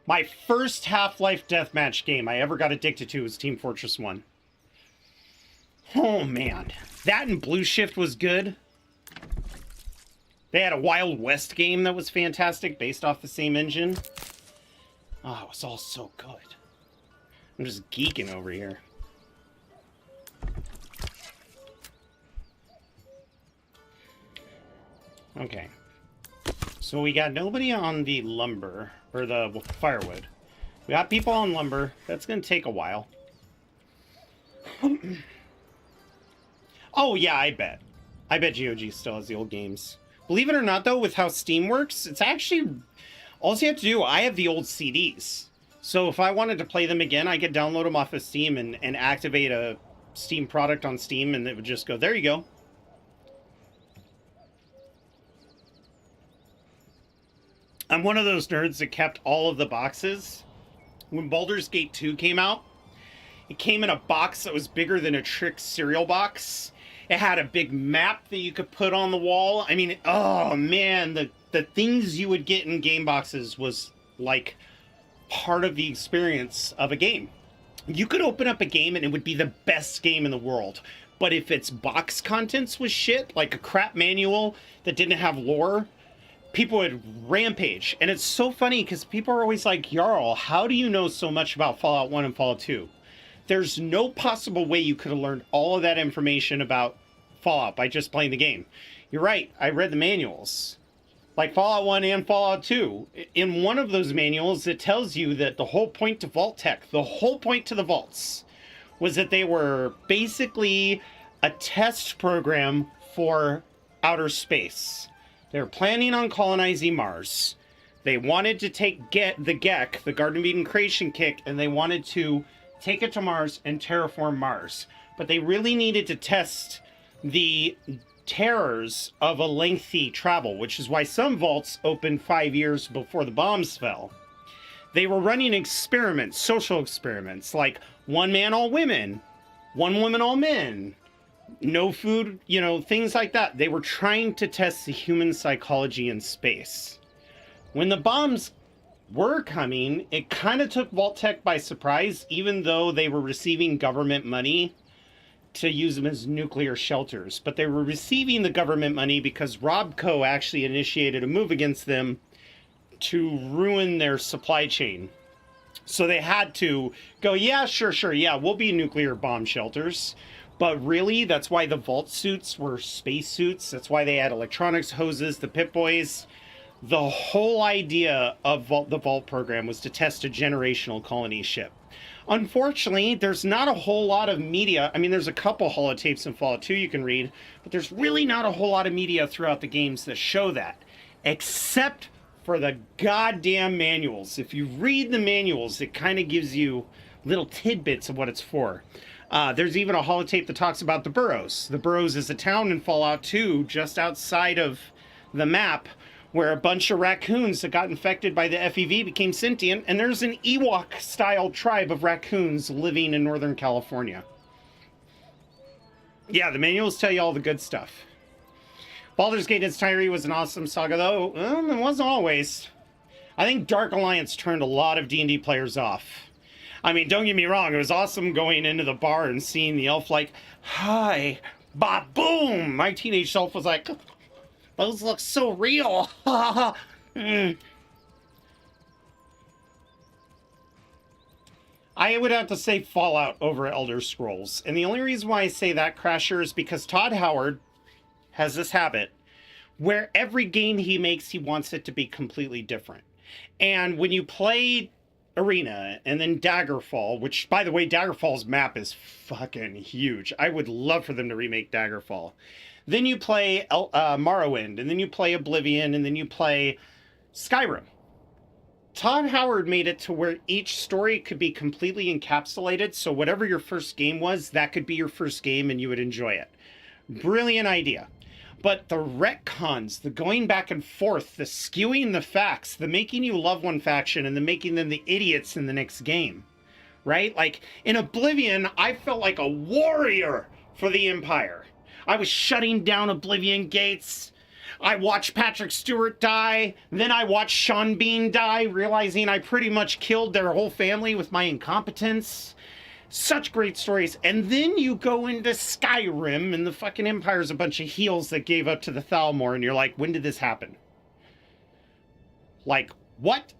My first Half-Life deathmatch game I ever got addicted to was Team Fortress 1. Oh man. That and Blue Shift was good. They had a Wild West game that was fantastic based off the same engine. Oh, it was all so good. I'm just geeking over here. Okay. So we got nobody on the lumber, or the firewood. We got people on lumber. That's going to take a while. Oh, yeah, I bet. I bet GOG still has the old games. Believe it or not, though, with how Steam works, it's actually... all you have to do, I have the old CDs. So if I wanted to play them again, I could download them off of Steam and activate a Steam product on Steam, and it would just go, there you go. I'm one of those nerds that kept all of the boxes. When Baldur's Gate 2 came out, it came in a box that was bigger than a Trix cereal box. It had a big map that you could put on the wall. I mean, oh man, the things you would get in game boxes was like part of the experience of a game. You could open up a game and it would be the best game in the world. But if its box contents was shit, like a crap manual that didn't have lore, people would rampage. And it's so funny because people are always like, Jarl, how do you know so much about Fallout 1 and Fallout 2? There's no possible way you could have learned all of that information about Fallout by just playing the game. You're right, I read the manuals. Like Fallout 1 and Fallout 2. In one of those manuals, it tells you that the whole point to Vault Tech, the whole point to the vaults, was that they were basically a test program for outer space. They were planning on colonizing Mars. They wanted to take the GECK, the Garden of Eden creation kit, and they wanted to take it to Mars and terraform Mars. But they really needed to test the terrors of a lengthy travel, which is why some vaults opened 5 years before the bombs fell. They were running experiments, social experiments, like one man, all women, one woman, all men, no food, you know, things like that. They were trying to test the human psychology in space. When the bombs were coming, it kind of took Vault Tech by surprise, even though they were receiving government money to use them as nuclear shelters. But they were receiving the government money because Robco actually initiated a move against them to ruin their supply chain. So they had to go, yeah, sure, yeah, we'll be nuclear bomb shelters. But really, that's why the vault suits were space suits. That's why they had electronics hoses, the Pip-Boys. The whole idea of the Vault program was to test a generational colony ship. Unfortunately, there's not a whole lot of media. I mean, there's a couple holotapes in Fallout 2 you can read, but there's really not a whole lot of media throughout the games that show that, except for the goddamn manuals. If you read the manuals, it kind of gives you little tidbits of what it's for. There's even a holotape that talks about the Burrows. The Burrows is a town in Fallout 2 just outside of the map where a bunch of raccoons that got infected by the FEV became sentient, and there's an Ewok-style tribe of raccoons living in Northern California. Yeah, the manuals tell you all the good stuff. Baldur's Gate as Tyree was an awesome saga, though. It wasn't always. I think Dark Alliance turned a lot of D&D players off. I mean, don't get me wrong, it was awesome going into the bar and seeing the elf like, hi, ba boom! My teenage self was like, those look so real. I would have to say Fallout over Elder Scrolls. And the only reason why I say that, Crasher, is because Todd Howard has this habit where every game he makes, he wants it to be completely different. And when you play Arena and then Daggerfall, which, by the way, Daggerfall's map is fucking huge. I would love for them to remake Daggerfall. Then you play Morrowind, and then you play Oblivion, and then you play Skyrim. Todd Howard made it to where each story could be completely encapsulated, so whatever your first game was, that could be your first game and you would enjoy it. Brilliant idea. But the retcons, the going back and forth, the skewing the facts, the making you love one faction and the making them the idiots in the next game, right? Like in Oblivion, I felt like a warrior for the Empire. I was shutting down Oblivion gates. I watched Patrick Stewart die. Then I watched Sean Bean die, realizing I pretty much killed their whole family with my incompetence. Such great stories. And then you go into Skyrim and the fucking Empire's a bunch of heels that gave up to the Thalmor, and you're like, when did this happen? Like, what?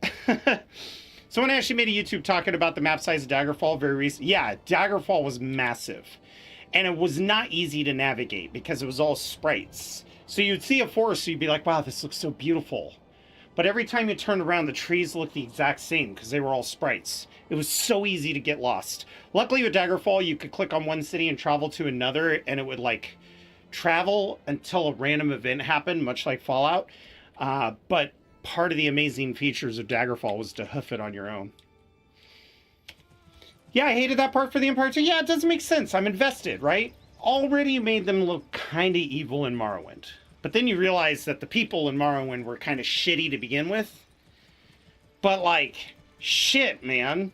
Someone actually made a YouTube talking about the map size of Daggerfall very recently. Yeah, Daggerfall was massive. And it was not easy to navigate because it was all sprites. So you'd see a forest, so you'd be like, wow, this looks so beautiful. But every time you turned around, the trees looked the exact same because they were all sprites. It was so easy to get lost. Luckily with Daggerfall, you could click on one city and travel to another, and it would like travel until a random event happened, much like Fallout. But part of the amazing features of Daggerfall was to hoof it on your own. Yeah, I hated that part for the Empire too. Yeah, it doesn't make sense. I'm invested, right? Already made them look kind of evil in Morrowind. But then you realize that the people in Morrowind were kind of shitty to begin with. But like, shit, man.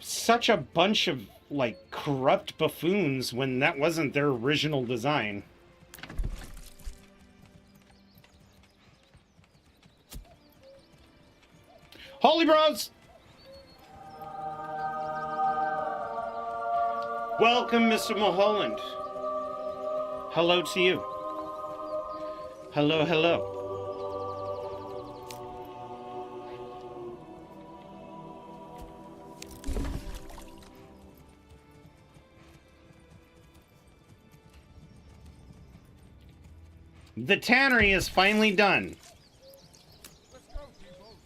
Such a bunch of like corrupt buffoons when that wasn't their original design. Holy bros! Welcome, Mr. Mulholland. Hello to you. Hello, hello. The tannery is finally done. Let's go, people.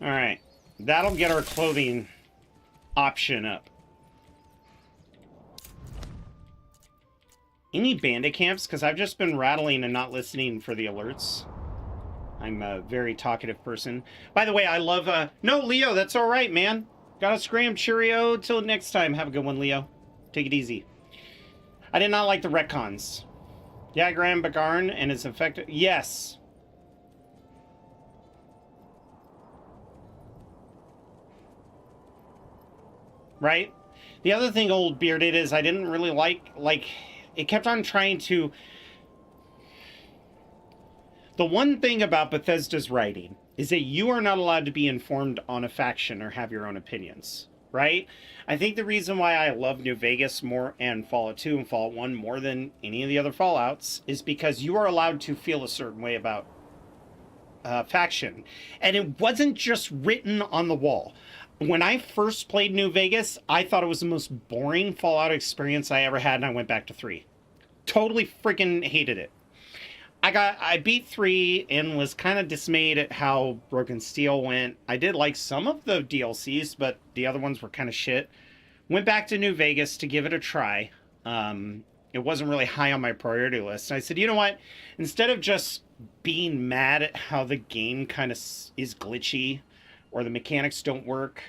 All right. That'll get our clothing option up. Any bandit camps? Because I've just been rattling and not listening for the alerts. I'm a very talkative person. By the way, I love... No, Leo, that's all right, man. Gotta scram. Cheerio. Till next time. Have a good one, Leo. Take it easy. I did not like the retcons. Yeah, Graham Bagarn and his effective... Yes. Right? The other thing Old Beard did is I didn't really like, it kept on trying to... The one thing about Bethesda's writing is that you are not allowed to be informed on a faction or have your own opinions, right? I think the reason why I love New Vegas more and Fallout 2 and Fallout 1 more than any of the other Fallouts is because you are allowed to feel a certain way about faction. And it wasn't just written on the wall. When I first played New Vegas, I thought it was the most boring Fallout experience I ever had, and I went back to 3. Totally freaking hated it. I beat 3 and was kind of dismayed at how Broken Steel went. I did like some of the DLCs, but the other ones were kind of shit. Went back to New Vegas to give it a try. It wasn't really high on my priority list. And I said, you know what? Instead of just being mad at how the game kind of is glitchy or the mechanics don't work,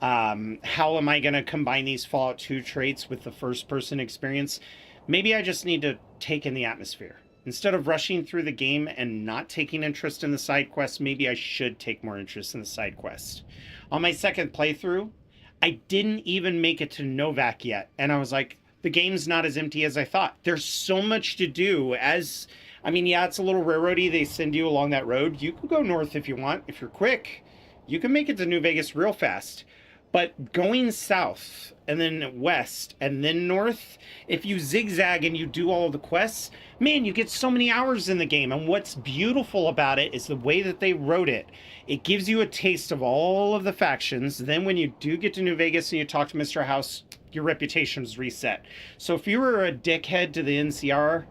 how am I going to combine these Fallout 2 traits with the first-person experience? Maybe I just need to take in the atmosphere. Instead of rushing through the game and not taking interest in the side quests, maybe I should take more interest in the side quest. On my second playthrough, I didn't even make it to Novak yet. And I was like, the game's not as empty as I thought. There's so much to do. I mean, yeah, it's a little railroady. They send you along that road. You can go north if you want. If you're quick, you can make it to New Vegas real fast. But going south and then west and then north, if you zigzag and you do all of the quests, man, you get so many hours in the game. And what's beautiful about it is the way that they wrote it. It gives you a taste of all of the factions. Then when you do get to New Vegas and you talk to Mr. House, your reputation's reset. So if you were a dickhead to the NCR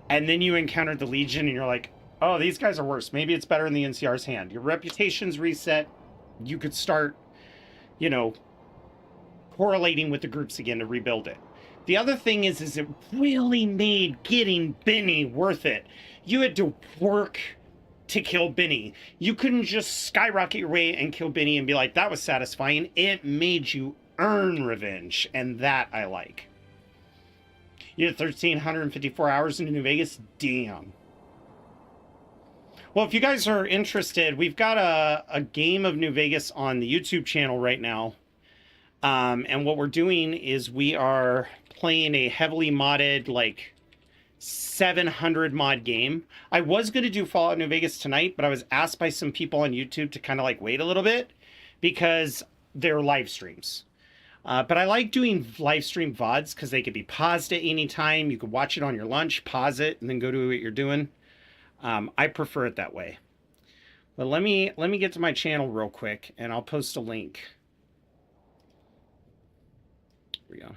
and then you encountered the Legion and you're like, oh, these guys are worse. Maybe it's better in the NCR's hand. Your reputation's reset. You could start, you know, correlating with the groups again to rebuild it. The other thing is it really made getting Benny worth it. You had to work to kill Benny. You couldn't just skyrocket your way and kill Benny and be like, that was satisfying. It made you earn revenge, and that I like. You had 1,354 hours in New Vegas? Damn. Well, if you guys are interested, we've got a game of New Vegas on the YouTube channel right now. And what we're doing is we are playing a heavily modded, like, 700 mod game. I was going to do Fallout New Vegas tonight, but I was asked by some people on YouTube to kind of, like, wait a little bit because they're live streams. But I like doing live stream VODs because they could be paused at any time. You could watch it on your lunch, pause it, and then go do what you're doing. I prefer it that way. But let me get to my channel real quick, and I'll post a link. Here we go.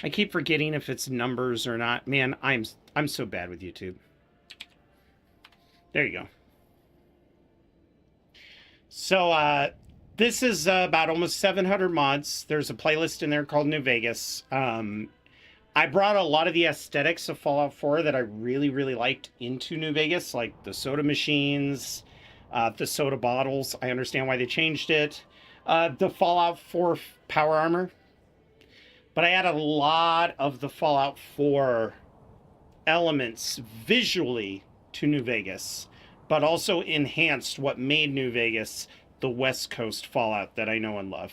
I keep forgetting if it's numbers or not. Man, I'm so bad with YouTube. There you go. So this is about almost 700 mods. There's a playlist in there called New Vegas. I brought a lot of the aesthetics of Fallout 4 that I really, really liked into New Vegas, like the soda machines, the soda bottles. I understand why they changed it. The Fallout 4 power armor. But I added a lot of the Fallout 4 elements visually to New Vegas, but also enhanced what made New Vegas the West Coast Fallout that I know and love.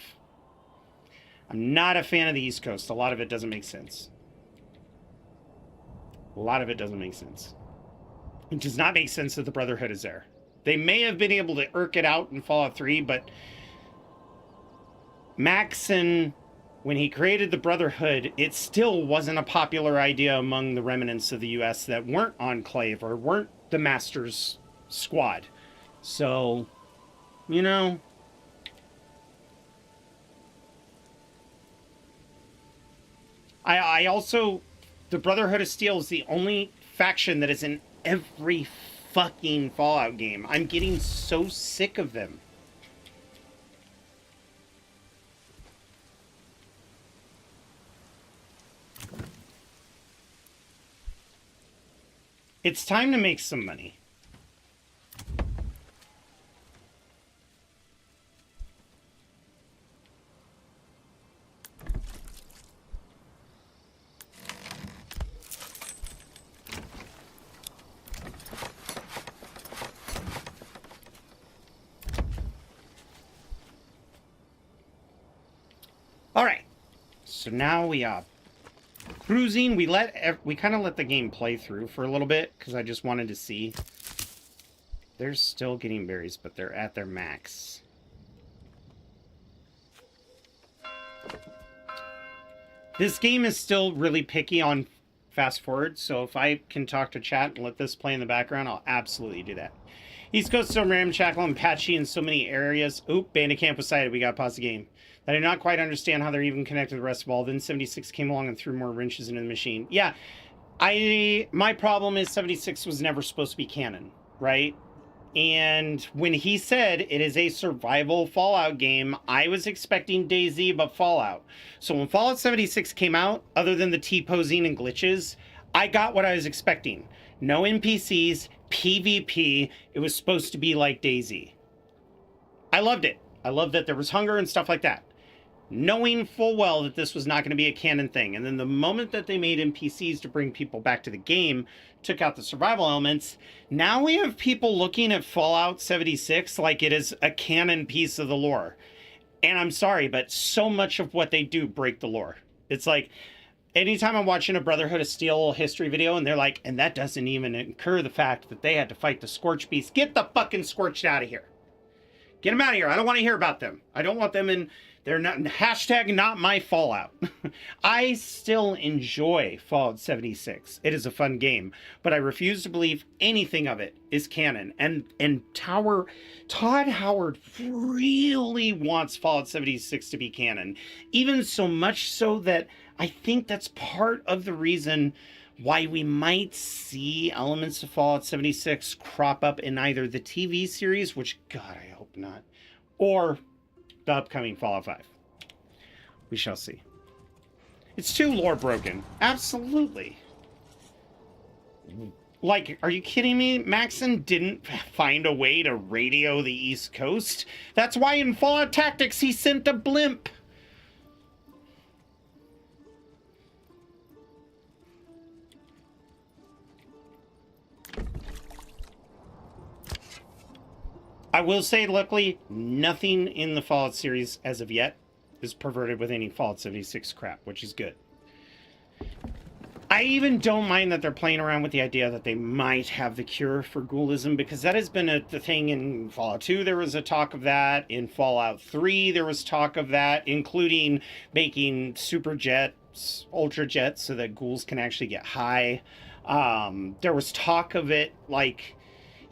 I'm not a fan of the East Coast. A lot of it doesn't make sense. A lot of it doesn't make sense. It does not make sense that the Brotherhood is there. They may have been able to irk it out in Fallout 3, but Maxon, when he created the Brotherhood, it still wasn't a popular idea among the remnants of the U.S. that weren't Enclave or weren't the Master's squad. So, you know, I also, the Brotherhood of Steel is the only faction that is in every fucking Fallout game. I'm getting so sick of them. It's time to make some money. All right, so now we are cruising. We kind of let the game play through for a little bit because I just wanted to see. They're still getting berries, but they're at their max. This game is still really picky on fast forward, so if I can talk to chat and let this play in the background, I'll absolutely do that. East Coast so ramshackle and patchy in so many areas. Oop, bandit camp was sighted. We gotta pause the game. I did not quite understand how they're even connected to the rest of all. Then 76 came along and threw more wrenches into the machine. Yeah, my problem is 76 was never supposed to be canon, right? And when he said it is a survival Fallout game, I was expecting DayZ but Fallout. So when Fallout 76 came out, other than the T-posing and glitches, I got what I was expecting. No NPCs, PvP. It was supposed to be like DayZ. I loved it. I loved that there was hunger and stuff like that. knowing full well that this was not going to be a canon thing. And then the moment that they made NPCs to bring people back to the game, took out the survival elements, now we have people looking at Fallout 76 like it is a canon piece of the lore. And I'm sorry, but so much of what they do break the lore. It's like, anytime I'm watching a Brotherhood of Steel history video and they're like, and that doesn't even incur the fact that they had to fight the Scorched Beast. Get the fucking Scorched out of here. Get them out of here. I don't want to hear about them. I don't want them in. They're not. Hashtag not my Fallout. I still enjoy Fallout 76. It is a fun game, but I refuse to believe anything of it is canon. And Todd Howard really wants Fallout 76 to be canon. Even so much so that I think that's part of the reason why we might see elements of Fallout 76 crop up in either the TV series, which, God, I hope not, or the upcoming Fallout 5. We shall see. It's too lore broken. Absolutely. Like, are you kidding me? Maxon didn't find a way to radio the East Coast. That's why in Fallout Tactics he sent a blimp. I will say, luckily, nothing in the Fallout series as of yet is perverted with any Fallout 76 crap, which is good. I even don't mind that they're playing around with the idea that they might have the cure for ghoulism, because that has been the thing in Fallout 2. There was a talk of that. In Fallout 3, there was talk of that, including making super jets, ultra jets, so that ghouls can actually get high. There was talk of it, like,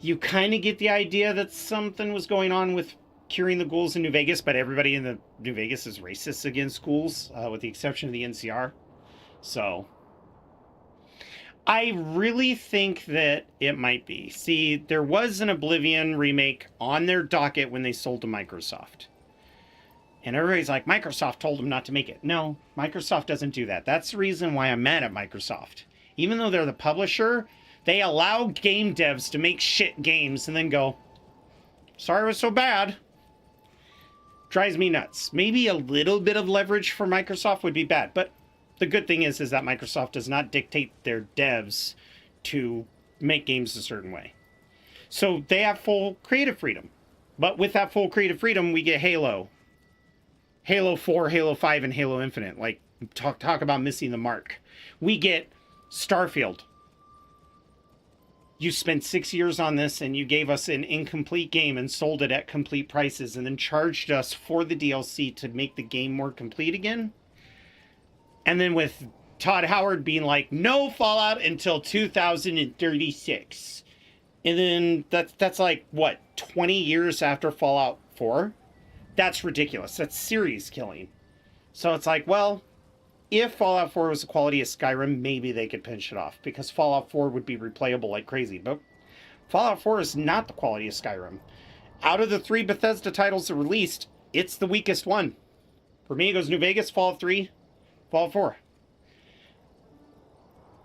you kind of get the idea that something was going on with curing the ghouls in New Vegas, but everybody in the New Vegas is racist against ghouls, with the exception of the NCR. So I really think that it might be. See, there was an Oblivion remake on their docket when they sold to Microsoft. And everybody's like, Microsoft told them not to make it. No, Microsoft doesn't do that. That's the reason why I'm mad at Microsoft. Even though they're the publisher, they allow game devs to make shit games and then go, sorry it was so bad. Drives me nuts. Maybe a little bit of leverage for Microsoft would be bad, but the good thing is that Microsoft does not dictate their devs to make games a certain way. So they have full creative freedom. But with that full creative freedom, we get Halo. Halo 4, Halo 5, and Halo Infinite. Like, talk about missing the mark. We get Starfield. You spent 6 years on this and you gave us an incomplete game and sold it at complete prices and then charged us for the DLC to make the game more complete again. And then with Todd Howard being like, no Fallout until 2036. And then that's like, what, 20 years after Fallout 4? That's ridiculous. That's series killing. So it's like, well, if Fallout 4 was the quality of Skyrim, maybe they could pinch it off, because Fallout 4 would be replayable like crazy. But Fallout 4 is not the quality of Skyrim. Out of the 3 Bethesda titles that released, it's the weakest one. For me, it goes New Vegas, Fallout 3, Fallout 4.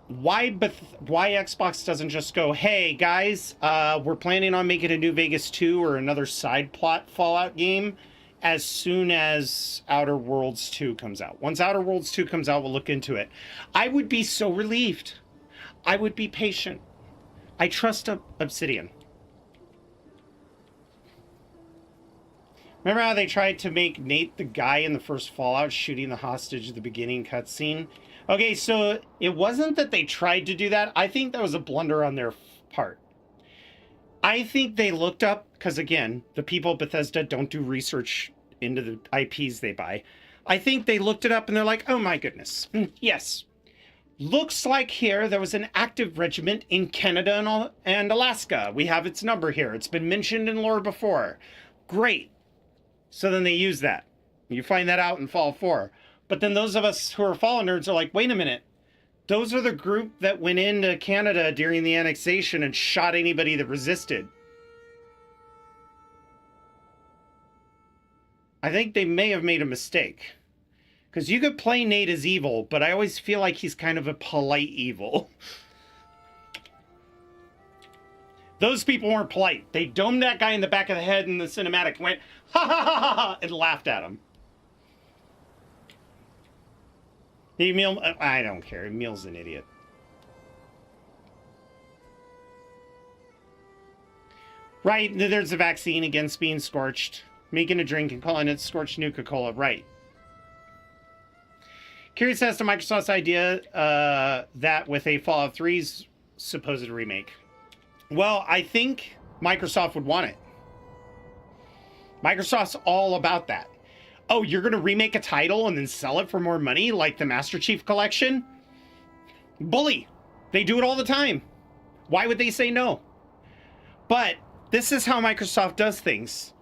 Why Xbox doesn't just go, hey, guys, we're planning on making a New Vegas 2 or another side plot Fallout game as soon as Outer Worlds 2 comes out. Once Outer Worlds 2 comes out, we'll look into it. I would be so relieved. I would be patient. I trust Obsidian. Remember how they tried to make Nate the guy in the first Fallout shooting the hostage at the beginning cutscene? Okay, so it wasn't that they tried to do that. I think that was a blunder on their part. I think they looked up, because again, the people at Bethesda don't do research into the IPs they buy. I think they looked it up and they're like, oh my goodness, yes. Looks like here there was an active regiment in Canada and Alaska. We have its number here. It's been mentioned in lore before. Great. So then they use that. You find that out in Fallout 4. But then those of us who are Fallout nerds are like, wait a minute. Those are the group that went into Canada during the annexation and shot anybody that resisted. I think they may have made a mistake. Because you could play Nate as evil, but I always feel like he's kind of a polite evil. Those people weren't polite. They domed that guy in the back of the head in the cinematic, went, ha ha ha ha, and laughed at him. Emil, I don't care. Emil's an idiot. Right, there's a vaccine against being scorched. Making a drink and calling it scorched Nuka-Cola. Right. Curious as to Microsoft's idea that with a Fallout 3's supposed remake. Well, I think Microsoft would want it. Microsoft's all about that. Oh, you're going to remake a title and then sell it for more money, like the Master Chief Collection? Bully. They do it all the time. Why would they say no? But this is how Microsoft does things.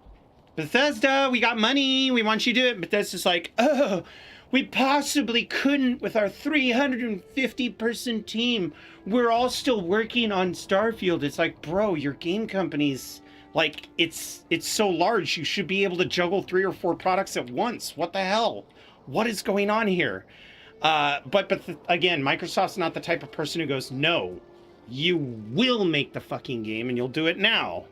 Bethesda, we got money. We want you to do it. Bethesda's like, oh, we possibly couldn't with our 350-person team. We're all still working on Starfield. It's like, bro, your game company's like, it's so large. You should be able to juggle 3 or 4 products at once. What the hell? What is going on here? But again, Microsoft's not the type of person who goes, no, you will make the fucking game and you'll do it now.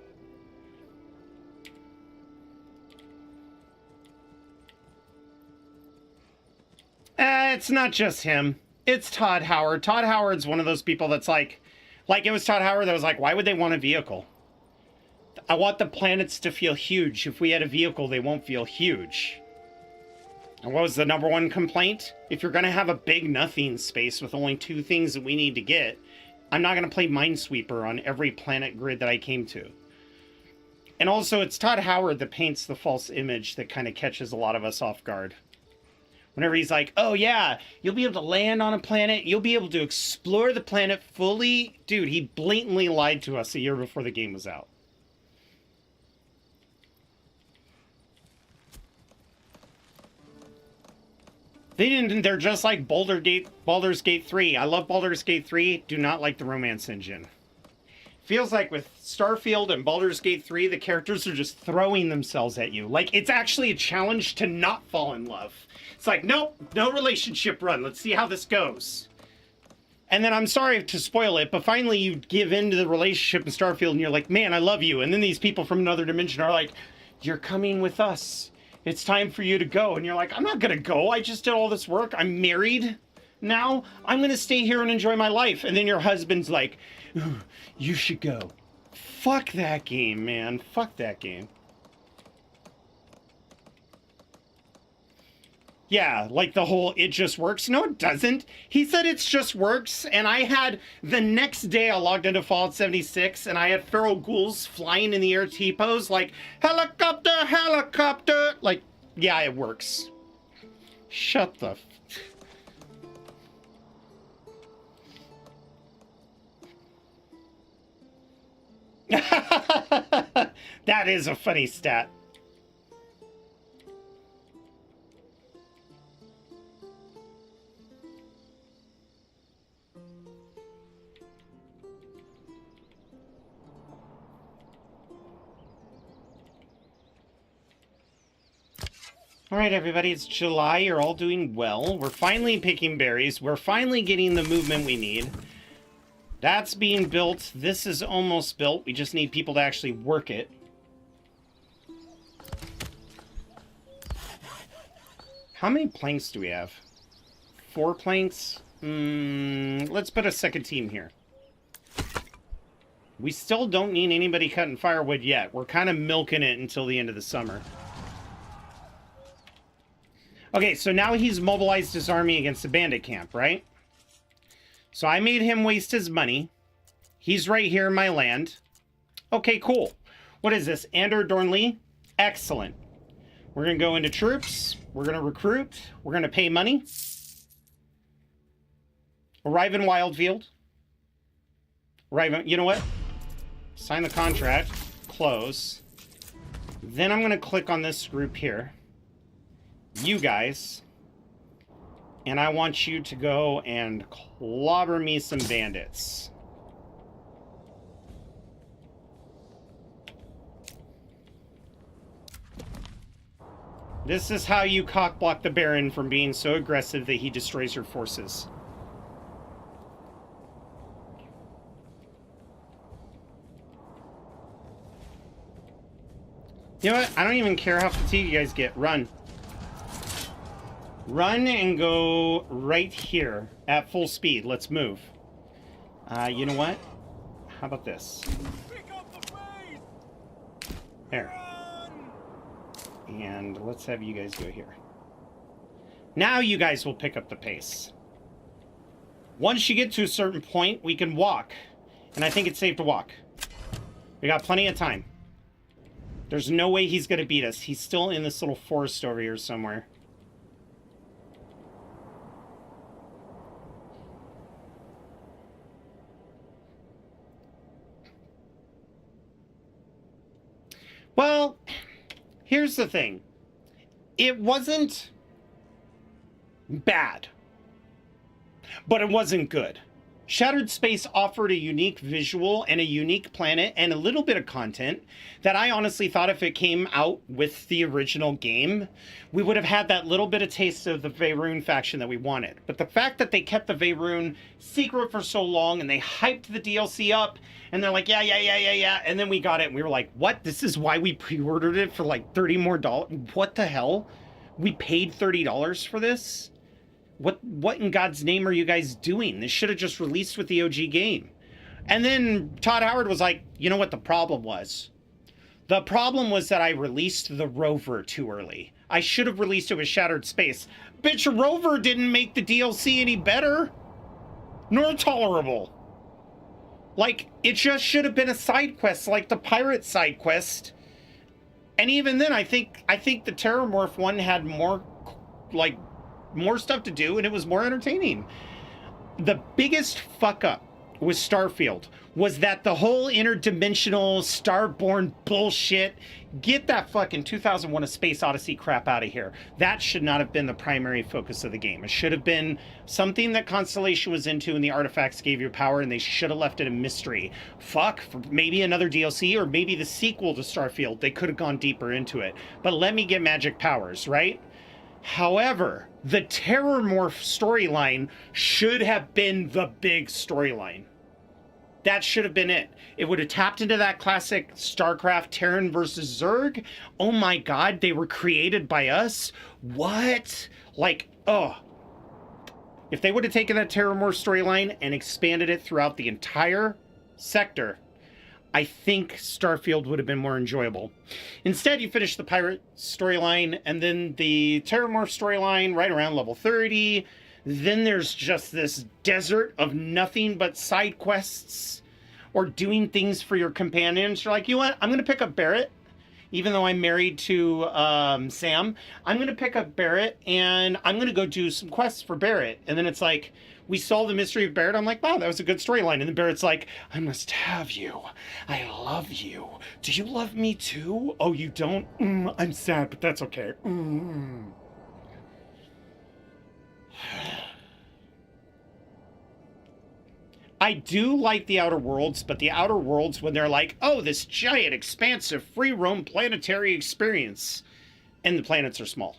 It's not just him. It's Todd Howard. Todd Howard's one of those people that's like it was Todd Howard that was like, why would they want a vehicle? I want the planets to feel huge. If we had a vehicle, they won't feel huge. And what was the #1 complaint? If you're going to have a big nothing space with only 2 things that we need to get, I'm not going to play Minesweeper on every planet grid that I came to. And also, it's Todd Howard that paints the false image that kind of catches a lot of us off guard. Whenever he's like, oh yeah, you'll be able to land on a planet, you'll be able to explore the planet fully. Dude, he blatantly lied to us a year before the game was out. They're just like Baldur's Gate 3. I love Baldur's Gate 3, do not like the romance engine. Feels like with Starfield and Baldur's Gate 3, the characters are just throwing themselves at you. Like, it's actually a challenge to not fall in love. It's like, nope, no relationship run. Let's see how this goes. And then I'm sorry to spoil it, but finally you give in to the relationship in Starfield and you're like, man, I love you. And then these people from another dimension are like, you're coming with us. It's time for you to go. And you're like, I'm not going to go. I just did all this work. I'm married now. I'm going to stay here and enjoy my life. And then your husband's like, you should go. Fuck that game, man. Fuck that game. Yeah, like the whole it just works. No, it doesn't. He said it's just works, and I had the next day I logged into Fallout 76, and I had feral ghouls flying in the air T-pose, like, helicopter, helicopter. Like, yeah, it works. Shut the... That is a funny stat. All right, everybody, it's July. You're all doing well. We're finally picking berries. We're finally getting the movement we need. That's being built. This is almost built. We just need people to actually work it. How many planks do we have? 4 planks? Let's put a second team here. We still don't need anybody cutting firewood yet. We're kind of milking it until the end of the summer. Okay, so now he's mobilized his army against the bandit camp, right? So I made him waste his money. He's right here in my land. Okay, cool. What is this? Andor Dornley? Excellent. We're going to go into troops. We're going to recruit. We're going to pay money. Arrive in Wildfield. Arrive in, you know what? Sign the contract. Close. Then I'm going to click on this group here. You guys, and I want you to go and clobber me some bandits. This is how you cockblock the Baron from being so aggressive that he destroys your forces. You know what? I don't even care how fatigued you guys get. Run. Run and go right here at full speed. Let's move. You know what? How about this? Pick up the pace! There. Run! And let's have you guys go here. Now you guys will pick up the pace. Once you get to a certain point, we can walk. And I think it's safe to walk. We got plenty of time. There's no way he's going to beat us. He's still in this little forest over here somewhere. Well, here's the thing. It wasn't bad, but it wasn't good. Shattered Space offered a unique visual and a unique planet and a little bit of content that I honestly thought if it came out with the original game, we would have had that little bit of taste of the Veyruun faction that we wanted. But the fact that they kept the Veyruun secret for so long and they hyped the DLC up and they're like, yeah, and then we got it and we were like, what? This is why we pre-ordered it for like $30 more. What the hell? We paid $30 for this? What in God's name are you guys doing? This should have just released with the OG game. And then Todd Howard was like, you know what the problem was? The problem was that I released the Rover too early. I should have released it with Shattered Space. Bitch, Rover didn't make the DLC any better, nor tolerable. Like, it just should have been a side quest, like the pirate side quest. And even then, I think the Terramorph one had more, like, more stuff to do, and it was more entertaining. The biggest fuck up with Starfield was that the whole interdimensional Starborn bullshit, get that fucking 2001 A Space Odyssey crap out of here. That should not have been the primary focus of the game. It should have been something that Constellation was into and the artifacts gave you power, and they should have left it a mystery. Fuck, for maybe another DLC or maybe the sequel to Starfield. They could have gone deeper into it. But let me get magic powers, right? However, the Terramorph storyline should have been the big storyline. That should have been it. It would have tapped into that classic StarCraft Terran versus Zerg. Oh my god, they were created by us? What? Like, oh. If they would have taken that Terramorph storyline and expanded it throughout the entire sector, I think Starfield would have been more enjoyable. Instead, you finish the pirate storyline and then the Terramorph storyline right around level 30. Then there's just this desert of nothing but side quests or doing things for your companions. You're like, you know what? I'm going to pick up Barrett. Even though I'm married to Sam, I'm going to pick up Barrett and I'm going to go do some quests for Barrett. And then it's like, we solve the mystery of Barrett. I'm like, wow, that was a good storyline. And then Barrett's like, I must have you. I love you. Do you love me too? Oh, you don't? I'm sad, but that's okay. I do like the Outer Worlds, but the Outer Worlds, when they're like, oh, this giant, expansive, free roam planetary experience, and the planets are small.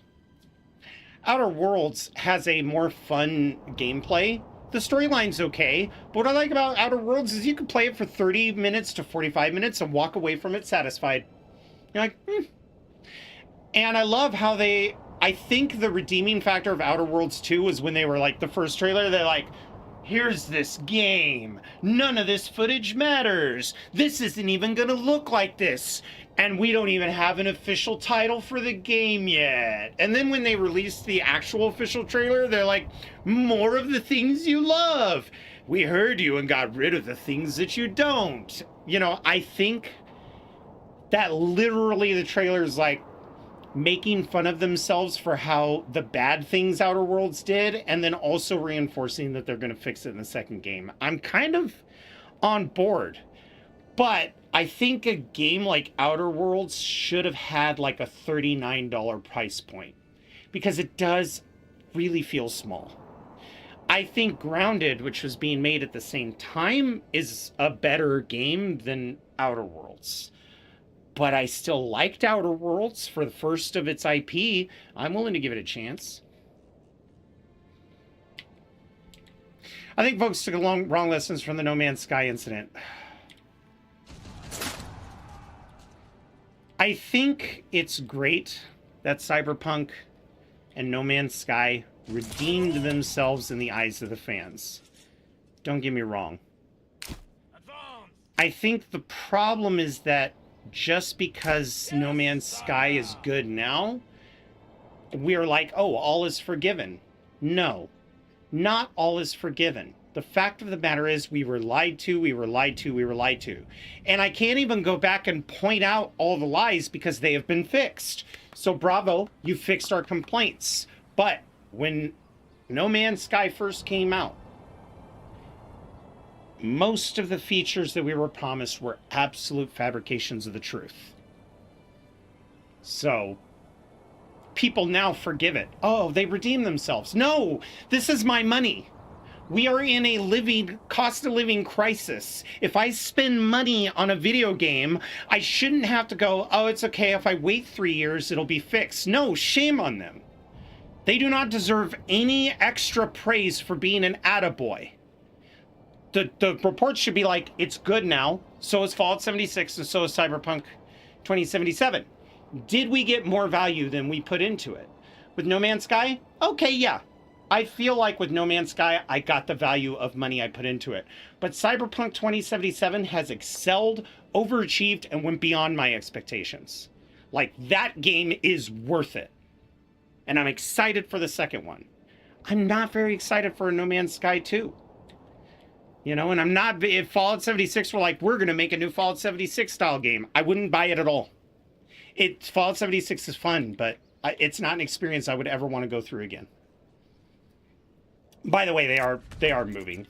Outer Worlds has a more fun gameplay. The storyline's okay, but what I like about Outer Worlds is you can play it for 30 minutes to 45 minutes and walk away from it satisfied. You're like, And I love how I think the redeeming factor of Outer Worlds 2 was when they were like, the first trailer, they're like, here's this game. None of this footage matters. This isn't even gonna look like this. And we don't even have an official title for the game yet. And then when they released the actual official trailer, they're like, more of the things you love. We heard you and got rid of the things that you don't. You know, I think that literally the trailer is like making fun of themselves for how the bad things Outer Worlds did, and then also reinforcing that they're going to fix it in the second game. I'm kind of on board, but I think a game like Outer Worlds should have had like a $39 price point, because it does really feel small. I think Grounded, which was being made at the same time, is a better game than Outer Worlds. But I still liked Outer Worlds for the first of its IP. I'm willing to give it a chance. I think folks took wrong lessons from the No Man's Sky incident. I think it's great that Cyberpunk and No Man's Sky redeemed themselves in the eyes of the fans. Don't get me wrong. I think the problem is that just because No Man's Sky is good now, we are like, oh, all is forgiven. No, not all is forgiven. The fact of the matter is we were lied to, we were lied to, we were lied to. And I can't even go back and point out all the lies because they have been fixed. So bravo, you fixed our complaints. But when No Man's Sky first came out, most of the features that we were promised were absolute fabrications of the truth. So people now forgive it. Oh, they redeem themselves. No, this is my money. We are in a cost of living crisis. If I spend money on a video game, I shouldn't have to go, oh, it's okay. If I wait 3 years, it'll be fixed. No, shame on them. They do not deserve any extra praise for being an attaboy. The report should be like, it's good now. So is Fallout 76 and so is Cyberpunk 2077. Did we get more value than we put into it? With No Man's Sky? Okay, yeah. I feel like with No Man's Sky, I got the value of money I put into it. But Cyberpunk 2077 has excelled, overachieved, and went beyond my expectations. Like, that game is worth it. And I'm excited for the second one. I'm not very excited for a No Man's Sky 2. You know, and I'm not, if Fallout 76 were like, we're going to make a new Fallout 76 style game, I wouldn't buy it at all. Fallout 76 is fun, but it's not an experience I would ever want to go through again. By the way, they are moving.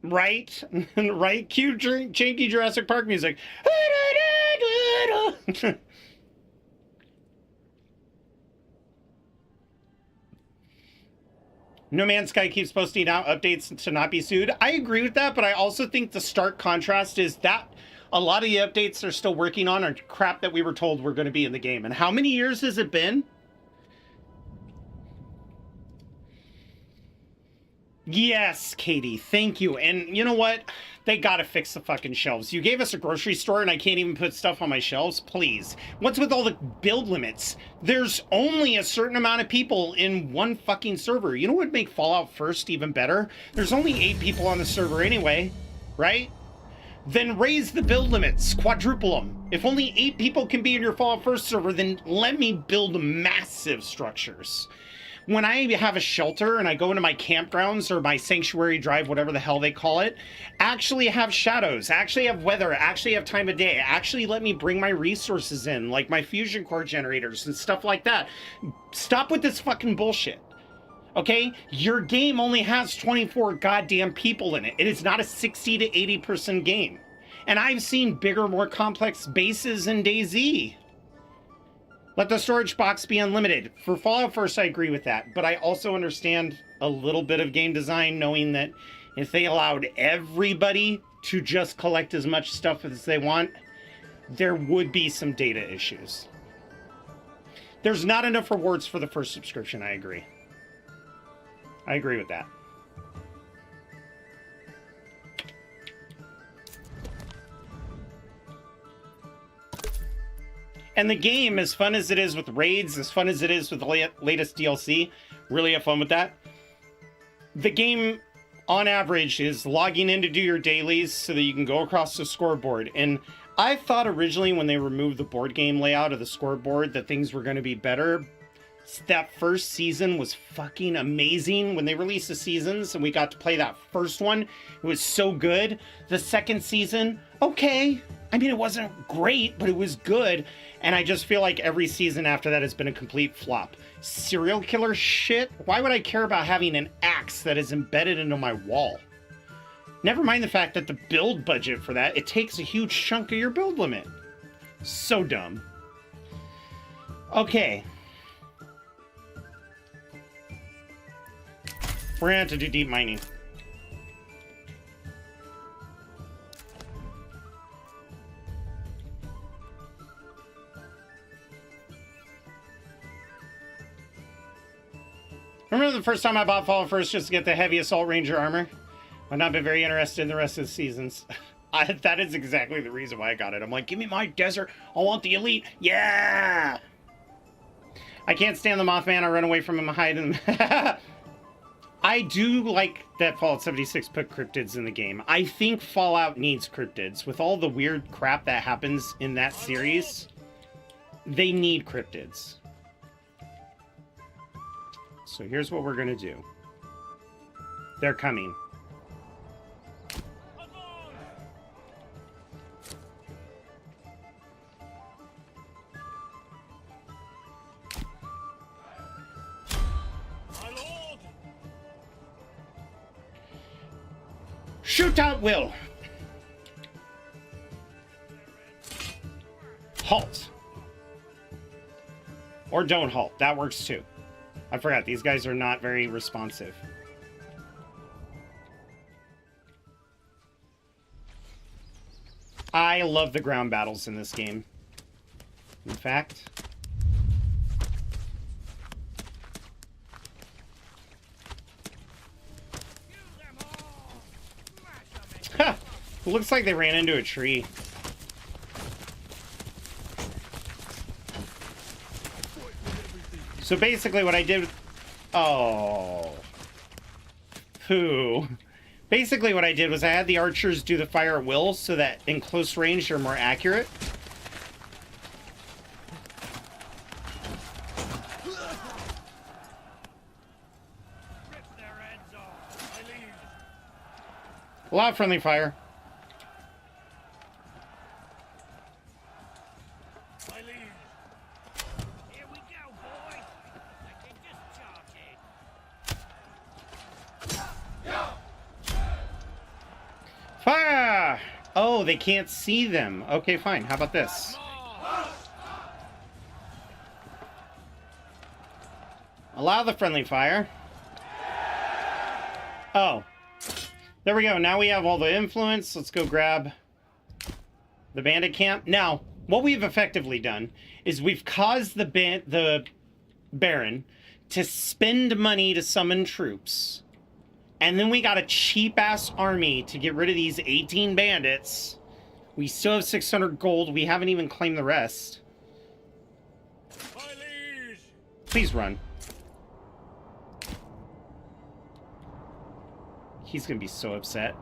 Right? Right? Cue janky Jurassic Park music. No Man's Sky keeps posting out updates to not be sued. I agree with that, but I also think the stark contrast is that a lot of the updates they're still working on are crap that we were told were going to be in the game. And how many years has it been? Yes, Katie, thank you. And you know what? They gotta fix the fucking shelves. You gave us a grocery store and I can't even put stuff on my shelves? Please. What's with all the build limits? There's only a certain amount of people in one fucking server. You know what would make Fallout First even better? There's only 8 people on the server anyway, right? Then raise the build limits, quadruple them. If only 8 people can be in your Fallout First server, then let me build massive structures. When I have a shelter and I go into my campgrounds or my sanctuary drive, whatever the hell they call it, actually have shadows, actually have weather, actually have time of day, actually let me bring my resources in, like my fusion core generators and stuff like that. Stop with this fucking bullshit. Okay? Your game only has 24 goddamn people in it. It is not a 60 to 80 person game. And I've seen bigger, more complex bases in DayZ. Let the storage box be unlimited. For Fallout First, I agree with that. But I also understand a little bit of game design, knowing that if they allowed everybody to just collect as much stuff as they want, there would be some data issues. There's not enough rewards for the first subscription, I agree. I agree with that. And the game, as fun as it is with raids, as fun as it is with the latest DLC, really have fun with that. The game, on average, is logging in to do your dailies so that you can go across the scoreboard. And I thought originally when they removed the board game layout of the scoreboard that things were going to be better. That first season was fucking amazing. When they released the seasons and we got to play that first one, it was so good. The second season, okay. I mean, it wasn't great, but it was good. And I just feel like every season after that has been a complete flop. Serial killer shit? Why would I care about having an axe that is embedded into my wall? Never mind the fact that the build budget for that, it takes a huge chunk of your build limit. So dumb. Okay. We're gonna have to do deep mining. I remember the first time I bought Fallout First just to get the heavy Assault Ranger armor. I've not been very interested in the rest of the seasons. That is exactly the reason why I got it. I'm like, give me my desert. I want the elite. Yeah! I can't stand the Mothman. I run away from him, hide him. I do like that Fallout 76 put cryptids in the game. I think Fallout needs cryptids. With all the weird crap that happens in that series, they need cryptids. So here's what we're gonna do. They're coming. Shoot out, Will! Halt! Or don't halt. That works too. I forgot, these guys are not very responsive. I love the ground battles in this game. In fact... Ha! Looks like they ran into a tree. So basically what I did... Oh. Pooh. Basically what I did was I had the archers do the fire at will so that in close range they're more accurate. A lot of friendly fire. Here we go, boys. I can just charge in. Fire! Oh, they can't see them. Okay, fine. How about this? Allow the friendly fire. Oh. There we go. Now we have all the influence. Let's go grab the bandit camp. Now, what we've effectively done is we've caused the Baron to spend money to summon troops. And then we got a cheap-ass army to get rid of these 18 bandits. We still have 600 gold. We haven't even claimed the rest. Please run. He's going to be so upset.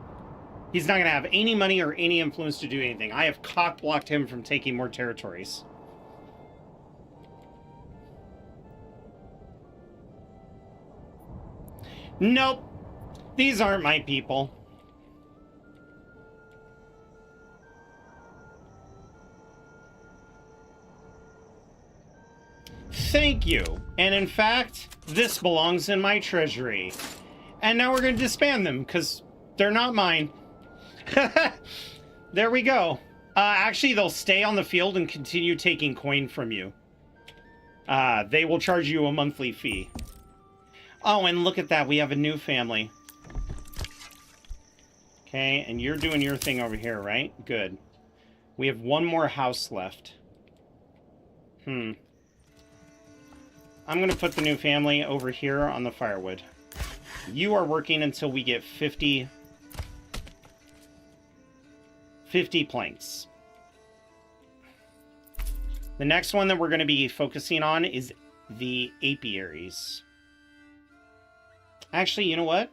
He's not going to have any money or any influence to do anything. I have cock-blocked him from taking more territories. Nope. These aren't my people. Thank you. And in fact, this belongs in my treasury. And now we're going to disband them, because they're not mine. There we go. Actually, they'll stay on the field and continue taking coin from you. They will charge you a monthly fee. Oh, and look at that. We have a new family. Okay, and you're doing your thing over here, right? Good. We have one more house left. I'm going to put the new family over here on the firewood. You are working until we get 50 planks. The next one that we're going to be focusing on is the apiaries. Actually, you know what?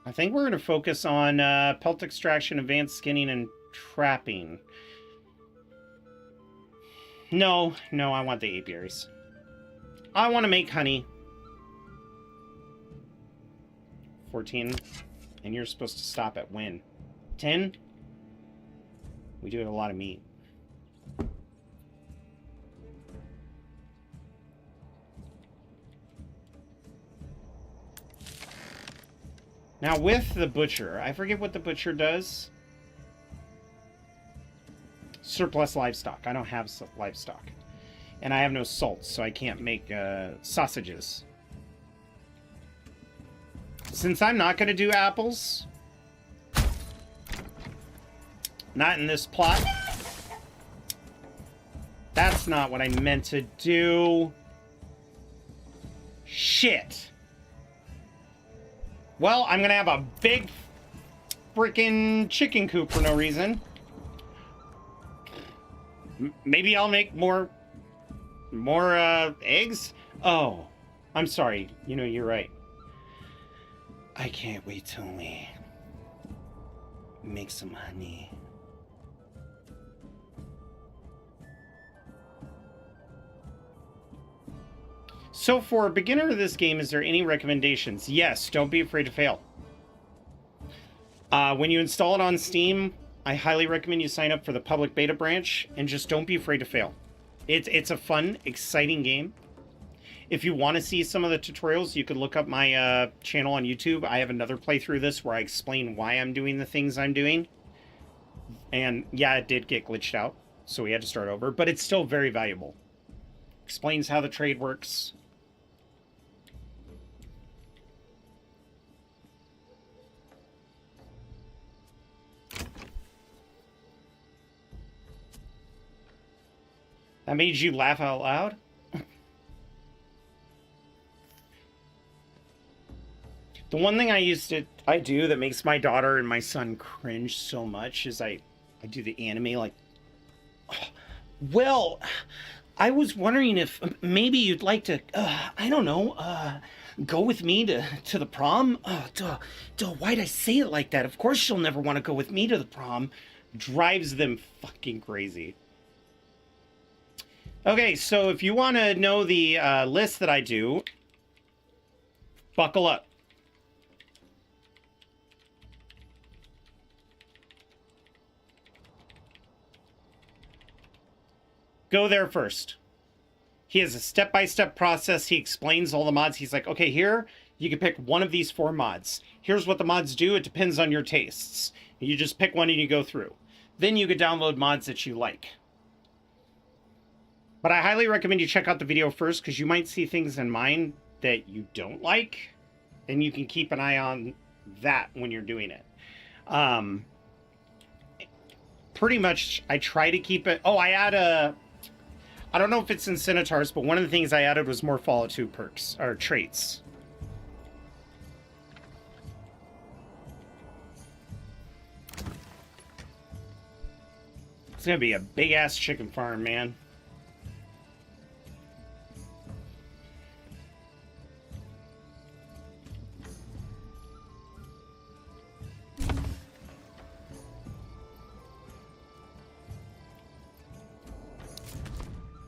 I think we're going to focus on pelt extraction, advanced skinning, and trapping. No, I want the apiaries. I want to make honey. 14. And you're supposed to stop at when? 10? We do have a lot of meat. Now with the butcher, I forget what the butcher does. Surplus livestock. I don't have livestock. And I have no salt, so I can't make sausages. Since I'm not going to do apples, not in this plot. That's not what I meant to do. Shit. Well, I'm gonna have a big freaking chicken coop for no reason. Maybe I'll make more eggs? Oh, I'm sorry. You know, you're right. I can't wait till we make some honey. So for a beginner of this game, is there any recommendations? Yes, don't be afraid to fail. When you install it on Steam, I highly recommend you sign up for the public beta branch and just don't be afraid to fail. It's a fun, exciting game. If you want to see some of the tutorials, you could look up my channel on YouTube. I have another playthrough of this where I explain why I'm doing the things I'm doing. And yeah, it did get glitched out, so we had to start over, but it's still very valuable. Explains how the trade works. That made you laugh out loud? The one thing I do that makes my daughter and my son cringe so much is I do the anime like, oh, well, I was wondering if maybe you'd like to, I don't know, go with me to the prom? Oh, duh, why'd I say it like that? Of course she'll never want to go with me to the prom. Drives them fucking crazy. Okay, so if you want to know the list that I do, buckle up. Go there first. He has a step-by-step process. He explains all the mods. He's like, okay, here, you can pick one of these 4 mods. Here's what the mods do. It depends on your tastes. You just pick one and you go through. Then you could download mods that you like. But I highly recommend you check out the video first because you might see things in mine that you don't like. And you can keep an eye on that when you're doing it. Pretty much, I try to keep it... Oh, I add a... I don't know if it's in Centaurs, but one of the things I added was more Fallout 2 perks, or traits. It's gonna be a big-ass chicken farm, man.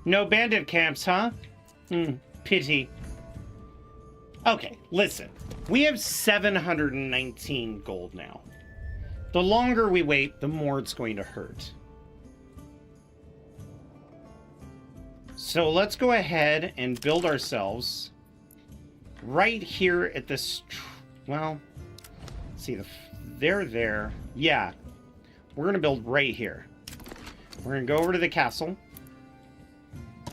No bandit camps, huh? Pity. Okay, listen. We have 719 gold now. The longer we wait, the more it's going to hurt. So let's go ahead and build ourselves right here at this... Well, let's see, they're there. Yeah, we're going to build right here. We're going to go over to the castle.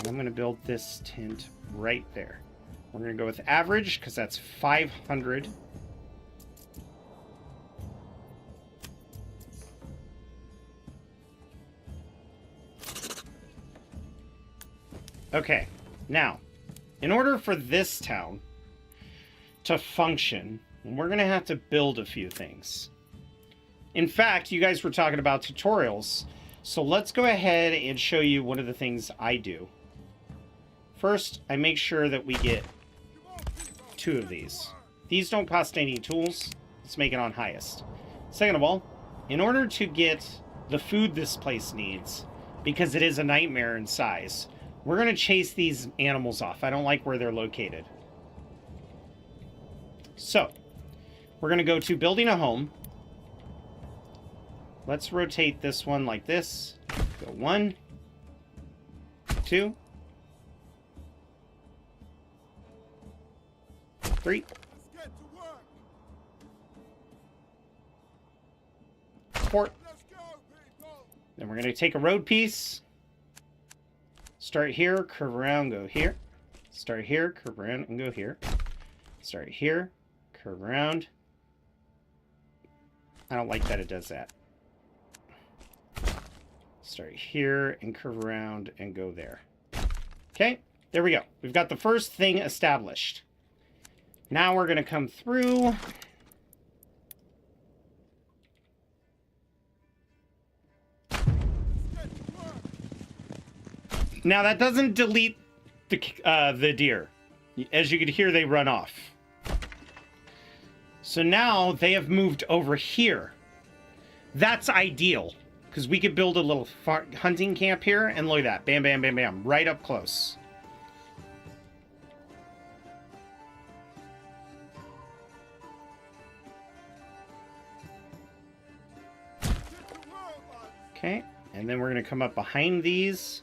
I'm going to build this tent right there. We're going to go with average because that's 500. Okay, now, in order for this town to function, we're going to have to build a few things. In fact, you guys were talking about tutorials, so let's go ahead and show you one of the things I do. First, I make sure that we get 2 of these. These don't cost any tools. Let's make it on highest. Second of all, in order to get the food this place needs, because it is a nightmare in size, we're going to chase these animals off. I don't like where they're located. So, we're going to go to building a home. Let's rotate this one like this. Go 1, 2, 3, 4. Then we're going to take a road piece. Start here, curve around, go here. Start here, curve around, and go here. Start here, curve around. I don't like that it does that. Start here and curve around and go there. Okay, there we go. We've got the first thing established. Now we're going to come through. Now that doesn't delete the deer. As you can hear, they run off. So now they have moved over here. That's ideal, because we could build a little hunting camp here, and look at that. Bam, bam, bam, bam. Right up close. Okay, and then we're going to come up behind these.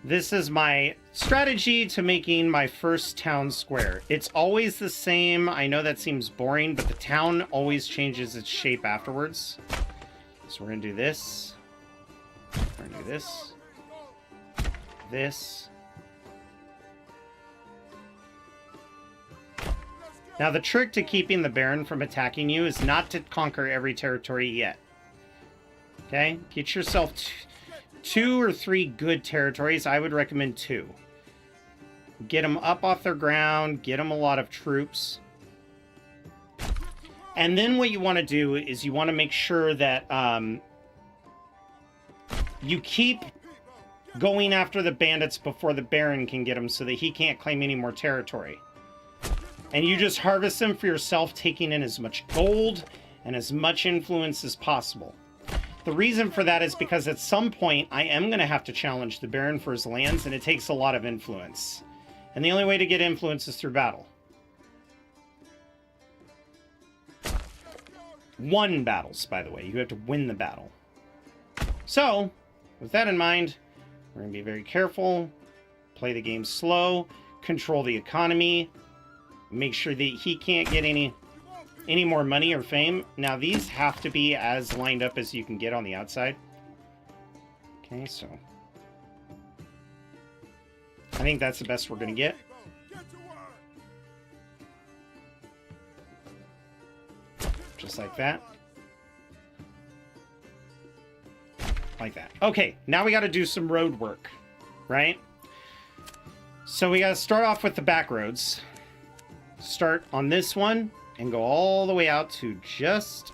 This is my strategy to making my first town square. It's always the same. I know that seems boring, but the town always changes its shape afterwards. So we're going to do this. We're going to do this. This. Now, the trick to keeping the Baron from attacking you is not to conquer every territory yet. Okay? Get yourself 2 or 3 good territories. I would recommend 2. Get them up off their ground. Get them a lot of troops. And then what you want to do is you want to make sure that you keep going after the bandits before the Baron can get them so that he can't claim any more territory. And you just harvest them for yourself, taking in as much gold and as much influence as possible. The reason for that is because at some point I am going to have to challenge the Baron for his lands, and it takes a lot of influence. And the only way to get influence is through battle. 1 battles, by the way. You have to win the battle. So, with that in mind, we're going to be very careful, play the game slow, control the economy, make sure that he can't get any more money or fame. Now, these have to be as lined up as you can get on the outside. Okay, so I think that's the best we're going to get. Just like that. Like that. Okay, now we got to do some road work, right? So we got to start off with the back roads. Start on this one and go all the way out to just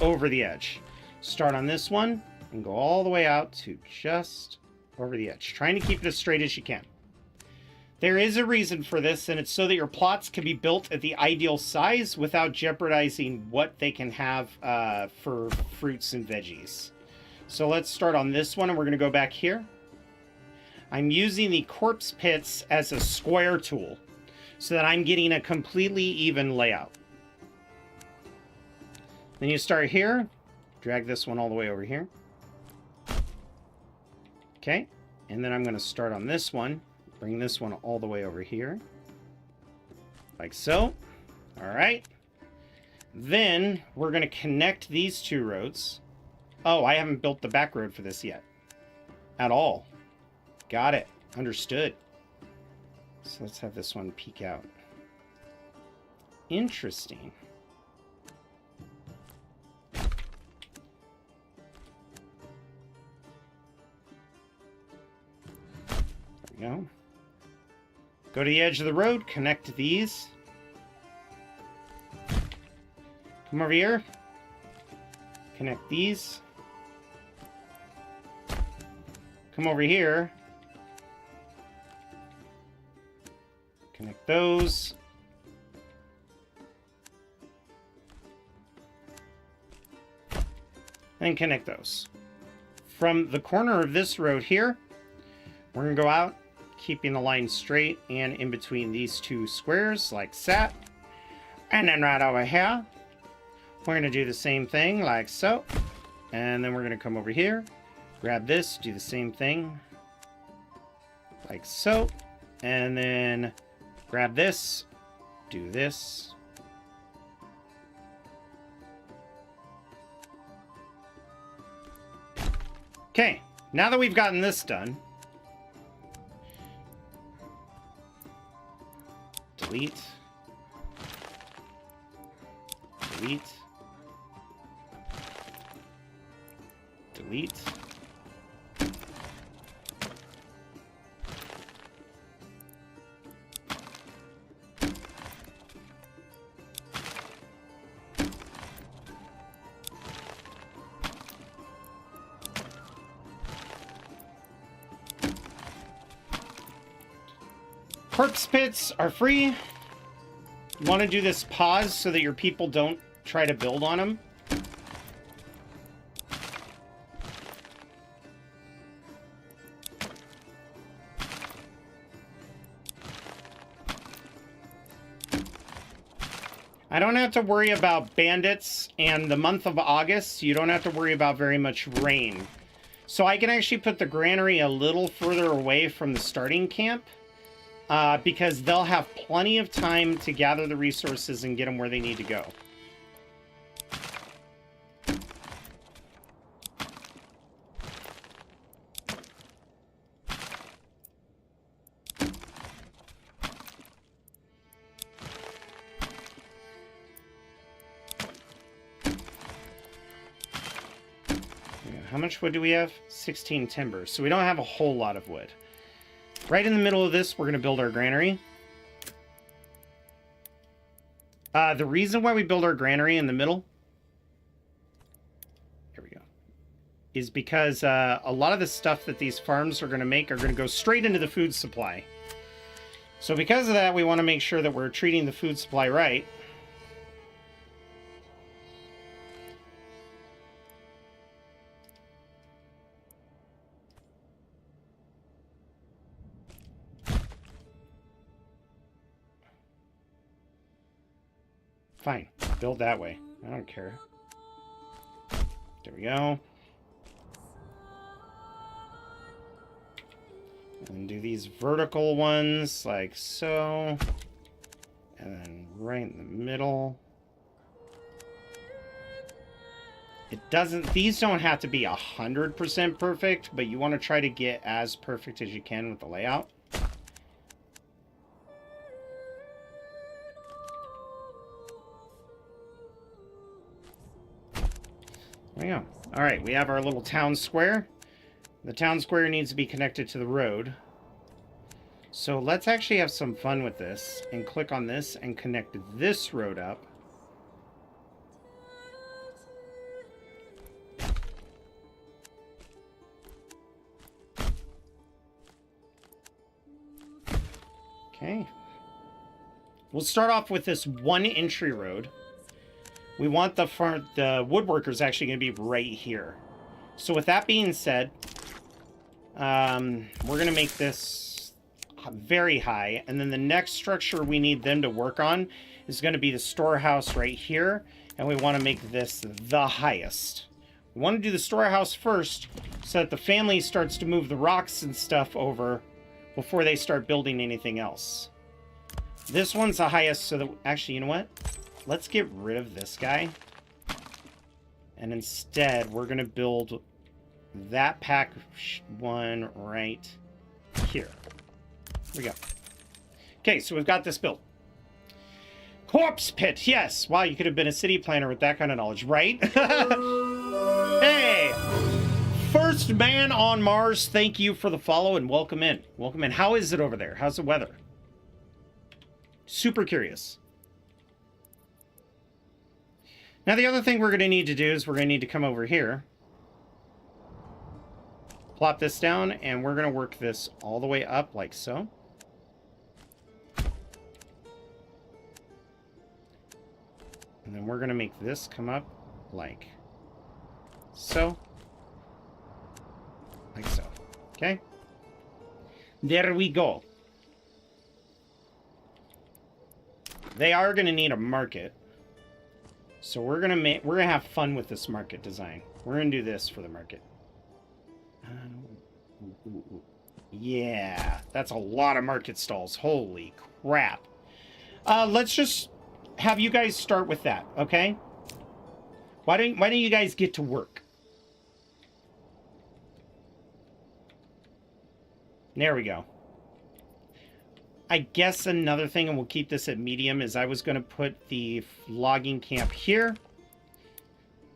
over the edge. Start on this one and go all the way out to just over the edge. Trying to keep it as straight as you can. There is a reason for this, and it's so that your plots can be built at the ideal size without jeopardizing what they can have for fruits and veggies. So let's start on this one, and we're going to go back here. I'm using the corpse pits as a square tool so that I'm getting a completely even layout. Then you start here, drag this one all the way over here. Okay, and then I'm going to start on this one, bring this one all the way over here, like so. All right. Then we're going to connect these 2 roads. Oh, I haven't built the back road for this yet. At all. Got it. Understood. So let's have this one peek out. Interesting. There we go. Go to the edge of the road, connect these. Come over here. Connect these. Come over here. Connect those. And connect those. From the corner of this road here, we're going to go out, keeping the line straight and in between these 2 squares, like that. And then right over here, we're going to do the same thing, like so. And then we're going to come over here, grab this, do the same thing, like so. And then grab this, do this. Okay, now that we've gotten this done, delete, delete, delete. Corpse pits are free. You want to do this pause so that your people don't try to build on them. I don't have to worry about bandits, and the month of August, you don't have to worry about very much rain. So I can actually put the granary a little further away from the starting camp, because they'll have plenty of time to gather the resources and get them where they need to go. How much wood do we have? 16 timber. So we don't have a whole lot of wood. Right in the middle of this, we're going to build our granary. The reason why we build our granary in the middle, here we go, is because a lot of the stuff that these farms are going to make are going to go straight into the food supply. So because of that, we want to make sure that we're treating the food supply right. Fine. Build that way. I don't care. There we go. And do these vertical ones like so. And then right in the middle. It doesn't, these don't have to be 100% perfect, but you want to try to get as perfect as you can with the layout. There we go. All right, we have our little town square. The town square needs to be connected to the road. So let's actually have some fun with this and click on this and connect this road up. Okay. We'll start off with this one entry road. We want the woodworkers actually going to be right here. So with that being said, we're going to make this very high. And then the next structure we need them to work on is going to be the storehouse right here. And we want to make this the highest. We want to do the storehouse first so that the family starts to move the rocks and stuff over before they start building anything else. This one's the highest, so that... Actually, you know what? Let's get rid of this guy. And instead, we're going to build that pack one right here. Here we go. Okay, so we've got this built. Corpse pit, yes. Wow, you could have been a city planner with that kind of knowledge, right? Hey! First man on Mars, thank you for the follow and welcome in. Welcome in. How is it over there? How's the weather? Super curious. Now, the other thing we're going to need to do is we're going to need to come over here. Plop this down, and we're going to work this all the way up like so. And then we're going to make this come up like so. Like so. Okay? There we go. They are going to need a market. So we're gonna have fun with this market design. We're gonna do this for the market. Yeah, that's a lot of market stalls. Holy crap! Let's just have you guys start with that, okay? Why don't you guys get to work? There we go. I guess another thing, and we'll keep this at medium, is I was going to put the logging camp here.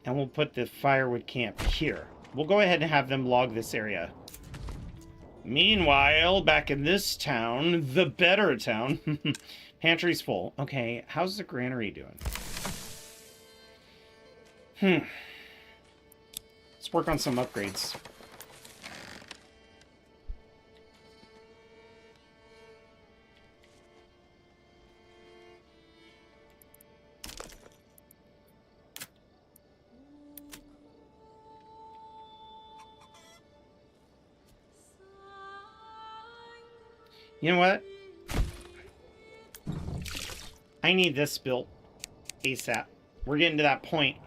And we'll put the firewood camp here. We'll go ahead and have them log this area. Meanwhile, back in this town, the better town, pantry's full. Okay, how's the granary doing? Let's work on some upgrades. You know what? I need this built ASAP. We're getting to that point.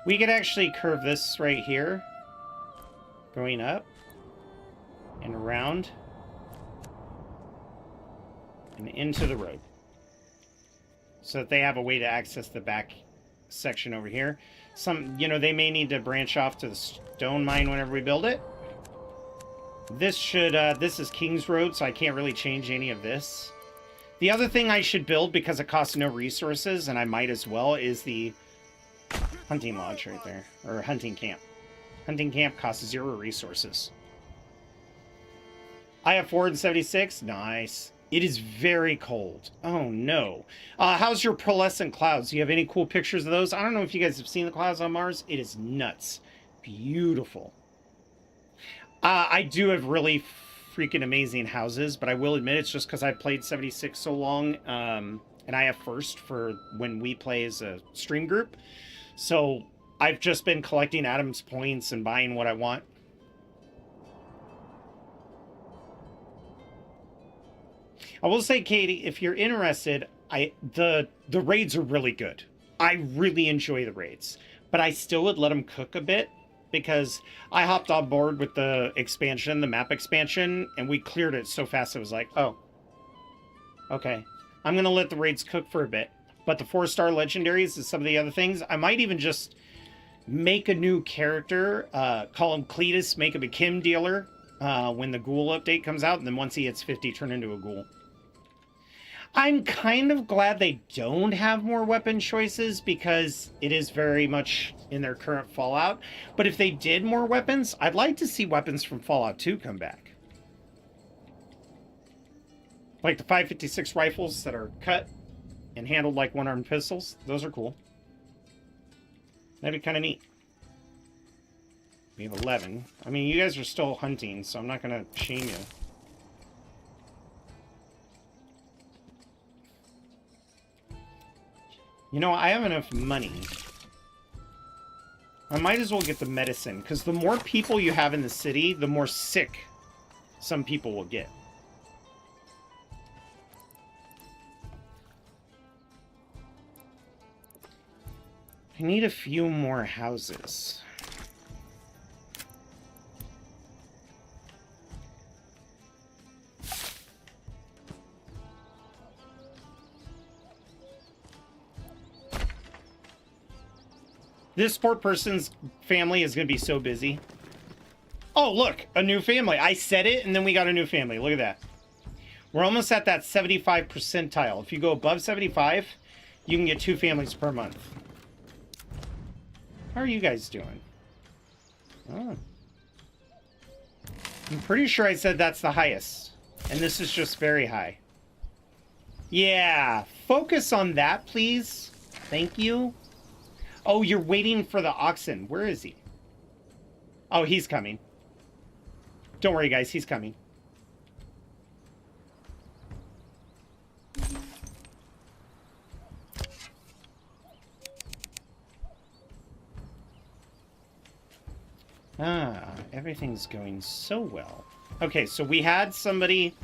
We could actually curve this right here, going up and around and into the road, so that they have a way to access the back section over here. Some, you know, they may need to branch off to the stone mine whenever we build it. This should, this is King's Road, so I can't really change any of this. The other thing I should build, because it costs no resources, and I might as well, is the hunting lodge right there, or hunting camp. Hunting camp costs 0 resources. I have 476. Nice. It is very cold. Oh no. How's your pearlescent clouds? Do you have any cool pictures of those? I don't know if you guys have seen the clouds on Mars. It is nuts. Beautiful. I do have really freaking amazing houses, but I will admit it's just because I've played 76 so long, and I have first for when we play as a stream group. So I've just been collecting Adam's points and buying what I want. I will say, Katie, if you're interested, the raids are really good. I really enjoy the raids, but I still would let them cook a bit, because I hopped on board with the expansion, the map expansion, and we cleared it so fast it was like, oh, okay. I'm going to let the raids cook for a bit. But the 4-star legendaries and some of the other things, I might even just make a new character, call him Cletus, make him a Kim dealer when the ghoul update comes out, and then once he hits 50, turn into a ghoul. I'm kind of glad they don't have more weapon choices, because it is very much in their current Fallout. But if they did more weapons, I'd like to see weapons from Fallout 2 come back. Like the 5.56 rifles that are cut and handled like one-armed pistols. Those are cool. That'd be kind of neat. We have 11. I mean, you guys are still hunting, so I'm not going to shame you. You know, I have enough money. I might as well get the medicine, because the more people you have in the city, the more sick some people will get. I need a few more houses. This poor person's family is going to be so busy. Oh, look, a new family. I said it, and then we got a new family. Look at that. We're almost at that 75 percentile. If you go above 75, you can get 2 families per month. How are you guys doing? Oh. I'm pretty sure I said that's the highest. And this is just very high. Yeah, focus on that, please. Thank you. Oh, you're waiting for the Oxen. Where is he? Oh, he's coming. Don't worry, guys. He's coming. Ah, everything's going so well. Okay, so we had somebody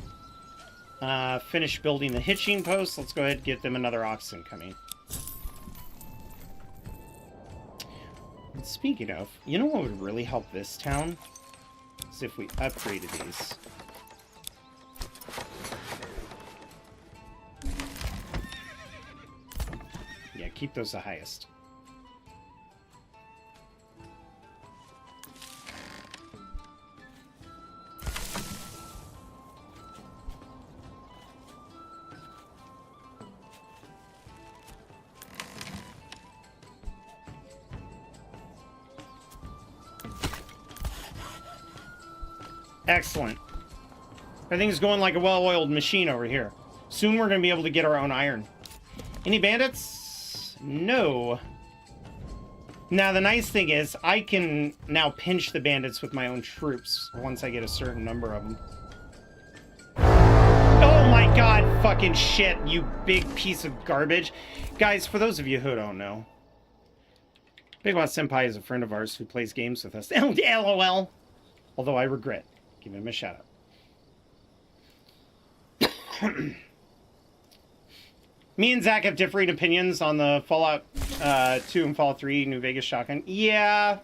finish building the hitching post. Let's go ahead and get them another Oxen coming. And speaking of, you know what would really help this town? Is if we upgraded these. Yeah, keep those the highest. Excellent. Everything's going like a well-oiled machine over here. Soon we're going to be able to get our own iron. Any bandits? No. Now, the nice thing is, I can now pinch the bandits with my own troops once I get a certain number of them. Oh my god, fucking shit, you big piece of garbage. Guys, for those of you who don't know, Big Boss Senpai is a friend of ours who plays games with us. LOL. Although I regret giving him a shout out. Me and Zach have differing opinions on the Fallout 2 and Fallout 3 New Vegas shotgun. Yeah.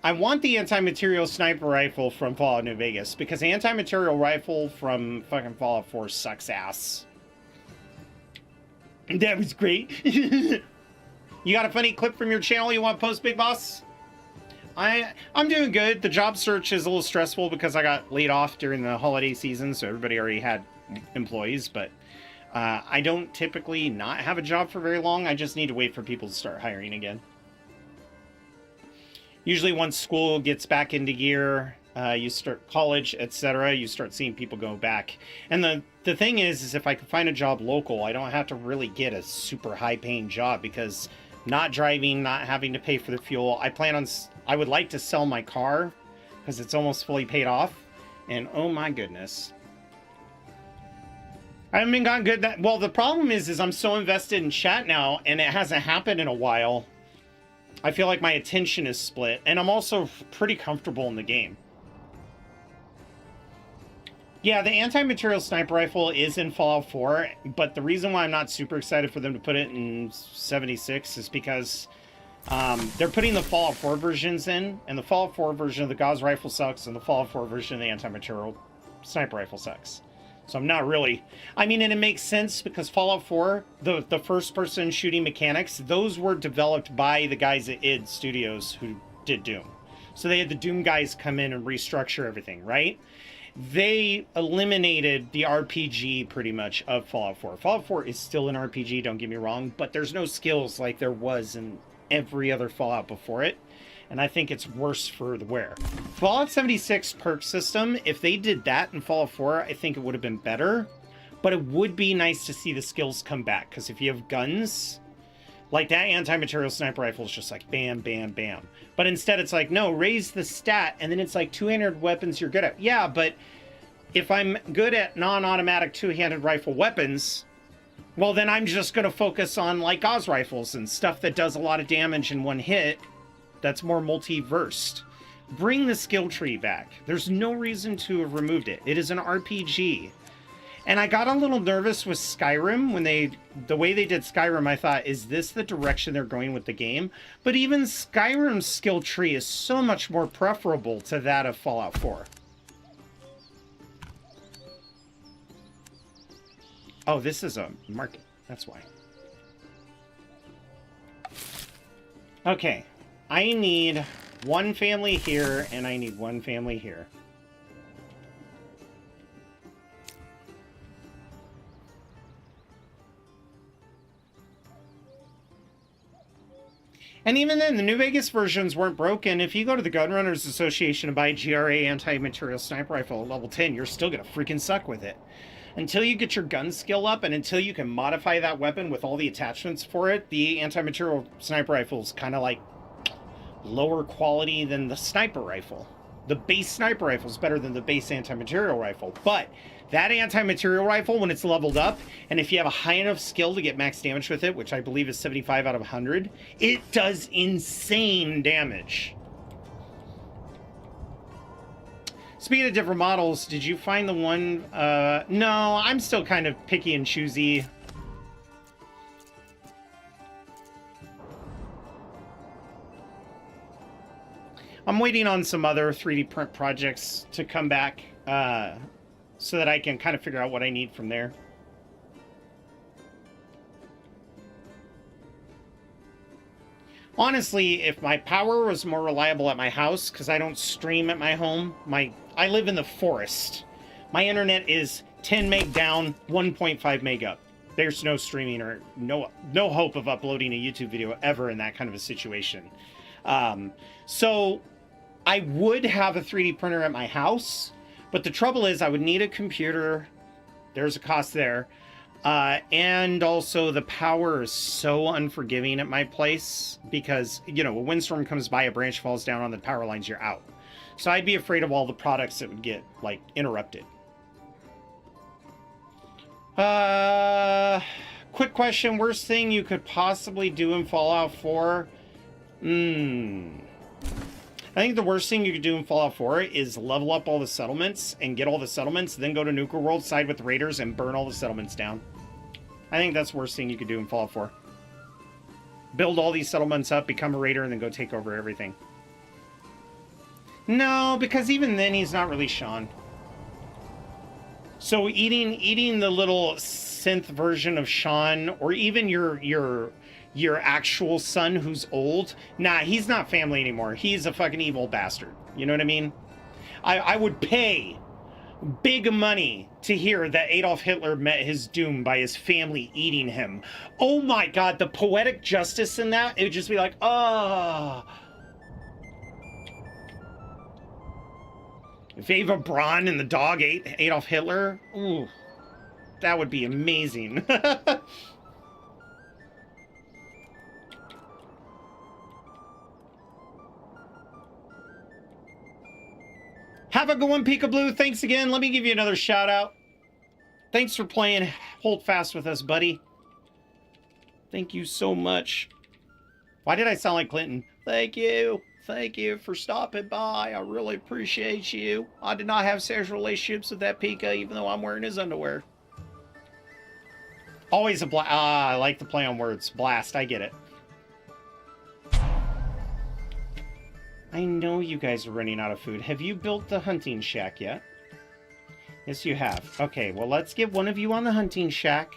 I want the anti-material sniper rifle from Fallout New Vegas because the anti-material rifle from fucking Fallout 4 sucks ass. That was great. You got a funny clip from your channel you want to post, Big Boss? I'm doing good. The job search is a little stressful because I got laid off during the holiday season, so everybody already had employees, but I don't typically not have a job for very long. I just need to wait for people to start hiring again. Usually once school gets back into gear, you start college, etc., you start seeing people go back. And the thing is if I can find a job local, I don't have to really get a super high paying job because not driving, not having to pay for the fuel. I would like to sell my car because it's almost fully paid off. And oh my goodness. I haven't been gotten good that well. The problem is I'm so invested in chat now, and it hasn't happened in a while. I feel like my attention is split, and I'm also pretty comfortable in the game. Yeah, the anti-material sniper rifle is in Fallout 4, but the reason why I'm not super excited for them to put it in 76 is because they're putting the Fallout 4 versions in, and the Fallout 4 version of the Gauss rifle sucks, and the Fallout 4 version of the anti-material sniper rifle sucks. So I'm not really... I mean, and it makes sense because Fallout 4, the first-person shooting mechanics, those were developed by the guys at id Studios who did Doom. So they had the Doom guys come in and restructure everything, right? They eliminated the RPG pretty much of Fallout 4. Fallout 4 is still an RPG, don't get me wrong, but there's no skills like there was in every other Fallout before it. And I think it's worse for the wear. Fallout 76 perk system, if they did that in Fallout 4, I think it would have been better. But it would be nice to see the skills come back. Because if you have guns, like that anti-material sniper rifle is just like bam, bam, bam. But instead it's like, no, raise the stat. And then it's like two-handed weapons you're good at. Yeah, but if I'm good at non-automatic two-handed rifle weapons, well, then I'm just going to focus on like Gauss rifles and stuff that does a lot of damage in one hit. That's more multi-versed. Bring the skill tree back. There's no reason to have removed it. It is an RPG. And I got a little nervous with Skyrim when the way they did Skyrim, I thought, is this the direction they're going with the game? But even Skyrim's skill tree is so much more preferable to that of Fallout 4. Oh, this is a market. That's why. Okay. I need one family here, and I need one family here. And even then, the New Vegas versions weren't broken. If you go to the Gunrunners Association and buy a GRA anti-material sniper rifle at level 10, you're still gonna freaking suck with it. Until you get your gun skill up, and until you can modify that weapon with all the attachments for it, the anti-material sniper rifle is kind of like lower quality than the sniper rifle. The base sniper rifle is better than the base anti-material rifle, but that anti-material rifle, when it's leveled up, and if you have a high enough skill to get max damage with it, which I believe is 75 out of 100, it does insane damage. Speaking of different models, did you find the one? No, I'm still kind of picky and choosy. I'm waiting on some other 3D print projects to come back so that I can kind of figure out what I need from there. Honestly, if my power was more reliable at my house, because I don't stream at my home, I live in the forest. My internet is 10 meg down, 1.5 meg up. There's no streaming or no hope of uploading a YouTube video ever in that kind of a situation. So I would have a 3D printer at my house, but the trouble is I would need a computer. There's a cost there. And also the power is so unforgiving at my place because, you know, a windstorm comes by, a branch falls down on the power lines, you're out. So I'd be afraid of all the products that would get, like, interrupted. Quick question. Worst thing you could possibly do in Fallout 4? I think the worst thing you could do in Fallout 4 is level up all the settlements and get all the settlements, then go to Nuka World, side with the raiders, and burn all the settlements down. I think that's the worst thing you could do in Fallout 4. Build all these settlements up, become a raider, and then go take over everything. No, because even then he's not really Sean. So eating the little synth version of Sean, or even your actual son who's old, nah, he's not family anymore. He's a fucking evil bastard. You know what I mean? I would pay big money to hear that Adolf Hitler met his doom by his family eating him. Oh my god, the poetic justice in that, it would just be like, ah. Oh. If Eva Braun and the dog ate Adolf Hitler, ooh, that would be amazing. Have a good one, Peekaboo. Thanks again. Let me give you another shout out. Thanks for playing Hold Fast with us, buddy. Thank you so much. Why did I sound like Clinton? Thank you. Thank you for stopping by. I really appreciate you. I did not have sexual relationships with that Pika, even though I'm wearing his underwear. Always a blast. I like to play on words. Blast. I get it. I know you guys are running out of food. Have you built the hunting shack yet? Yes, you have. Okay, well, let's get one of you on the hunting shack.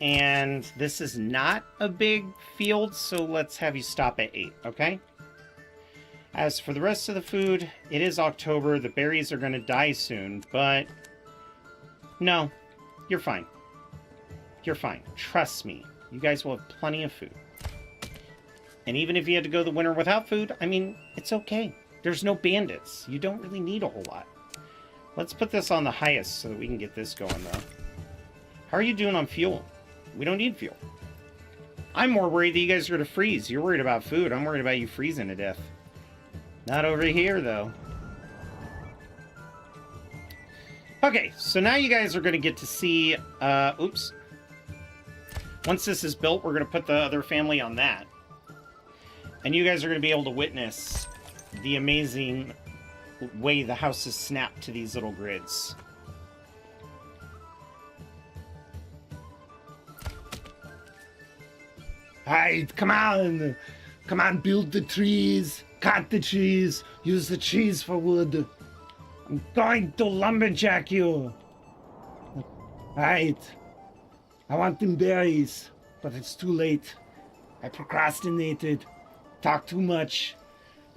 And this is not a big field, so let's have you stop at 8, okay? As for the rest of the food, it is October. The berries are going to die soon, but no, you're fine. You're fine. Trust me. You guys will have plenty of food. And even if you had to go the winter without food, I mean, it's okay. There's no bandits. You don't really need a whole lot. Let's put this on the highest so that we can get this going, though. How are you doing on fuel? We don't need fuel. I'm more worried that you guys are going to freeze. You're worried about food. I'm worried about you freezing to death. Not over here, though. Okay, so now you guys are going to get to see... oops. Once this is built, we're going to put the other family on that. And you guys are going to be able to witness the amazing way the house is snapped to these little grids. Alright, come on! Come on, build the trees, cut the trees, use the trees for wood. I'm going to lumberjack you! Alright. I want them berries, but it's too late. I procrastinated, talked too much,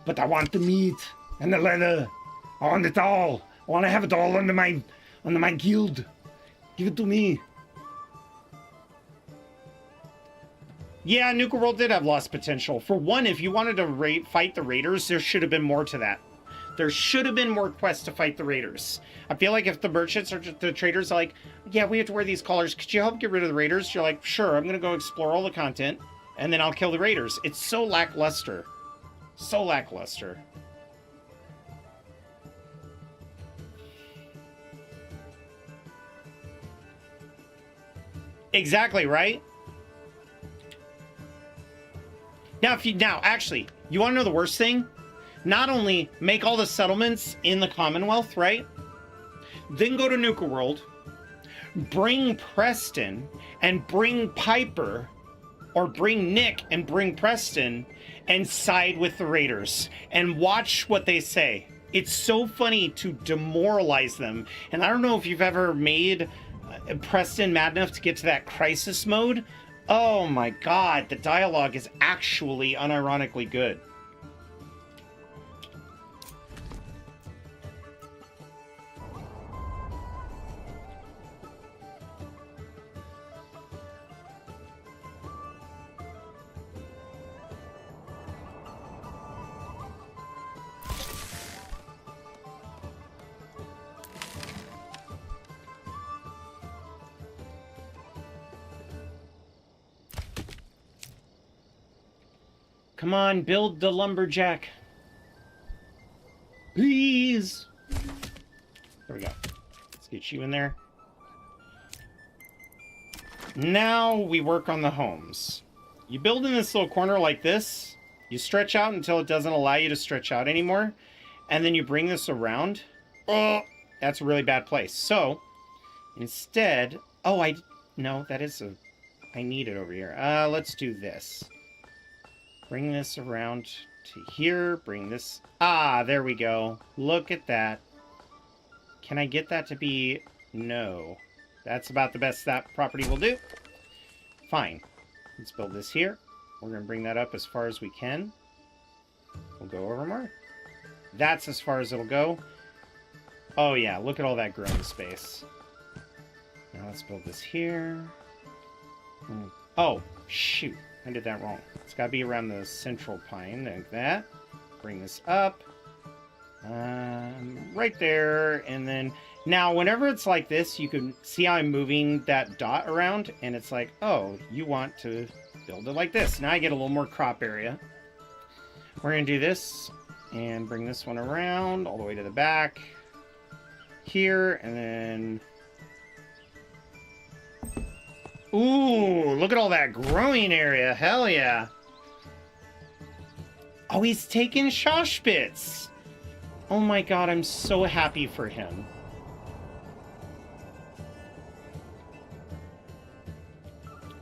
but I want the meat and the leather. I want it all. I want to have it all under my guild. Give it to me. Yeah, Nuka World did have lost potential. For one, if you wanted to fight the raiders, there should have been more to that. There should have been more quests to fight the raiders. I feel like if the merchants or the traders are like, yeah, we have to wear these collars, could you help get rid of the raiders? You're like, sure, I'm going to go explore all the content, and then I'll kill the raiders. It's so lackluster. So lackluster. Exactly, right? Now, actually, you want to know the worst thing? Not only make all the settlements in the Commonwealth, right? Then go to Nuka World, bring Preston, and bring Piper, or bring Nick and bring Preston, and side with the Raiders, and watch what they say. It's so funny to demoralize them. And I don't know if you've ever made Preston mad enough to get to that crisis mode. Oh my god, the dialogue is actually unironically good. Come on, build the lumberjack. Please. There we go. Let's get you in there. Now we work on the homes. You build in this little corner like this. You stretch out until it doesn't allow you to stretch out anymore. And then you bring this around. Oh, that's a really bad place. So, instead... Oh, no, that is a... I need it over here. Let's do this. Bring this around to here. Bring this... Ah, there we go. Look at that. Can I get that to be... No. That's about the best that property will do. Fine. Let's build this here. We're going to bring that up as far as we can. We'll go over more. That's as far as it'll go. Oh, yeah. Look at all that growing space. Now let's build this here. Oh, shoot. I did that wrong. It's got to be around the central pine, like that. Bring this up. Right there. And then, now, whenever it's like this, you can see how I'm moving that dot around. And it's like, oh, you want to build it like this. Now I get a little more crop area. We're going to do this and bring this one around all the way to the back. Here, and then... Ooh, look at all that growing area. Hell yeah. Oh, he's taking Shoshbits. Oh my god, I'm so happy for him.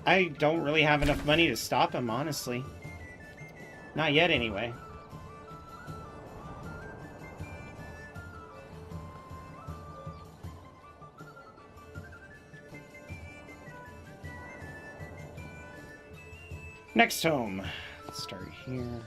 I don't really have enough money to stop him, honestly. Not yet, anyway. Next home. Let's start here.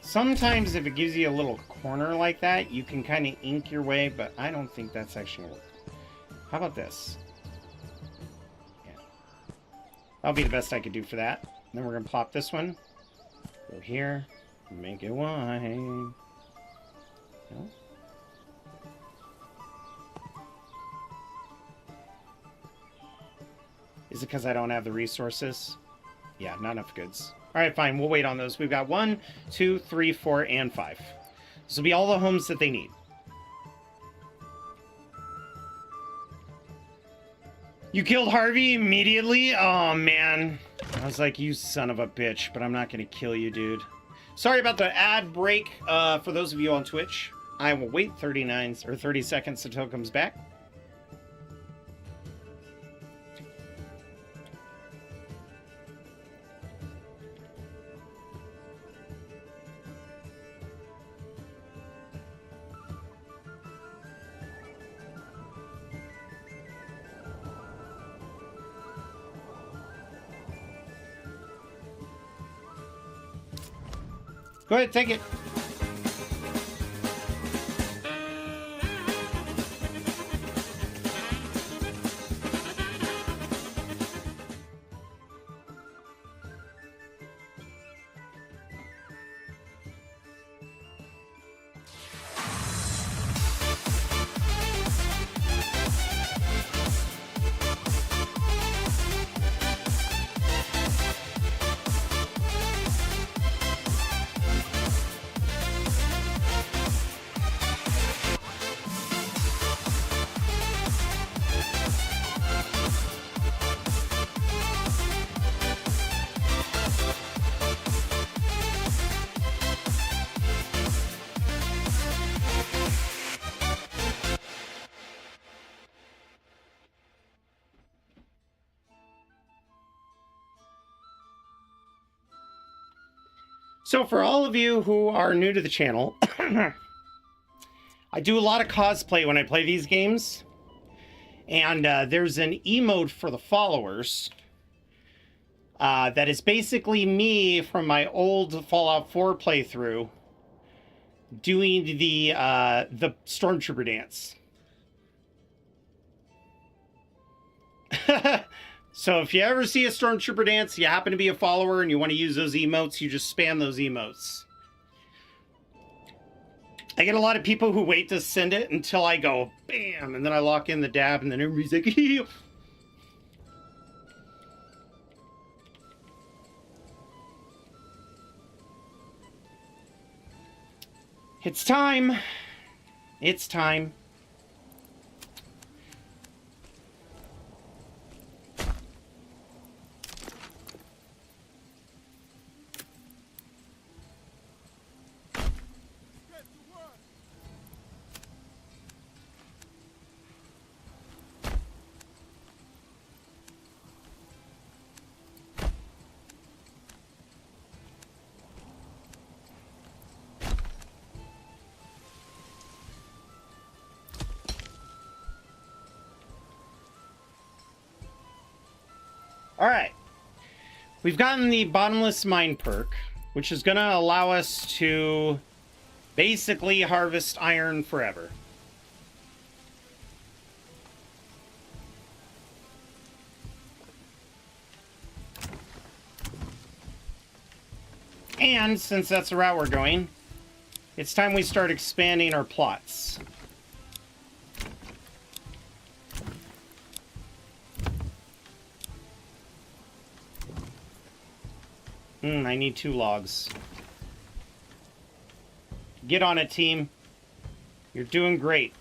Sometimes if it gives you a little corner like that, you can kind of ink your way, but I don't think that's actually going to work. How about this? Yeah. That'll be the best I could do for that. And then we're going to plop this one. Go here. Make it wide. No? Is it because I don't have the resources? Yeah, not enough goods. All right, fine. We'll wait on those. We've got 1, 2, 3, 4, and 5. This will be all the homes that they need. You killed Harvey immediately? Oh, man. I was like, you son of a bitch, but I'm not going to kill you, dude. Sorry about the ad break for those of you on Twitch. I will wait 30 seconds until it comes back. Go ahead, take it. So for all of you who are new to the channel, I do a lot of cosplay when I play these games. And there's an emote for the followers that is basically me from my old Fallout 4 playthrough doing the Stormtrooper dance. So if you ever see a Stormtrooper dance, you happen to be a follower and you want to use those emotes, you just spam those emotes. I get a lot of people who wait to send it until I go, bam, and then I lock in the dab, and then everybody's like, It's time. It's time. All right. We've gotten the bottomless mine perk, which is going to allow us to basically harvest iron forever. And since that's the route we're going, it's time we start expanding our plots. I need 2 logs. Get on it, team. You're doing great.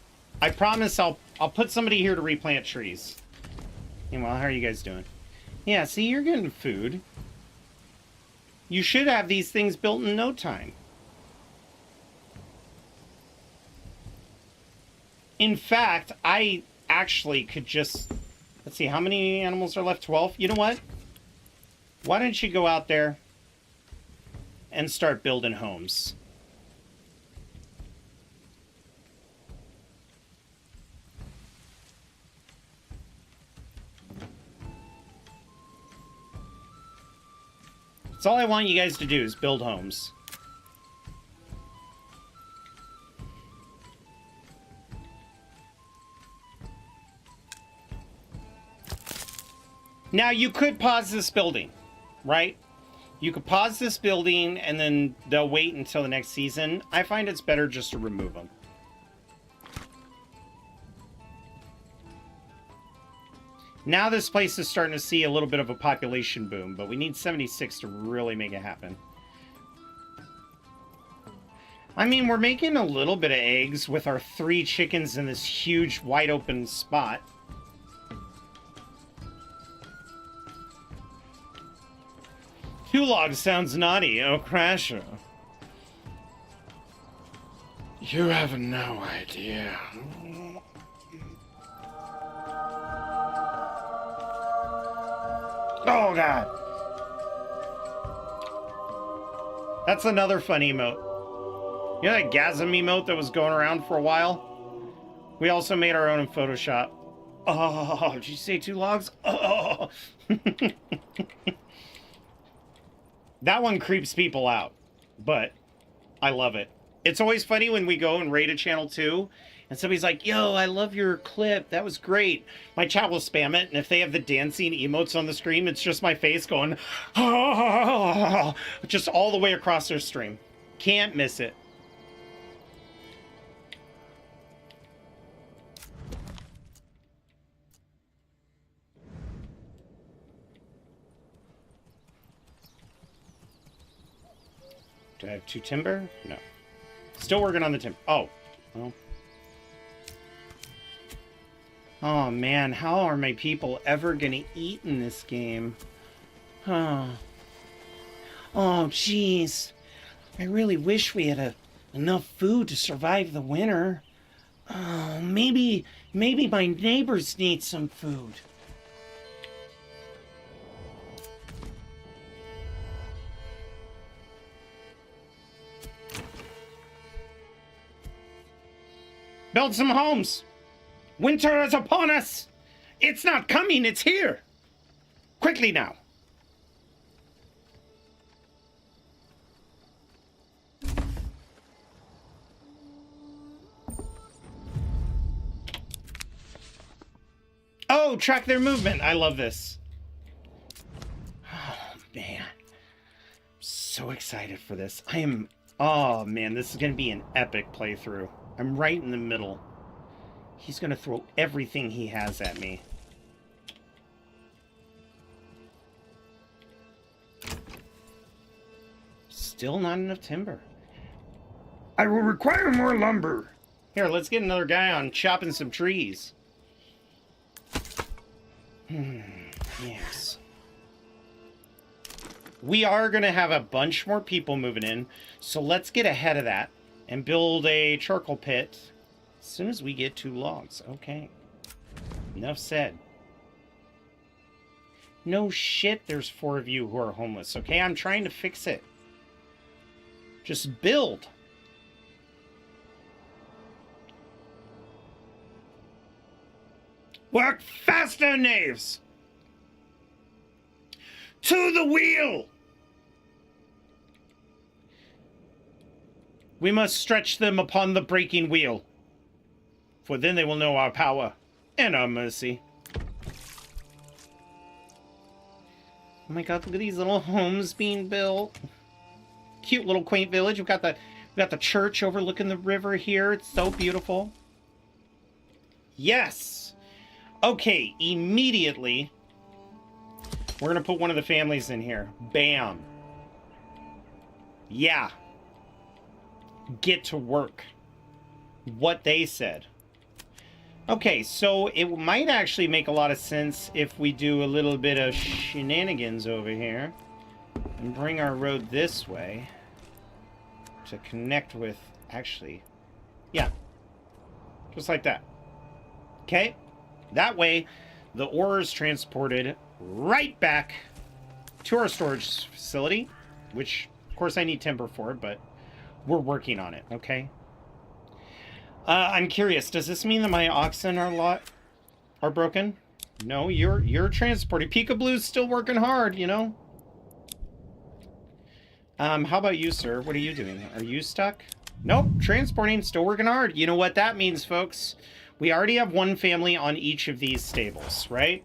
I promise I'll put somebody here to replant trees. Meanwhile, how are you guys doing? Yeah, see, you're getting food. You should have these things built in no time. In fact, I actually could just... Let's see, how many animals are left? 12? You know what? Why don't you go out there and start building homes? That's all I want you guys to do is build homes. Now, you could pause this building, right? You could pause this building and then they'll wait until the next season. I find it's better just to remove them. Now this place is starting to see a little bit of a population boom, but we need 76 to really make it happen. I mean, we're making a little bit of eggs with our 3 chickens in this huge wide open spot. Two logs sounds naughty, oh Crasher. You have no idea. Oh god. That's another fun emote. You know that Gasm emote that was going around for a while? We also made our own in Photoshop. Oh, did you say 2 logs? Oh. That one creeps people out, but I love it. It's always funny when we go and raid a channel too, and somebody's like, yo, I love your clip. That was great. My chat will spam it, and if they have the dancing emotes on the stream, it's just my face going, oh, just all the way across their stream. Can't miss it. Do I have 2 timber? No. Still working on the timber. Oh. Well. Oh, man. How are my people ever going to eat in this game? Oh. Oh, jeez. I really wish we had enough food to survive the winter. Oh, maybe my neighbors need some food. Build some homes. Winter is upon us. It's not coming, it's here. Quickly now. Oh, track their movement. I love this. Oh, man. I'm so excited for this. Oh, man, this is going to be an epic playthrough. I'm right in the middle. He's going to throw everything he has at me. Still not enough timber. I will require more lumber. Here, let's get another guy on chopping some trees. Yes. We are going to have a bunch more people moving in, so let's get ahead of that and build a charcoal pit as soon as we get 2 logs. Okay. Enough said. No shit, there's 4 of you who are homeless. Okay, I'm trying to fix it. Just build. Work faster, knaves! To the wheel! We must stretch them upon the breaking wheel, for then they will know our power and our mercy. Oh my god, look at these little homes being built. Cute little quaint village. We've got the church overlooking the river here. It's so beautiful. Yes! Okay, immediately we're gonna put one of the families in here. Bam. Yeah. Get to work. What they said. Okay, so it might actually make a lot of sense if we do a little bit of shenanigans over here and bring our road this way to connect with, actually, yeah, just like that. Okay, that way the ore is transported right back to our storage facility, which of course I need timber for, but we're working on it. Okay. I'm curious, does this mean that my oxen are broken? No, you're transporting. Peekablu's still working hard, you know? How about you, sir? What are you doing? Are you stuck? Nope, transporting, still working hard. You know what that means, folks? We already have one family on each of these stables, right?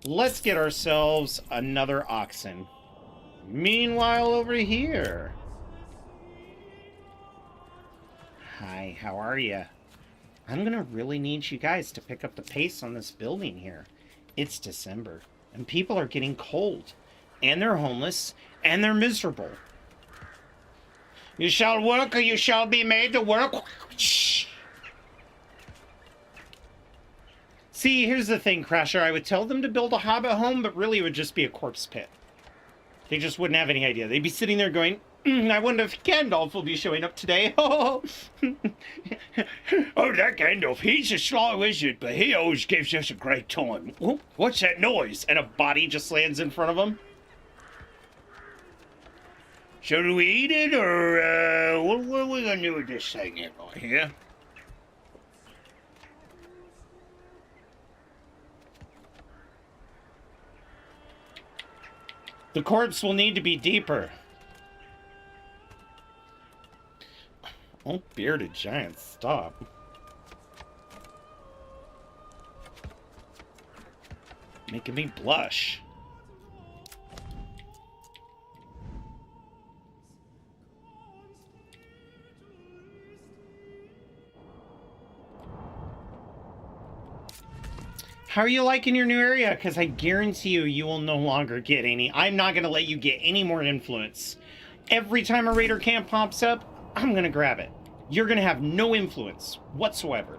Let's get ourselves another oxen. Meanwhile, over here. Hi, how are you? I'm gonna really need you guys to pick up the pace on this building here. It's December, and people are getting cold, and they're homeless, and they're miserable. You shall work, or you shall be made to work. See, here's the thing, Crasher. I would tell them to build a hobbit home, but really it would just be a corpse pit. They just wouldn't have any idea. They'd be sitting there going, I wonder if Gandalf will be showing up today. Oh, that Gandalf, he's a sly wizard, but he always gives us a great time. Oh, what's that noise? And a body just lands in front of him. Should we eat it, or what are we going to do with this thing here? The corpse will need to be deeper. Oh, bearded giant, stop. Making me blush. How are you liking your new area? Because I guarantee you will no longer get any. I'm not going to let you get any more influence. Every time a raider camp pops up, I'm going to grab it. You're going to have no influence whatsoever.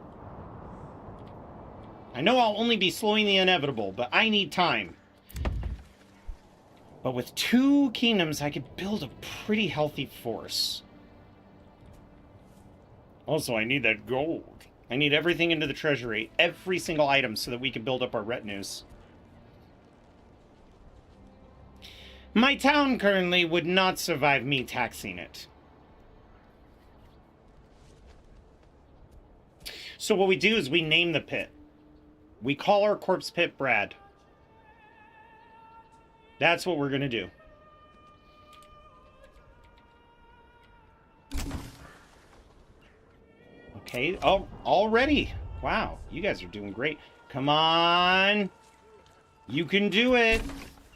I know I'll only be slowing the inevitable, but I need time. But with 2 kingdoms, I could build a pretty healthy force. Also, I need that gold. I need everything into the treasury, every single item, so that we can build up our retinues. My town currently would not survive me taxing it. So what we do is we name the pit. We call our corpse pit Brad. That's what we're going to do. Okay. Oh, already. Wow. You guys are doing great. Come on. You can do it.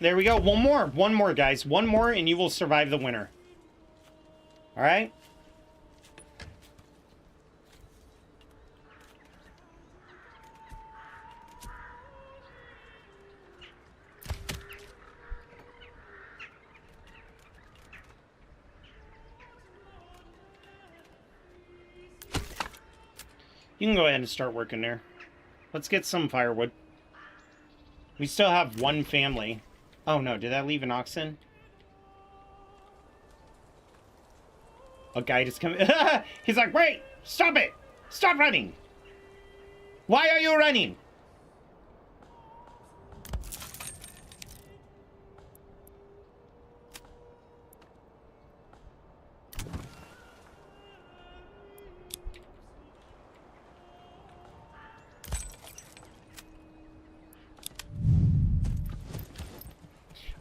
There we go. One more. One more, guys. One more, and you will survive the winter. All right? You can go ahead and start working there. Let's get some firewood. We still have one family. Oh no, did I leave an oxen? A guy just coming. He's like, wait, stop it. Stop running. Why are you running?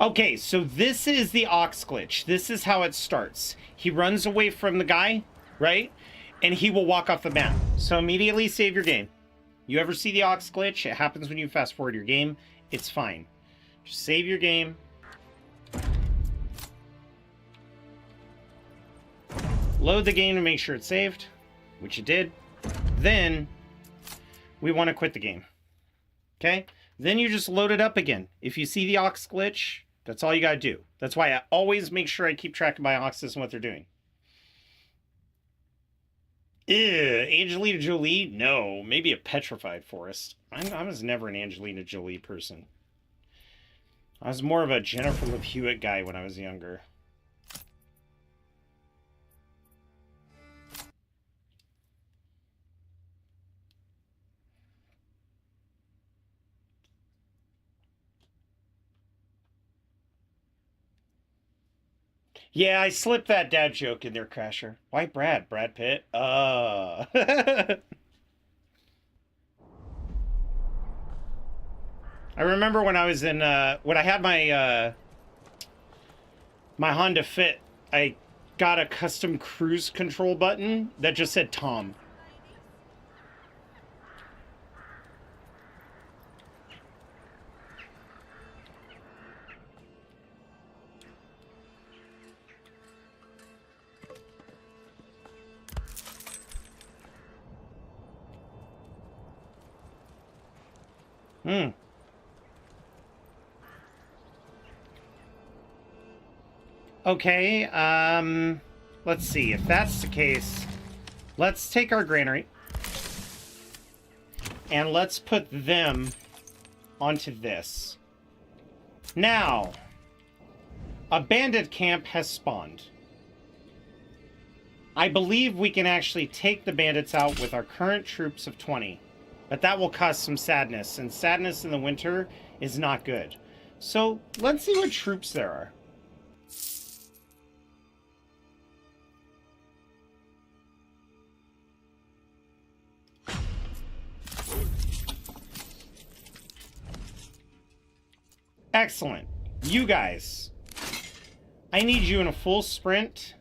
Okay, so this is the ox glitch. This is how it starts. He runs away from the guy, right? And he will walk off the map. So immediately save your game. You ever see the ox glitch? It happens when you fast forward your game. It's fine. Just save your game. Load the game to make sure it's saved, which it did. Then we want to quit the game. Okay? Then you just load it up again. If you see the ox glitch, that's all you gotta do. That's why I always make sure I keep track of my oxes and what they're doing. Ew, Angelina Jolie? No, maybe a petrified forest. I was never an Angelina Jolie person. I was more of a Jennifer Love Hewitt guy when I was younger. Yeah, I slipped that dad joke in there, Crasher. Why Brad? Brad Pitt? I remember when I was in, when I had my, my Honda Fit, I got a custom cruise control button that just said Tom. Hmm. Okay, let's see. If that's the case, let's take our granary and let's put them onto this. Now, a bandit camp has spawned. I believe we can actually take the bandits out with our current troops of 20. But that will cause some sadness, and sadness in the winter is not good. So, let's see what troops there are. Excellent. You guys, I need you in a full sprint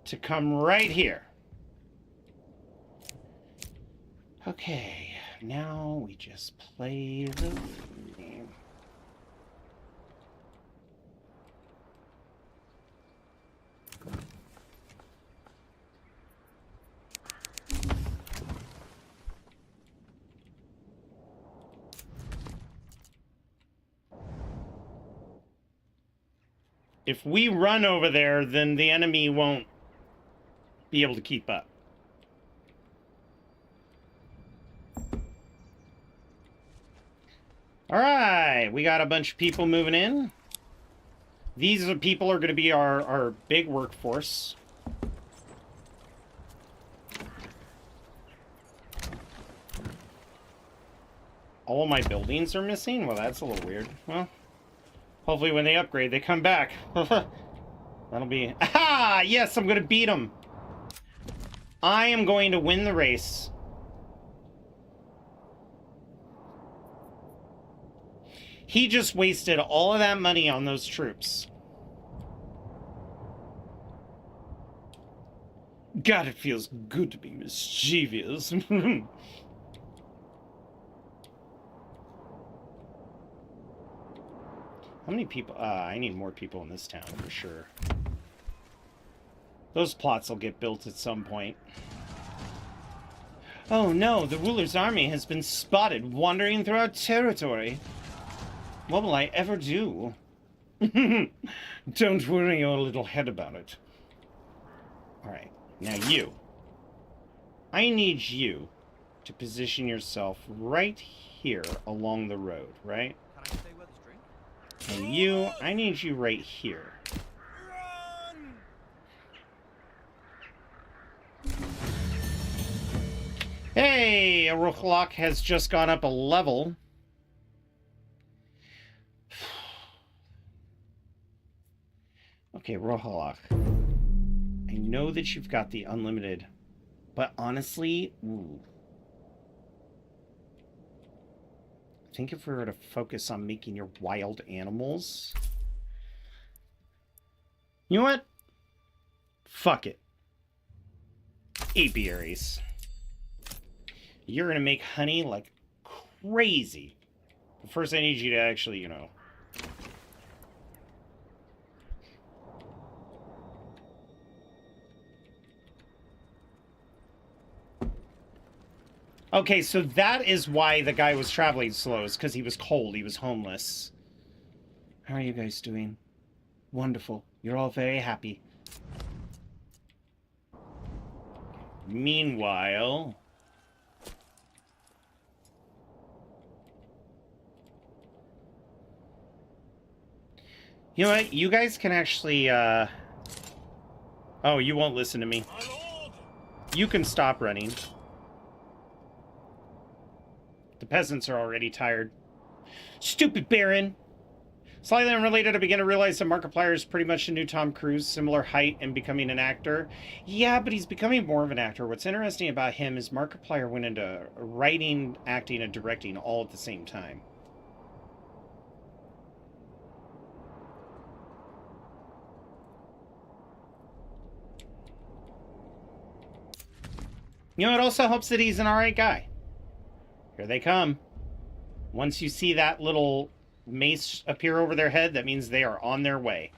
to come right here. Okay, now we just play the game. If we run over there, then the enemy won't be able to keep up. All right, we got a bunch of people moving in. These people are going to be our big workforce. All of my buildings are missing? Well, that's a little weird. Well, hopefully when they upgrade, they come back. That'll be... Aha! Yes, I'm going to beat them. I am going to win the race. He just wasted all of that money on those troops. God, it feels good to be mischievous. How many people? I need more people in this town for sure. Those plots will get built at some point. Oh no, the ruler's army has been spotted wandering through our territory. What will I ever do? Don't worry your little head about it. Alright, now you. I need you to position yourself right here along the road, right? Can I stay with this drink? And you, I need you right here. Hey, a Ruchlok has just gone up a level. Okay, Rohalak. I know that you've got the unlimited, but honestly, ooh. think if we were to focus on making your wild animals... You know what? Fuck it. Apiaries. You're gonna make honey like crazy. But first I need you to actually, you know... Okay, so that is why the guy was traveling slow, is because he was cold, he was homeless. How are you guys doing? Wonderful. You're all very happy. Meanwhile... You know what? You guys can actually, Oh, you won't listen to me. You can stop running. The peasants are already tired. Stupid Baron! Slightly unrelated, I began to realize that Markiplier is pretty much a new Tom Cruise, similar height and becoming an actor. Yeah, but he's becoming more of an actor. What's interesting about him is Markiplier went into writing, acting, and directing all at the same time. You know, it also helps that he's an alright guy. Here they come. Once you see that little mace appear over their head, that means they are on their way.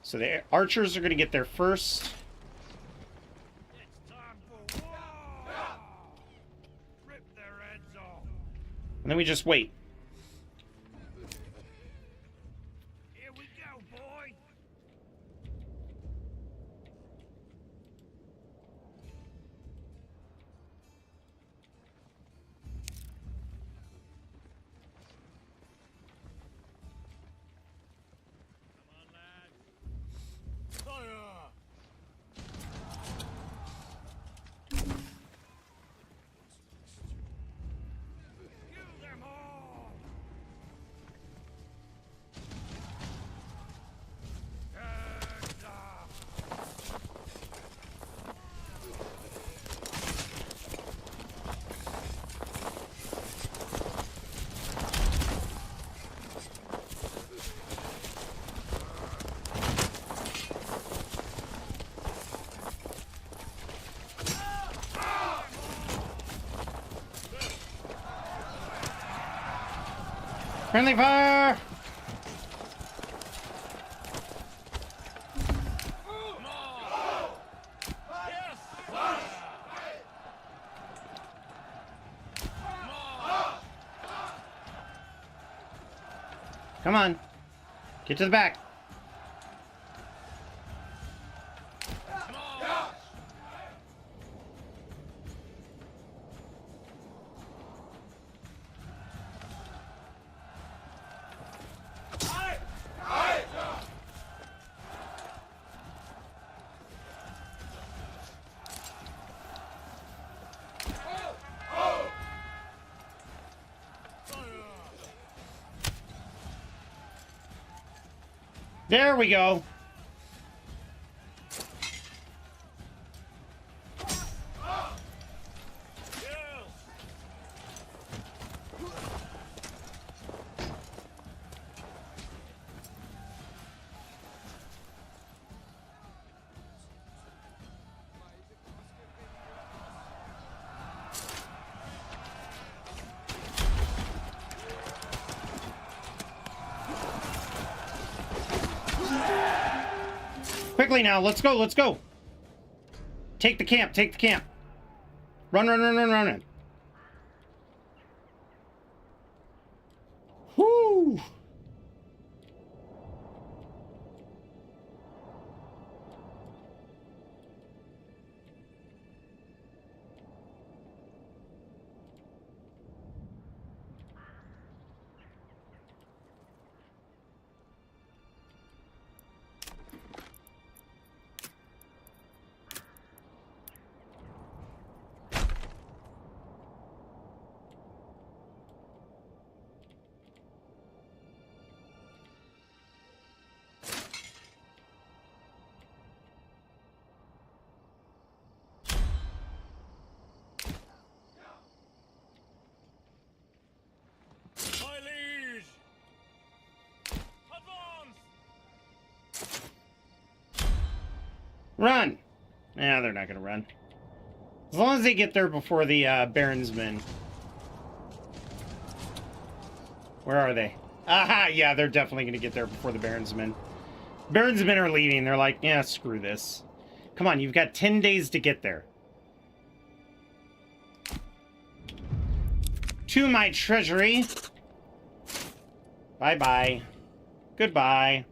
So the archers are going to get there first. It's time for war! Rip their heads off! And then we just wait. Here we go, boy! Friendly fire! Come on. Get to the back. There we go. Quickly now, let's go, let's go. Take the camp, take the camp. Run, run, run, run, run, run. Whoo! Run! Nah, they're not gonna run. As long as they get there before the Baron's men. Where are they? Aha! Yeah, they're definitely gonna get there before the Baron's men. Baron's men are leaving. They're like, yeah, screw this. Come on, you've got 10 days to get there. To my treasury. Bye-bye. Goodbye.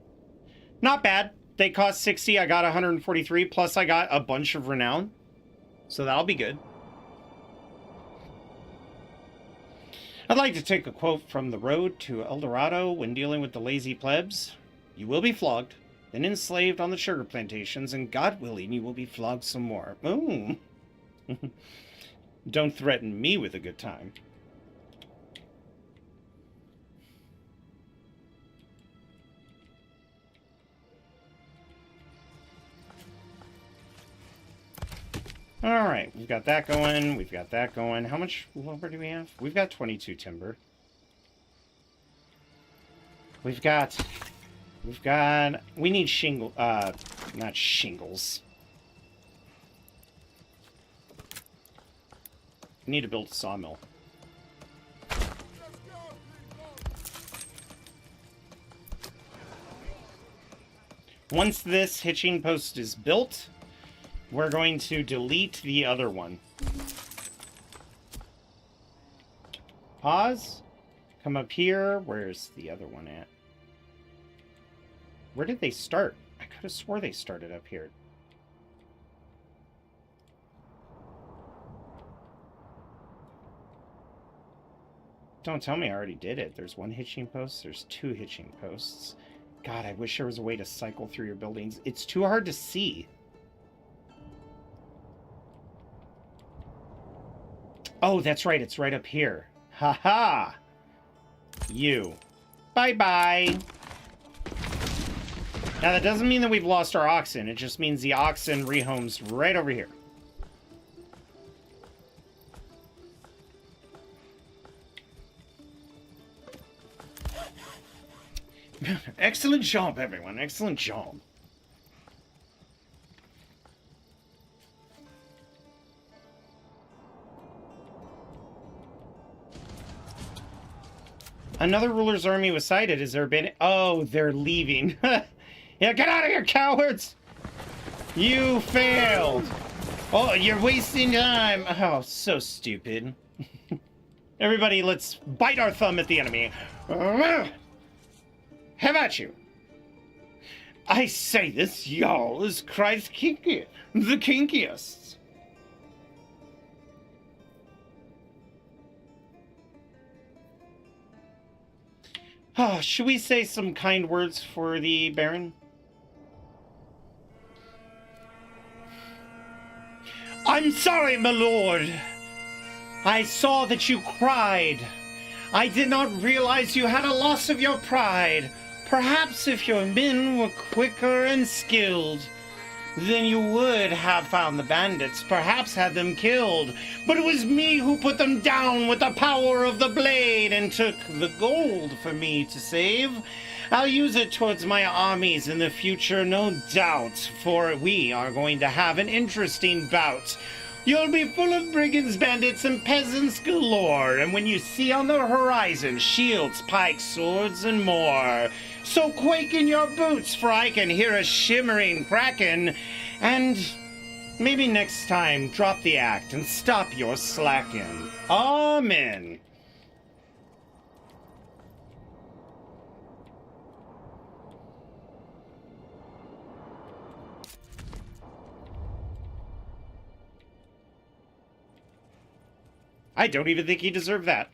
Not bad. They cost 60. I got 143. Plus, I got a bunch of renown. So that'll be good. I'd like to take a quote from The Road to El Dorado when dealing with the lazy plebs. You will be flogged, then enslaved on the sugar plantations, and God willing, you will be flogged some more. Ooh. Don't threaten me with a good time. All right, we've got that going. We've got that going. How much lumber do we have? We've got 22 timber. We need shingle, not shingles. We need to build a sawmill. Let's go, people. Once this hitching post is built, we're going to delete the other one. Pause. Come up here. Where's the other one at? Where did they start? I could have swore they started up here. Don't tell me I already did it. There's one hitching post. There's two hitching posts. God, I wish there was a way to cycle through your buildings. It's too hard to see. Oh, that's right. It's right up here. Ha-ha! You. Bye-bye. Now, that doesn't mean that we've lost our oxen. It just means the oxen rehomes right over here. Excellent job, everyone. Excellent job. Another ruler's army was sighted. Has there been... Oh, they're leaving. Yeah, get out of here, cowards! You failed! Oh, you're wasting time! Oh, so stupid. Everybody, let's bite our thumb at the enemy. How about you? I say this, y'all, is Christ kinky. The kinkiest. Oh, should we say some kind words for the Baron? I'm sorry, my lord. I saw that you cried. I did not realize you had a loss of your pride. Perhaps if your men were quicker and skilled, then you would have found the bandits, perhaps had them killed. But it was me who put them down with the power of the blade and took the gold for me to save. I'll use it towards my armies in the future, no doubt, for we are going to have an interesting bout. You'll be full of brigands, bandits, and peasants galore, and when you see on the horizon shields, pikes, swords, and more, so quake in your boots, for I can hear a shimmering kraken, and maybe next time drop the act and stop your slacking. Amen. I don't even think he deserved that.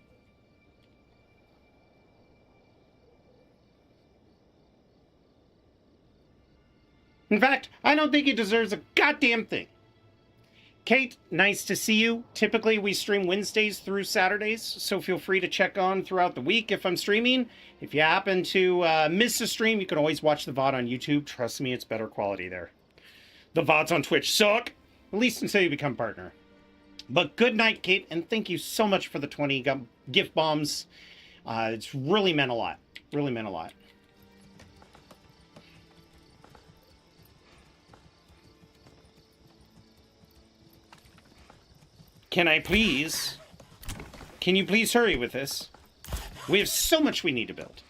In fact, I don't think he deserves a goddamn thing. Kate, nice to see you. Typically, we stream Wednesdays through Saturdays, so feel free to check on throughout the week if I'm streaming. If you happen to miss a stream, you can always watch the VOD on YouTube. Trust me, it's better quality there. The VODs on Twitch suck, at least until you become partner. But good night, Kate, and thank you so much for the 20 gift bombs. It's really meant a lot. Really meant a lot. Can I please? Can you please hurry with this? We have so much we need to build.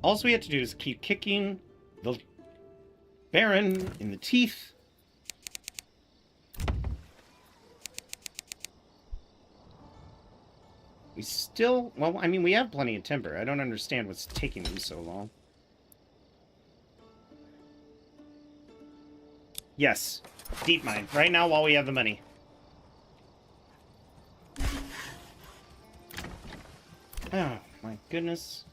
All we have to do is keep kicking the Baron in the teeth. We still... Well, I mean, we have plenty of timber. I don't understand what's taking them so long. Yes. Deep mine. Right now while we have the money. Oh, my goodness.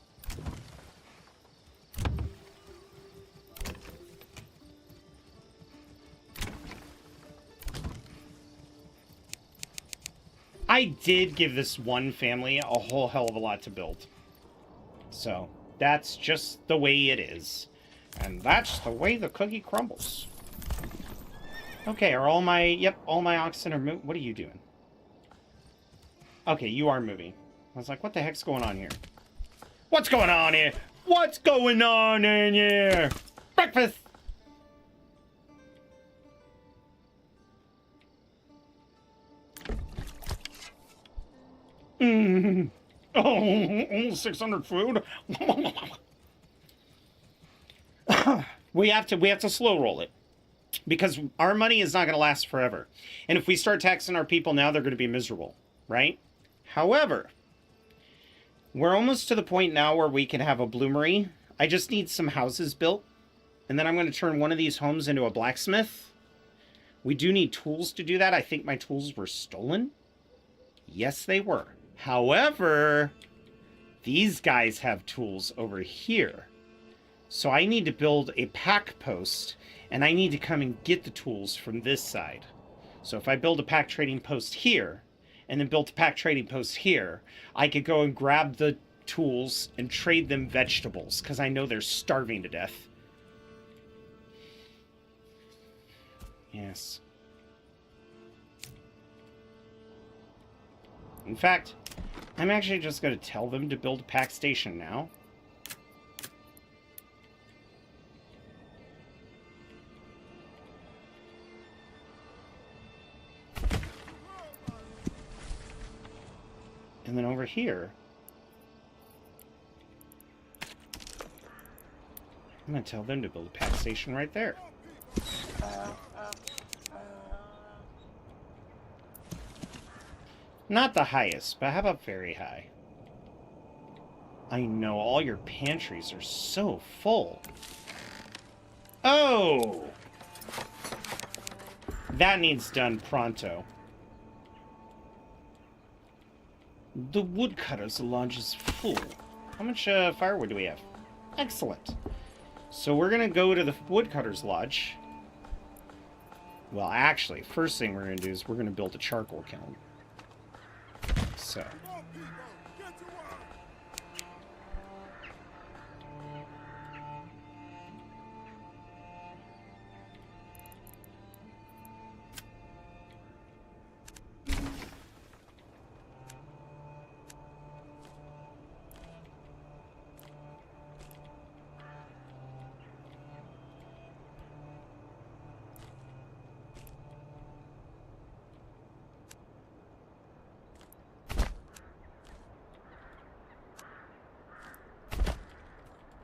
I did give this one family a whole hell of a lot to build. So, that's just the way it is. And that's the way the cookie crumbles. Okay, are all my... Yep, all my oxen are moving. What are you doing? Okay, you are moving. I was like, what the heck's going on here? What's going on here? What's going on in here? Breakfast! Oh, 600 food. we have to slow roll it because our money is not going to last forever. And if we start taxing our people now, they're going to be miserable, right? However, we're almost to the point now where we can have a bloomery. I just need some houses built, and then I'm going to turn one of these homes into a blacksmith. We do need tools to do that. I think my tools were stolen. Yes, they were. However, these guys have tools over here. So I need to build a pack post, and I need to come and get the tools from this side. So if I build a pack trading post here, and then build a pack trading post here, I could go and grab the tools and trade them vegetables, because I know they're starving to death. Yes. In fact, I'm actually just going to tell them to build a pack station now. And then over here, I'm going to tell them to build a pack station right there. Not the highest, but how about very high? I know, all your pantries are so full. Oh! That needs done pronto. The woodcutter's lodge is full. How much firewood do we have? Excellent. So we're going to go to the woodcutter's lodge. Well, actually, first thing we're going to do is we're going to build a charcoal kiln. So.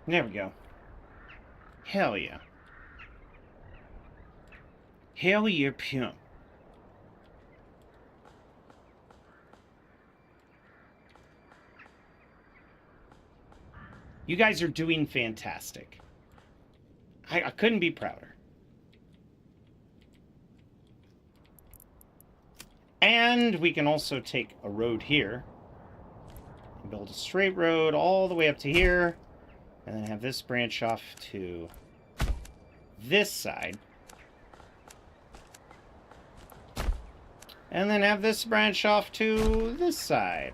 There we go. Hell yeah. Hell yeah, pimp. You guys are doing fantastic. I couldn't be prouder. And we can also take a road here. And build a straight road all the way up to here. And then have this branch off to this side. And then have this branch off to this side.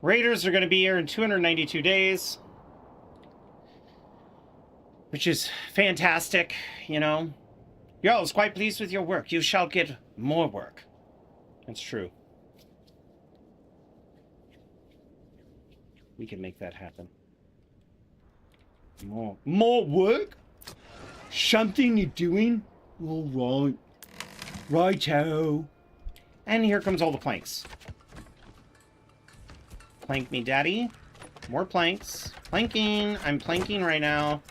Raiders are going to be here in 292 days. Which is fantastic, you know. Yo, I was quite pleased with your work. You shall get more work. That's true. We can make that happen. More work? Something you're doing? All right. Righto. And here comes all the planks. Plank me, daddy. More planks. Planking. I'm planking right now.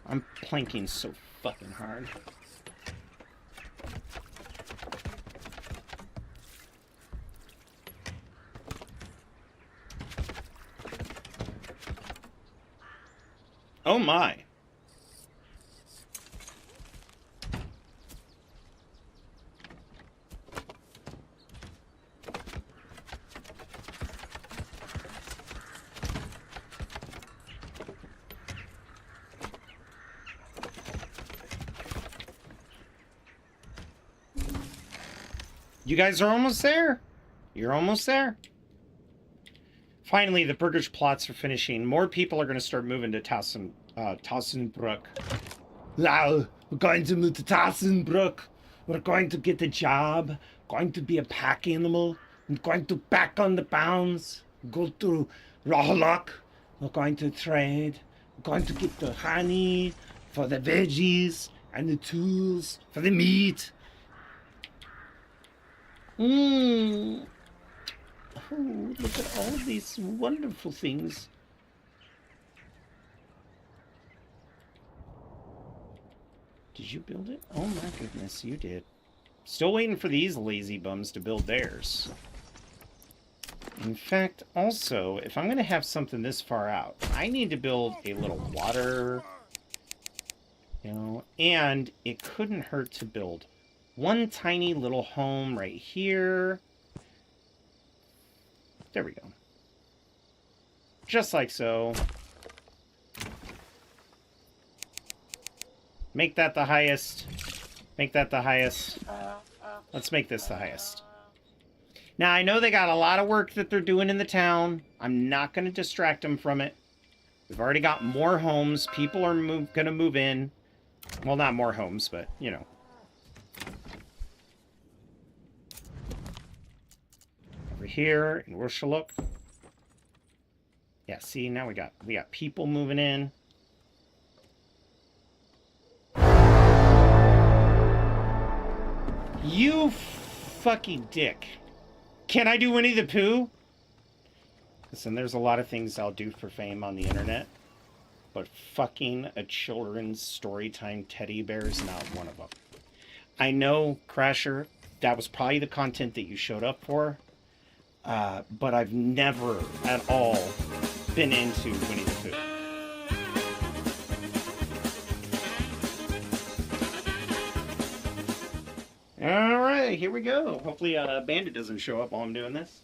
I'm planking so fucking hard. Oh my. You guys are almost there. You're almost there. Finally, the Burgers plots are finishing. More people are going to start moving to Tassenbrook. We're going to move to Tassenbrook. We're going to get a job. Going to be a pack animal. I'm going to back on the bounds. Go to Rohlock. We're going to trade. We're going to get the honey for the veggies and the tools for the meat. Oh, look at all of these wonderful things. Did you build it? Oh my goodness, you did. Still waiting for these lazy bums to build theirs. In fact, also, if I'm going to have something this far out, I need to build a little water, you know, and it couldn't hurt to build one tiny little home right here. There we go. Just like so. Make that the highest. Make that the highest. Let's make this the highest. Now, I know they got a lot of work that they're doing in the town. I'm not going to distract them from it. We've already got more homes. People are going to move in. Well, not more homes, but, you know. Over here in Urshaluk. Yeah, see, now we got people moving in. You fucking dick. Can I do Winnie the Pooh? Listen, there's a lot of things I'll do for fame on the internet, but fucking a children's storytime teddy bear is not one of them. I know, Crasher, that was probably the content that you showed up for, but I've never at all been into Winnie the Pooh. Alright, here we go. Hopefully Bandit doesn't show up while I'm doing this.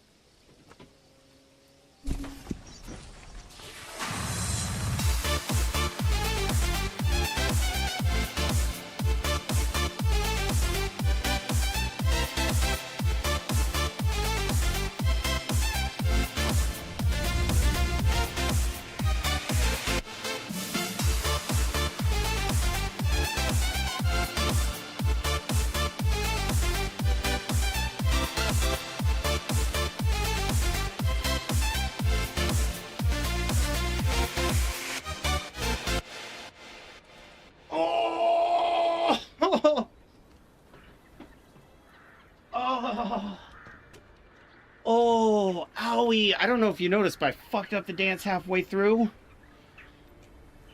Oh, owie. I don't know if you noticed, but I fucked up the dance halfway through.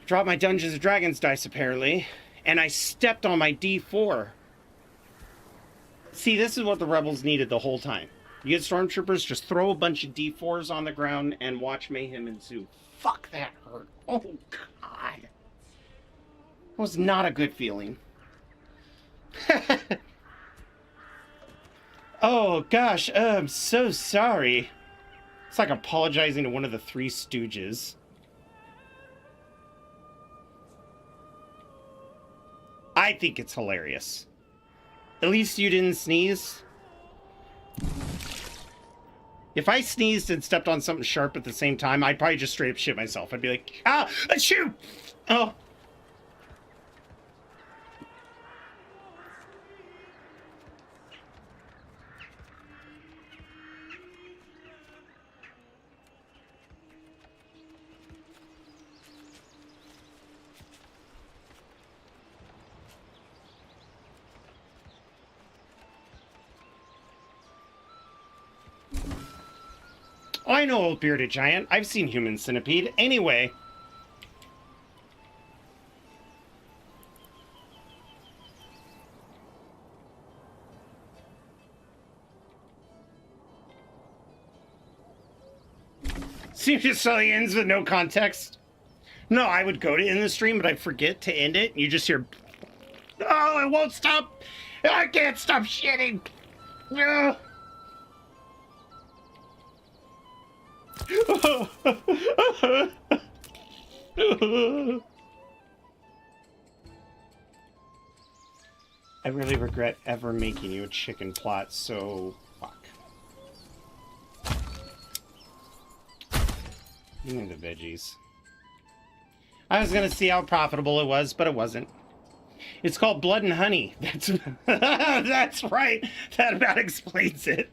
Dropped my Dungeons & Dragons dice, apparently. And I stepped on my D4. See, this is what the rebels needed the whole time. You get stormtroopers, just throw a bunch of D4s on the ground and watch mayhem ensue. Fuck, that hurt. Oh, God. That was not a good feeling. Oh, gosh, I'm so sorry. It's like apologizing to one of the Three Stooges. I think it's hilarious. At least you didn't sneeze. If I sneezed and stepped on something sharp at the same time, I'd probably just straight up shit myself. I'd be like, ah, achoo! Oh. I know, old bearded giant. I've seen human centipede. Anyway. Seems just so he ends with no context. No, I would go to end the stream, but I forget to end it. And you just hear, oh, it won't stop. I can't stop shitting. Ugh. I really regret ever making you a chicken plot, so fuck. Give me the veggies. I was gonna see how profitable it was, but it wasn't. It's called Blood and Honey. That's that's right. That about explains it.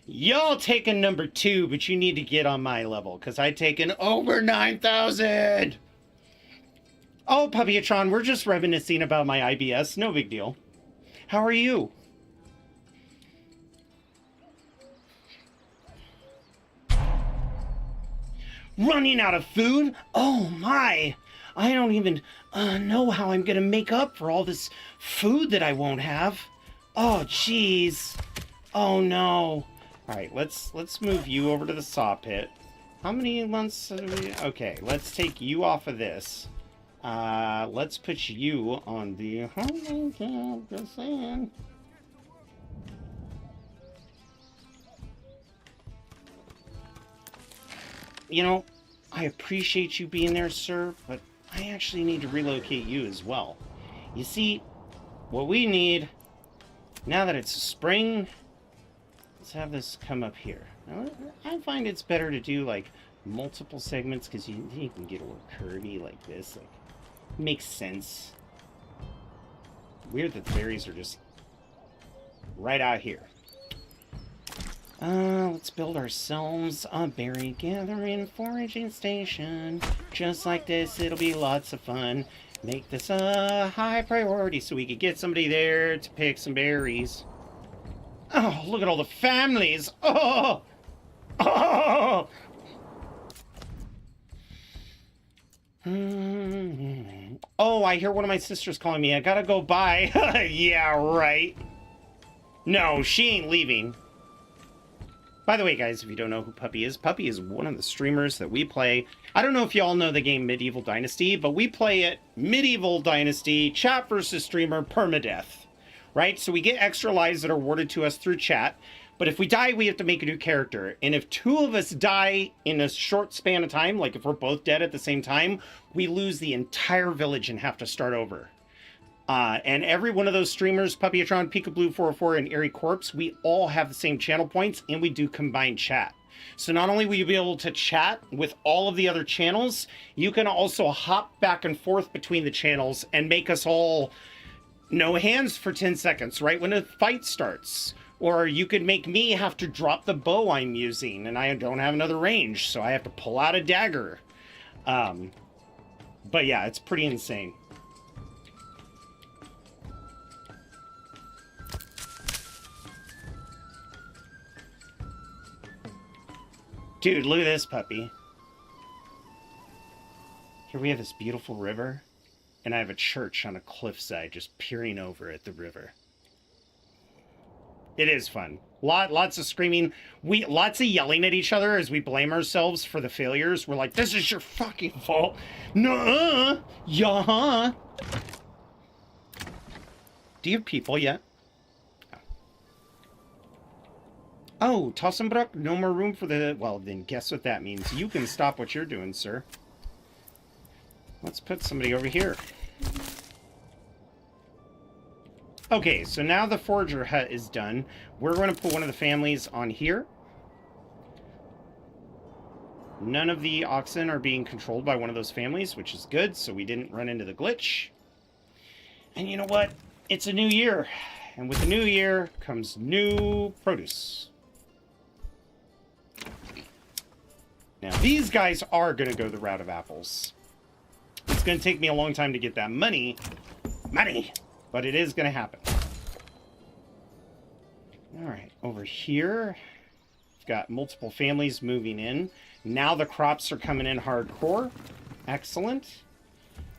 Y'all taking number 2, but you need to get on my level, because I taken over 9,000. Oh, Puppyatron, we're just reminiscing about my IBS. No big deal. How are you? Running out of food? Oh my! I don't even know how I'm gonna make up for all this food that I won't have. Oh, jeez. Oh no. All right, let's move you over to the saw pit. How many months? Okay, let's take you off of this. Let's put you on the. Just saying. You know, I appreciate you being there, sir, but I actually need to relocate you as well. You see, what we need now that it's spring. Let's have this come up here. Now, I find it's better to do like multiple segments because you can get a little curvy like this. Like, makes sense. Weird that the berries are just right out here. Let's build ourselves a berry gathering foraging station. Just like this, it'll be lots of fun. Make this a high priority so we could get somebody there to pick some berries. Oh, look at all the families. Oh! Oh! Oh, I hear one of my sisters calling me. I gotta go by. Yeah, right. No, she ain't leaving. By the way, guys, if you don't know who Puppy is one of the streamers that we play. I don't know if y'all know the game Medieval Dynasty, but we play it Medieval Dynasty, chat versus streamer, permadeath. Right? So we get extra lives that are awarded to us through chat. But if we die, we have to make a new character. And if 2 of us die in a short span of time, like if we're both dead at the same time, we lose the entire village and have to start over. And every one of those streamers, Puppyatron, Peekaboo404, and Airy Corpse, we all have the same channel points, and we do combined chat. So not only will you be able to chat with all of the other channels, you can also hop back and forth between the channels and make us all no hands for 10 seconds, right when a fight starts. Or you could make me have to drop the bow I'm using, and I don't have another range, so I have to pull out a dagger. But yeah, it's pretty insane. Dude, look at this puppy. Here we have this beautiful river, and I have a church on a cliffside just peering over at the river. It is fun. Lots of screaming. Lots of yelling at each other as we blame ourselves for the failures. We're like, this is your fucking fault. Nuh-uh. Yeah. Do you have people yet? Oh, Tossenbrook, no more room for the... Well, then guess what that means. You can stop what you're doing, sir. Let's put somebody over here. Okay, so now the forager hut is done. We're going to put one of the families on here. None of the oxen are being controlled by one of those families, which is good, so we didn't run into the glitch. And you know what? It's a new year. And with the new year comes new produce. Now, these guys are going to go the route of apples. It's going to take me a long time to get that money. But it is going to happen. All right, over here, we've got multiple families moving in. Now the crops are coming in hardcore. Excellent.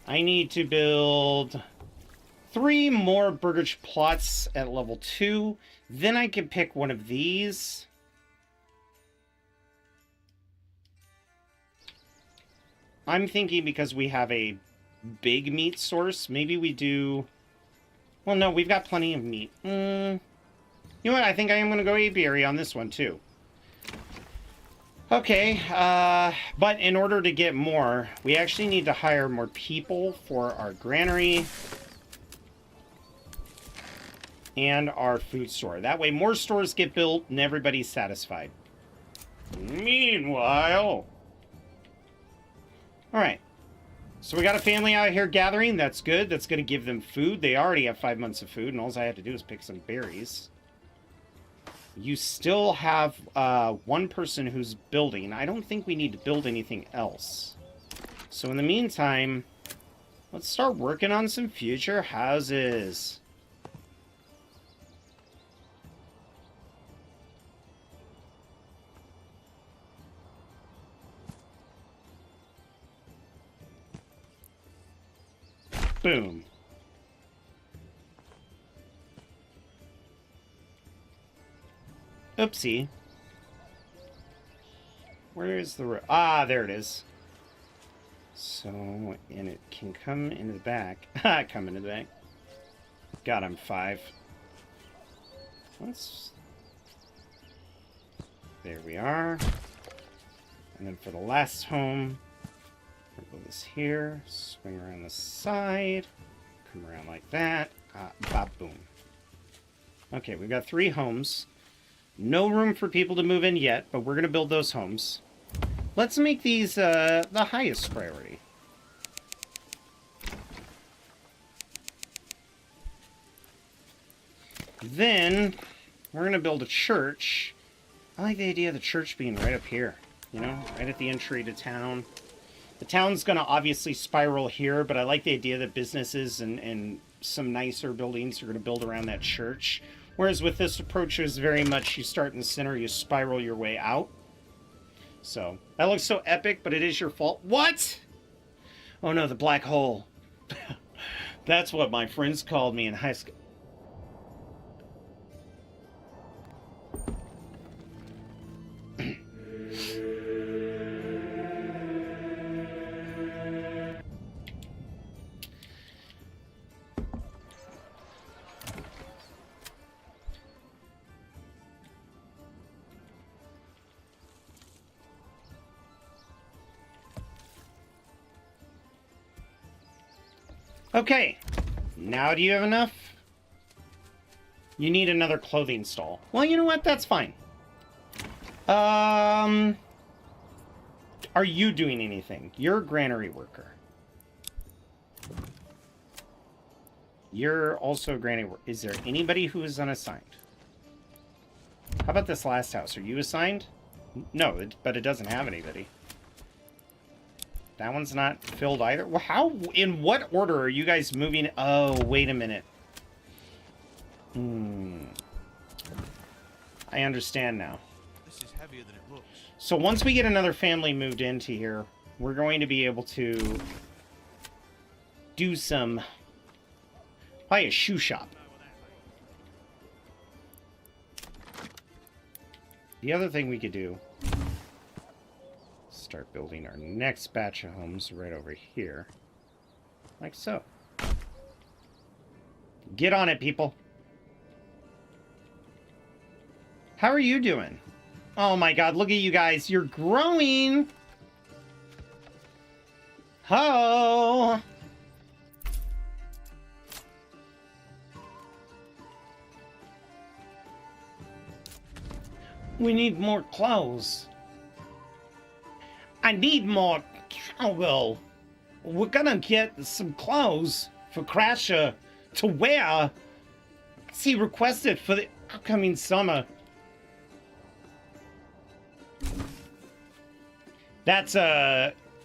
I need to build 3 more burgage plots at level 2. Then I can pick one of these. I'm thinking because we have a big meat source, maybe we do... Well, no, we've got plenty of meat. You know what? I think I am going to go apiary on this one, too. Okay, but in order to get more, we actually need to hire more people for our granary and our food store. That way more stores get built and everybody's satisfied. Meanwhile... Alright. So we got a family out here gathering. That's good. That's going to give them food. They already have 5 months of food, and all I have to do is pick some berries. You still have one person who's building. I don't think we need to build anything else. So in the meantime, let's start working on some future houses. Boom. Oopsie. Where is the... Ah, there it is. So, and it can come into the back. Come into the back. God, I'm 5. Let's... There we are. And then for the last home, we'll put this here, swing around the side, come around like that, boom. Okay, we've got 3 homes. No room for people to move in yet, but we're going to build those homes. Let's make these the highest priority. Then, we're going to build a church. I like the idea of the church being right up here, you know, right at the entry to town. The town's going to obviously spiral here, but I like the idea that businesses and some nicer buildings are going to build around that church. Whereas with this approach, is very much you start in the center, you spiral your way out. So, that looks so epic, but it is your fault. What? Oh no, the black hole. That's what my friends called me in high school. Okay, now do you have enough? You need another clothing stall. Well, you know what? That's fine. Are you doing anything? You're a granary worker. You're also a granary worker. Is there anybody who is unassigned? How about this last house? Are you assigned? No, but it doesn't have anybody. That one's not filled either. Well, how, in what order are you guys moving? Oh, wait a minute. I understand now. This is heavier than it looks. So once we get another family moved into here, we're going to be able to do some... Buy a shoe shop. The other thing we could do... Start building our next batch of homes right over here. Like so. Get on it, people. How are you doing? Oh my god, look at you guys. You're growing. Ho! We need more clothes. I need more cowbell. We're gonna get some clothes for Crasher to wear as he requested for the upcoming summer. That's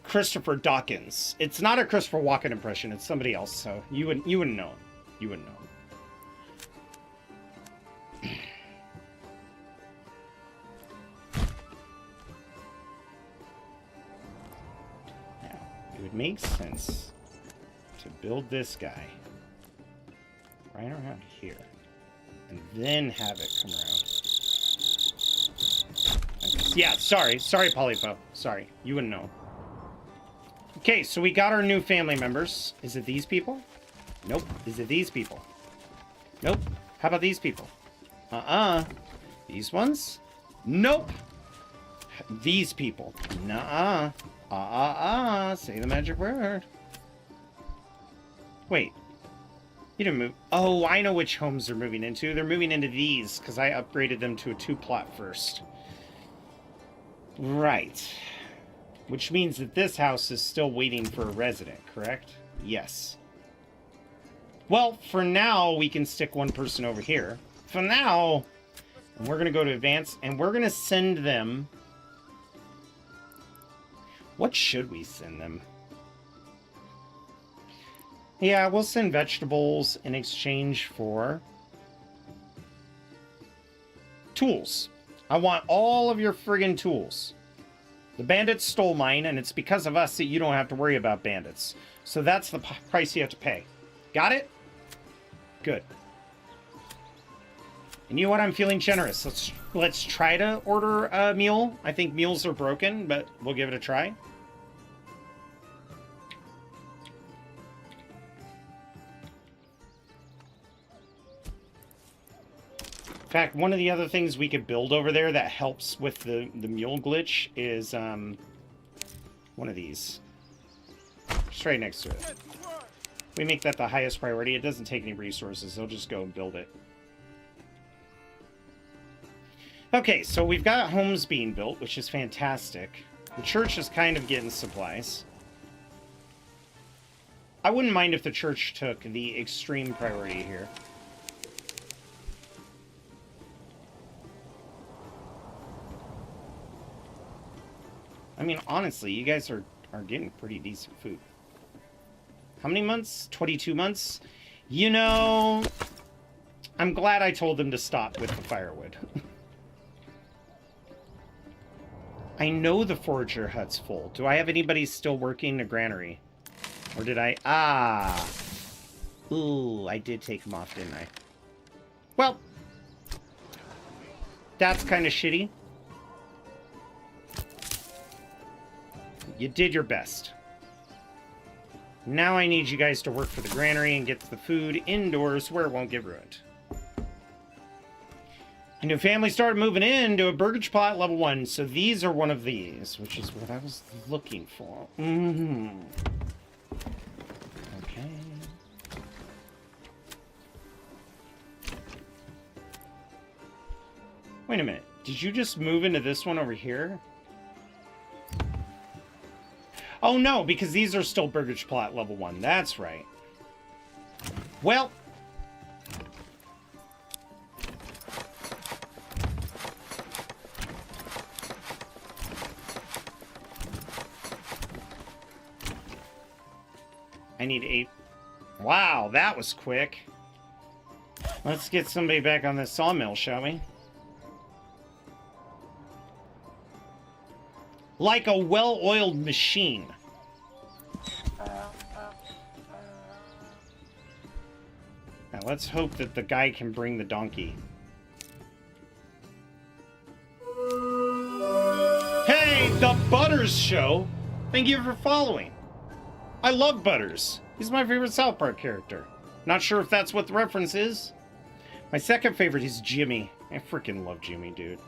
Christopher Dawkins. It's not a Christopher Walken impression. It's somebody else. So you wouldn't know. You wouldn't know. Now it would make sense to build this guy right around here, and then have it come around. Yeah, sorry, Polypo. Sorry, you wouldn't know. Okay, so we got our new family members. Is it these people? Nope. Is it these people? Nope. How about these people? These ones? Nope. These people? Nuh-uh. Say the magic word. Wait. You didn't move. Oh, I know which homes they're moving into. They're moving into these, because I upgraded them to a 2-plot first. Right. Which means that this house is still waiting for a resident, correct? Yes. Well, for now, we can stick one person over here. For now, and we're going to go to advance, and we're going to send them... What should we send them? Yeah, we'll send vegetables in exchange for... tools. I want all of your friggin' tools. The bandits stole mine, and it's because of us that you don't have to worry about bandits. So that's the price you have to pay. Got it? Good. And you know what? I'm feeling generous. Let's try to order a mule. I think mules are broken, but we'll give it a try. In fact, one of the other things we could build over there that helps with the mule glitch is one of these. Just right next to it. We make that the highest priority. It doesn't take any resources. They'll just go and build it. Okay, so we've got homes being built, which is fantastic. The church is kind of getting supplies. I wouldn't mind if the church took the extreme priority here. I mean, honestly, you guys are getting pretty decent food. How many months? 22 months? You know, I'm glad I told them to stop with the firewood. I know the forager hut's full. Do I have anybody still working the granary? Or did I... Ah! Ooh, I did take them off, didn't I? Well, that's kind of shitty. You did your best. Now I need you guys to work for the granary and get the food indoors where it won't get ruined. A new family started moving into a burgage plot level 1, so these are one of these, which is what I was looking for. Okay. Wait a minute. Did you just move into this one over here? Oh no, because these are still burgage plot level 1. That's right. Well... I need 8. Wow, that was quick. Let's get somebody back on this sawmill, shall we? Like a well-oiled machine. Now let's hope that the guy can bring the donkey. Hey, the Butters Show! Thank you for following. I love Butters. He's my favorite South Park character. Not sure if that's what the reference is. My second favorite is Jimmy. I freaking love Jimmy, dude.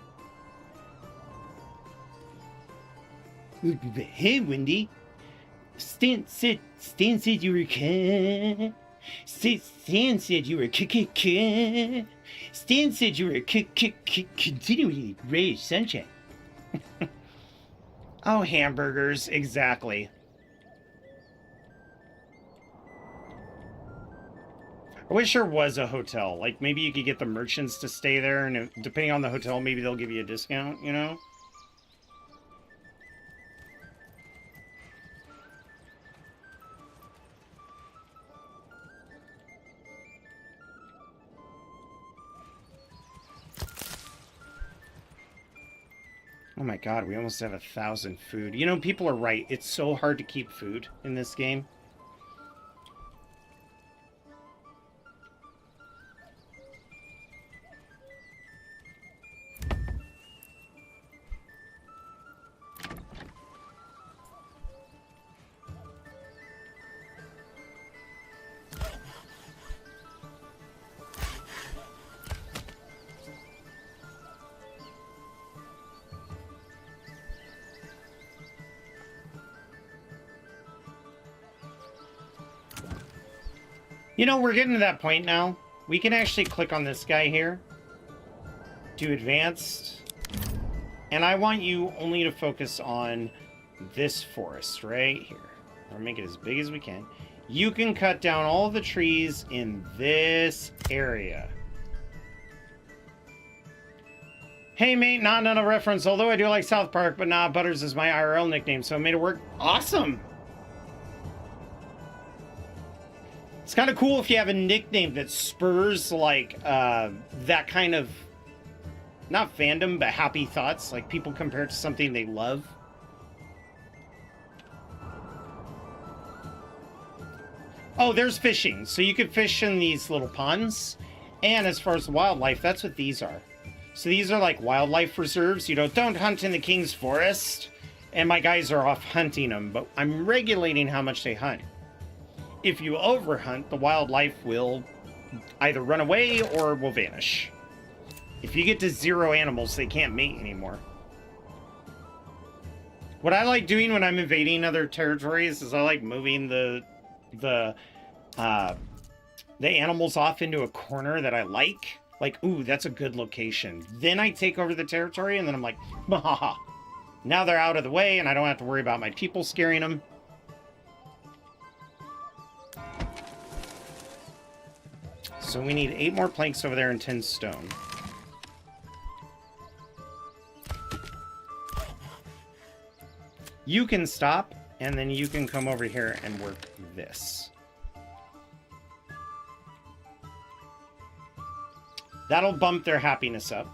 Hey, Wendy. Stan said you were Stan said you were Stan said you were continually ray of sunshine. Oh, hamburgers, exactly. I wish there was a hotel. Like, maybe you could get the merchants to stay there, and depending on the hotel, maybe they'll give you a discount, you know? Oh my god, we almost have 1,000 food. You know, people are right. It's so hard to keep food in this game. You know, we're getting to that point now. We can actually click on this guy here. Do advanced. And I want you only to focus on this forest right here. We'll make it as big as we can. You can cut down all the trees in this area. Hey mate, not a reference, although I do like South Park, but nah, Butters is my IRL nickname, so I made it work. Awesome! It's kind of cool if you have a nickname that spurs, like, that kind of, not fandom, but happy thoughts. Like, people compare it to something they love. Oh, there's fishing. So you could fish in these little ponds. And as far as wildlife, that's what these are. So these are like wildlife reserves. You know, don't hunt in the King's Forest. And my guys are off hunting them, but I'm regulating how much they hunt. If you overhunt, the wildlife will either run away or will vanish. If you get to 0 animals, they can't mate anymore. What I like doing when I'm invading other territories is I like moving the animals off into a corner that I like. Like, ooh, that's a good location. Then I take over the territory, and then I'm like, ha. Now they're out of the way, and I don't have to worry about my people scaring them. So we need 8 more planks over there and 10 stone. You can stop, and then you can come over here and work this. That'll bump their happiness up.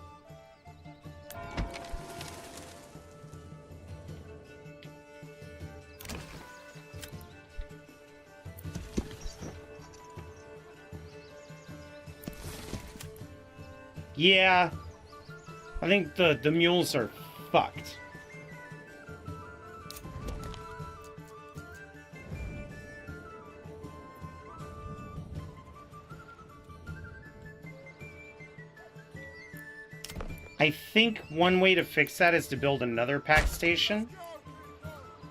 Yeah, I think the mules are fucked. I think one way to fix that is to build another pack station,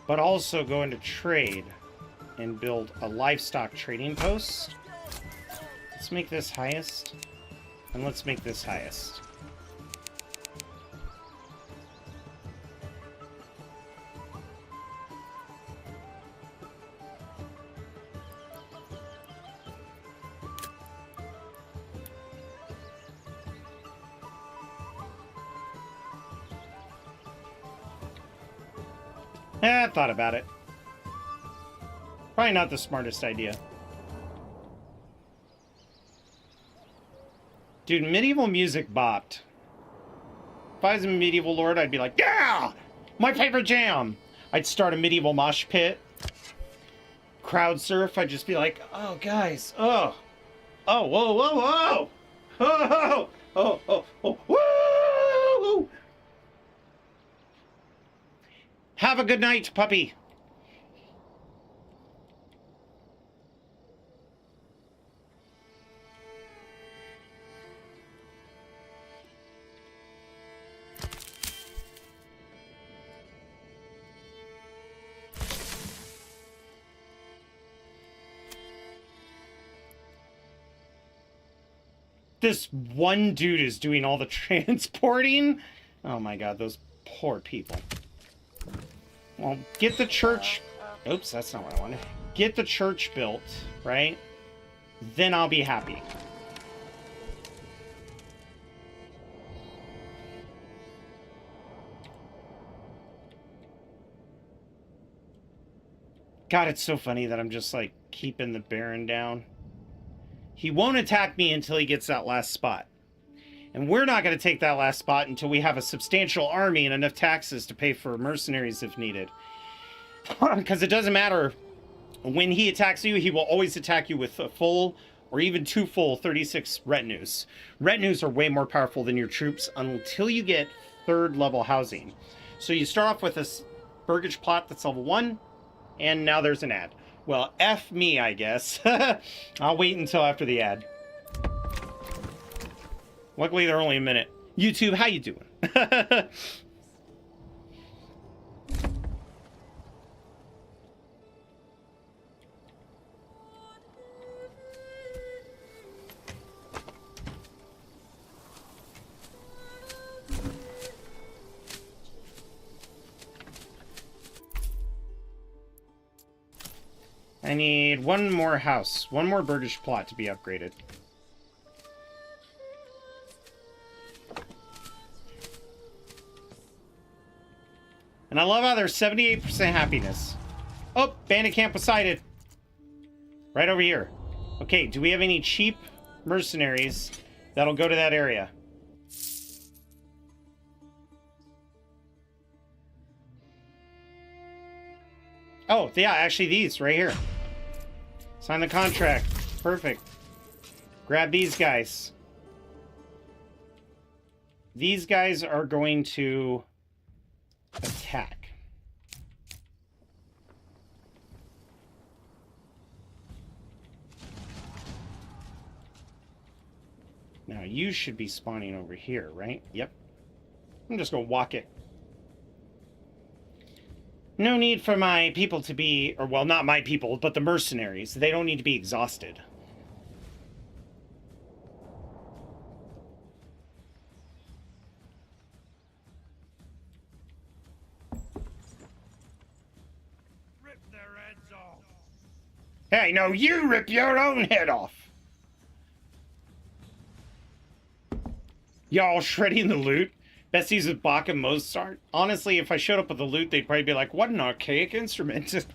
but also go into trade and build a livestock trading post. Let's make this highest. And let's make this highest. I thought about it. Probably not the smartest idea. Dude, medieval music bopped. If I was a medieval lord, I'd be like, yeah! My favorite jam! I'd start a medieval mosh pit. Crowd surf, I'd just be like, oh, guys, oh. Oh, whoa, whoa, whoa! Oh, oh, oh, oh, woo! Have a good night, puppy. This one dude is doing all the transporting. Oh my god, those poor people. Well, get the church... Oops, that's not what I wanted. Get the church built, right? Then I'll be happy. God, it's so funny that I'm just, like, keeping the Baron down. He won't attack me until he gets that last spot. And we're not going to take that last spot until we have a substantial army and enough taxes to pay for mercenaries if needed. Because it doesn't matter. When he attacks you, he will always attack you with a full or even 2 full 36 retinues. Retinues are way more powerful than your troops until you get 3rd level housing. So you start off with this burgage plot that's level 1, and now there's an ad. Well, F me, I guess. I'll wait until after the ad. Luckily, they're only a minute. YouTube, how you doing? I need one more house, one more burgage plot to be upgraded. And I love how there's 78% happiness. Oh, bandit camp was sighted. Right over here. Okay, do we have any cheap mercenaries that'll go to that area? Oh, yeah, actually these right here. Sign the contract. Perfect. Grab these guys. These guys are going to attack. Now you should be spawning over here, right? Yep. I'm just gonna walk it. No need for my people to be, or well, not my people, but the mercenaries. They don't need to be exhausted. Rip their heads off. Hey, no, you rip your own head off. Y'all shredding the loot? Besties with Bach and Mozart? Honestly, if I showed up with the loot, they'd probably be like, what an archaic instrument.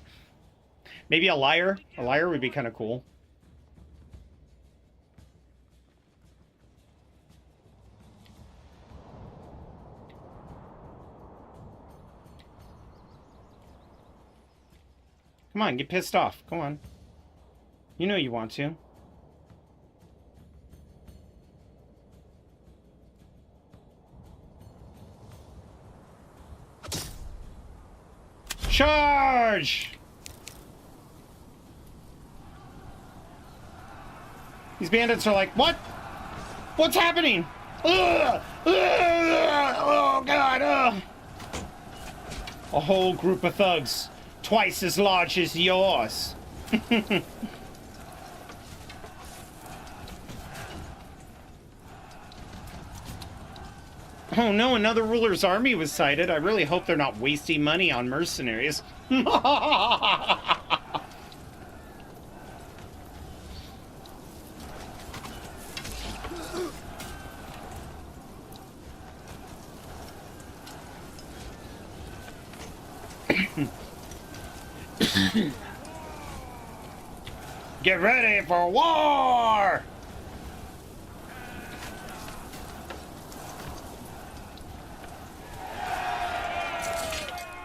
Maybe a lyre? A lyre would be kind of cool. Come on, get pissed off. Come on. You know you want to. Charge! These bandits are like, what? What's happening? Ugh! Ugh! Oh, God! Ugh! A whole group of thugs, twice as large as yours. Oh no, another ruler's army was sighted. I really hope they're not wasting money on mercenaries. Get ready for war!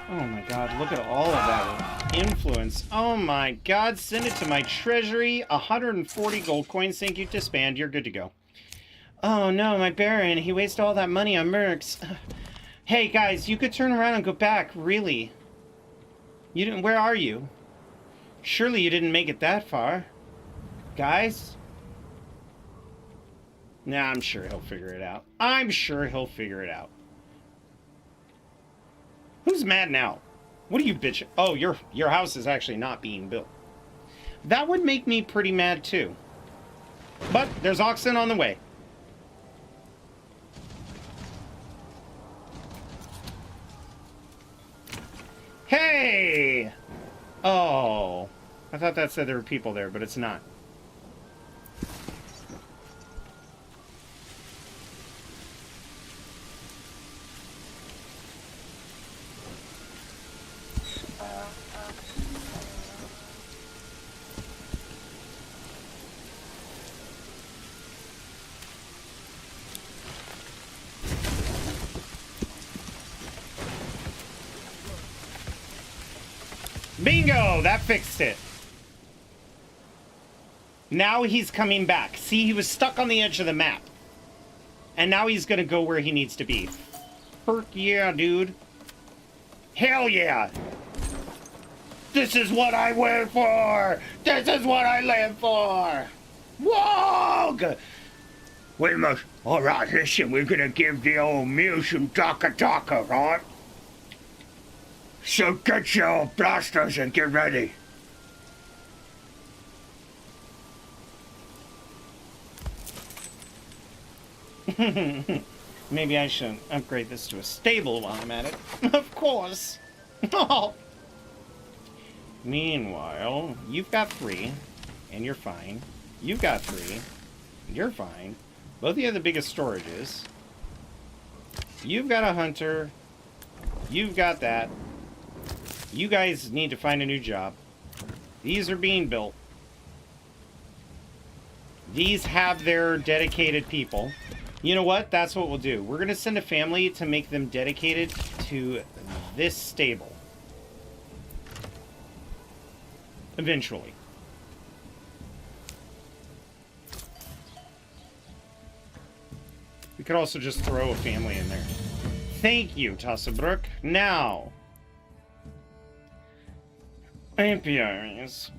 Oh my god, look at all of that influence. Oh my god, send it to my treasury. 140 gold coins. Thank you, disband. You're good to go. Oh no, my Baron. He wasted all that money on mercs. Hey guys, you could turn around and go back, really. You didn't. Where are you? Surely you didn't make it that far. Guys? Nah, I'm sure he'll figure it out. I'm sure he'll figure it out. Who's mad now? What are you bitching? Oh, your house is actually not being built. That would make me pretty mad too. But there's Oxen on the way. Hey! Oh. I thought that said there were people there, but it's not. Bingo! That fixed it. Now he's coming back. See, he was stuck on the edge of the map. And now he's gonna go where he needs to be. Frick yeah, dude. Hell yeah! This is what I went for! This is what I live for! Whoa! We must... Alright, listen, we're gonna give the old mule some taka, right? So get your blasters and get ready. Maybe I should upgrade this to a stable while I'm at it. Of course. Meanwhile, you've got 3, and you're fine. You've got 3, and you're fine. Both of you have the biggest storages. You've got a hunter. You've got that. You guys need to find a new job. These are being built. These have their dedicated people. You know what? That's what we'll do. We're going to send a family to make them dedicated to this stable. Eventually. We could also just throw a family in there. Thank you, Tassabrook. Now... apiaries.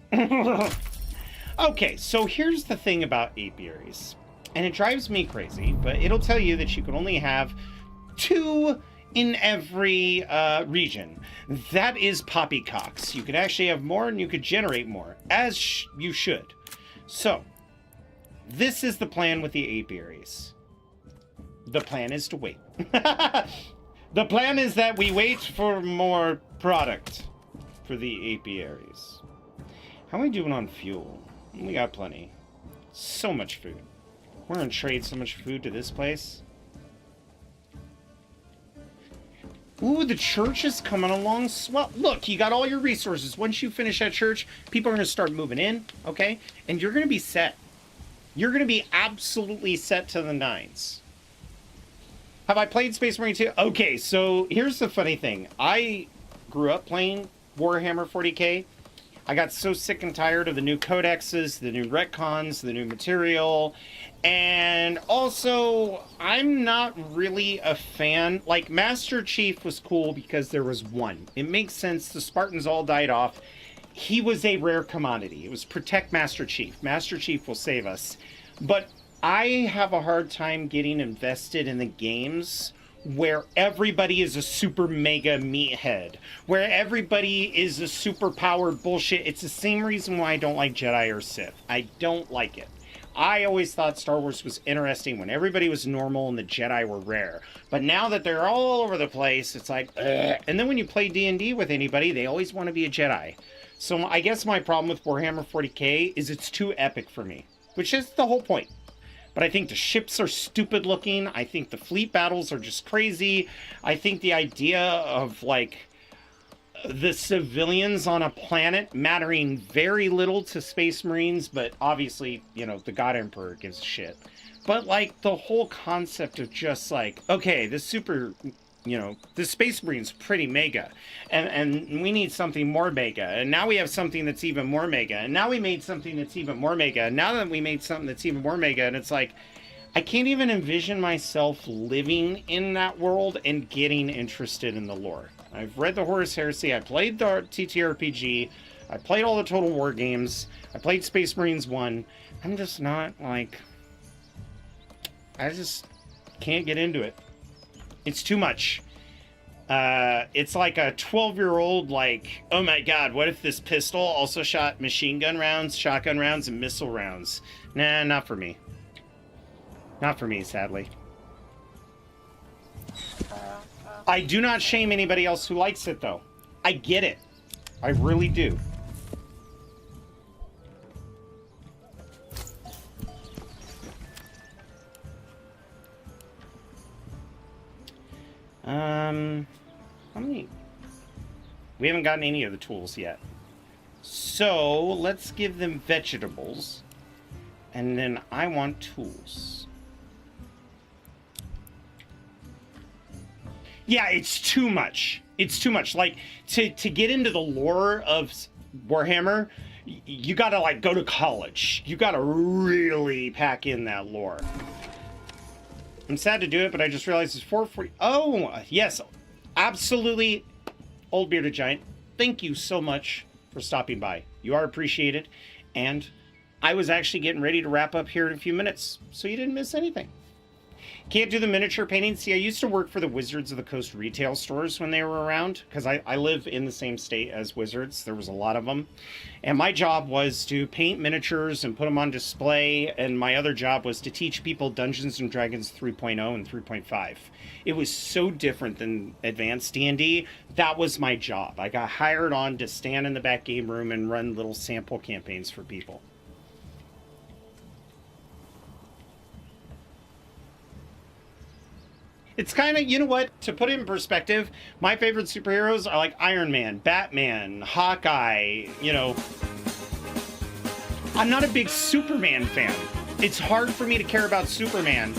Okay, so here's the thing about apiaries. And it drives me crazy, but it'll tell you that you can only have 2 in every region. That is poppycocks. You could actually have more and you could generate more, as you should. So, this is the plan with the apiaries. The plan is to wait. The plan is that we wait for more product for the apiaries. How are we doing on fuel? We got plenty. So much food. We're gonna trade so much food to this place. Ooh, the church is coming along swell. Look, you got all your resources. Once you finish that church, people are gonna start moving in, okay? And you're gonna be set. You're gonna be absolutely set to the 9s. Have I played Space Marine 2? Okay, so here's the funny thing. I grew up playing Warhammer 40k. I got so sick and tired of the new codexes, the new retcons, the new material, and also I'm not really a fan. Like, Master Chief was cool because there was one. It makes sense. The Spartans all died off. He was a rare commodity. It was protect Master Chief. Master Chief will save us. But I have a hard time getting invested in the games where everybody is a super mega meathead, where everybody is a super powered bullshit. It's the same reason why I don't like Jedi or Sith. I don't like it. I always thought Star Wars was interesting when everybody was normal and the Jedi were rare. But now that they're all over the place, it's like, ugh. And then when you play D&D with anybody, they always want to be a Jedi. So I guess my problem with Warhammer 40k is it's too epic for me, which is the whole point. But I think the ships are stupid looking. I think the fleet battles are just crazy. I think the idea of, like, the civilians on a planet mattering very little to Space Marines, but obviously, you know, the God Emperor gives a shit. But, like, the whole concept of just, like, okay, this super... You know, the Space Marine's pretty mega, and we need something more mega, and now we have something that's even more mega, and now we made something that's even more mega, and now that we made something that's even more mega, and it's like, I can't even envision myself living in that world and getting interested in the lore. I've read the Horus Heresy, I played the TTRPG, I played all the Total War games, I played Space Marines 1, I'm just not, like, I just can't get into it. It's too much. It's like a 12-year-old, like, oh my god, what if this pistol also shot machine gun rounds, shotgun rounds, and missile rounds? Nah, not for me. Not for me, sadly. I do not shame anybody else who likes it, though. I get it. I really do. How many? We haven't gotten any of the tools yet. So let's give them vegetables. And then I want tools. Yeah, it's too much. It's too much. Like, to get into the lore of Warhammer, you gotta, like, go to college. You gotta really pack in that lore. I'm sad to do it, but I just realized it's 440. Oh, yes. Absolutely. Old Bearded Giant, thank you so much for stopping by. You are appreciated. And I was actually getting ready to wrap up here in a few minutes, so you didn't miss anything. Can't do the miniature painting. See, I used to work for the Wizards of the Coast retail stores when they were around, because I live in the same state as Wizards. There was a lot of them. And my job was to paint miniatures and put them on display, and my other job was to teach people Dungeons & Dragons 3.0 and 3.5. It was so different than Advanced D&D. That was my job. I got hired on to stand in the back game room and run little sample campaigns for people. It's kind of, you know what, to put it in perspective, my favorite superheroes are like Iron Man, Batman, Hawkeye, you know. I'm not a big Superman fan. It's hard for me to care about Superman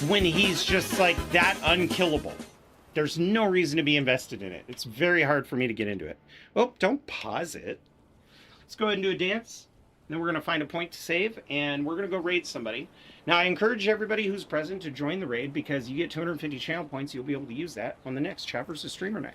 when he's just like that unkillable. There's no reason to be invested in it. It's very hard for me to get into it. Oh, don't pause it. Let's go ahead and do a dance. Then we're going to find a point to save, and we're going to go raid somebody. Now, I encourage everybody who's present to join the raid, because you get 250 channel points. You'll be able to use that on the next Chat vs. Streamer night.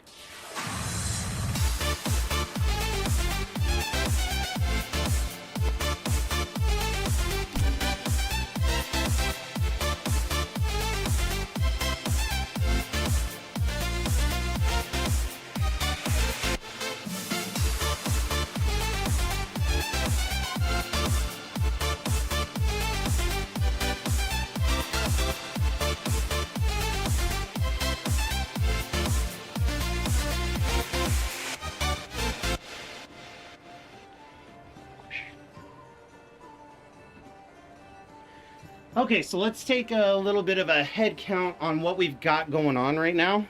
Okay, so let's take a little bit of a head count on what we've got going on right now.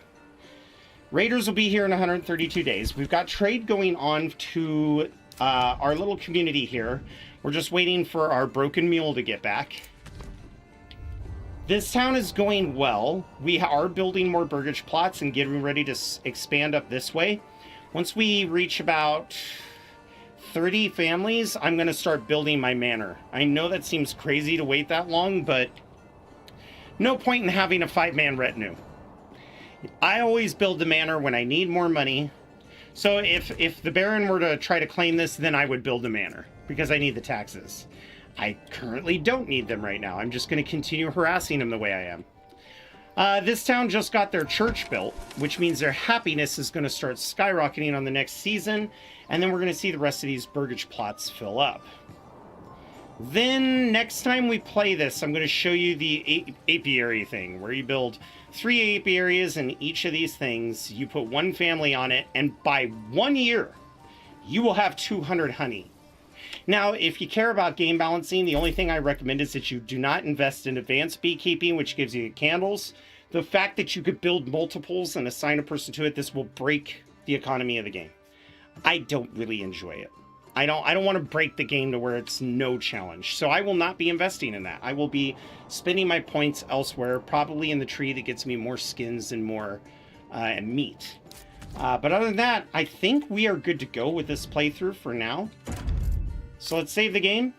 Raiders will be here in 132 days. We've got trade going on to our little community here. We're just waiting for our broken mule to get back. This town is going well. We are building more burgage plots and getting ready to expand up this way. Once we reach about 30 families, I'm going to start building my manor. I know that seems crazy to wait that long, but no point in having a 5-man retinue. I always build the manor when I need more money. So if the Baron were to try to claim this, then I would build a manor because I need the taxes. I currently don't need them right now. I'm just going to continue harassing him the way I am. This town just got their church built, which means their happiness is going to start skyrocketing on the next season, and then we're going to see the rest of these burgage plots fill up. Then next time we play this, I'm going to show you the apiary thing, where you build 3 apiaries in each of these things. You put 1 family on it, and by 1 year, you will have 200 honey. Now, if you care about game balancing, the only thing I recommend is that you do not invest in advanced beekeeping, which gives you candles. The fact that you could build multiples and assign a person to it, this will break the economy of the game. I don't really enjoy it. I don't want to break the game to where it's no challenge. So I will not be investing in that. I will be spending my points elsewhere, probably in the tree that gets me more skins and more meat. But other than that, I think we are good to go with this playthrough for now. So let's save the game.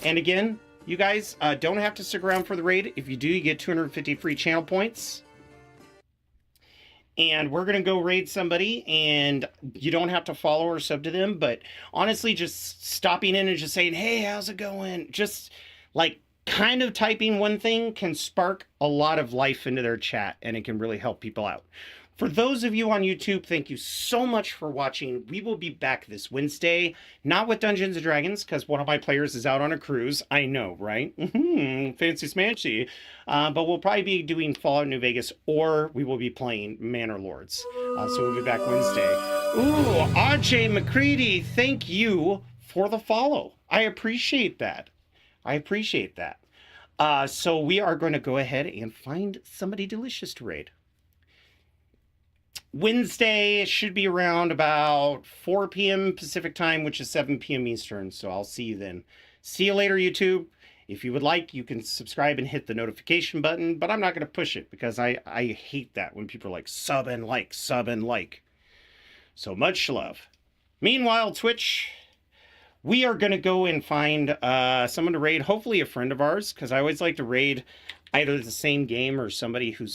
And again, you guys don't have to stick around for the raid. If you do, you get 250 free channel points. And we're going to go raid somebody, and you don't have to follow or sub to them, but honestly, just stopping in and just saying, hey, how's it going? Just, like, kind of typing one thing can spark a lot of life into their chat, and it can really help people out. For those of you on YouTube, thank you so much for watching. We will be back this Wednesday, not with Dungeons & Dragons, because one of my players is out on a cruise. I know, right? Fancy smanchy. But we'll probably be doing Fallout New Vegas, or we will be playing Manor Lords. So we'll be back Wednesday. Ooh, Ajay McCready, thank you for the follow. I appreciate that. I appreciate that. So we are going to go ahead and find somebody delicious to raid. Wednesday should be around about 4 p.m. Pacific time, which is 7 p.m. Eastern. So I'll see you then. See you later, YouTube. If you would like, you can subscribe and hit the notification button, but I'm not going to push it because I hate that when people are like sub and like, sub and like. So much love. Meanwhile, Twitch, we are going to go and find someone to raid, hopefully a friend of ours, because I always like to raid either the same game or somebody who's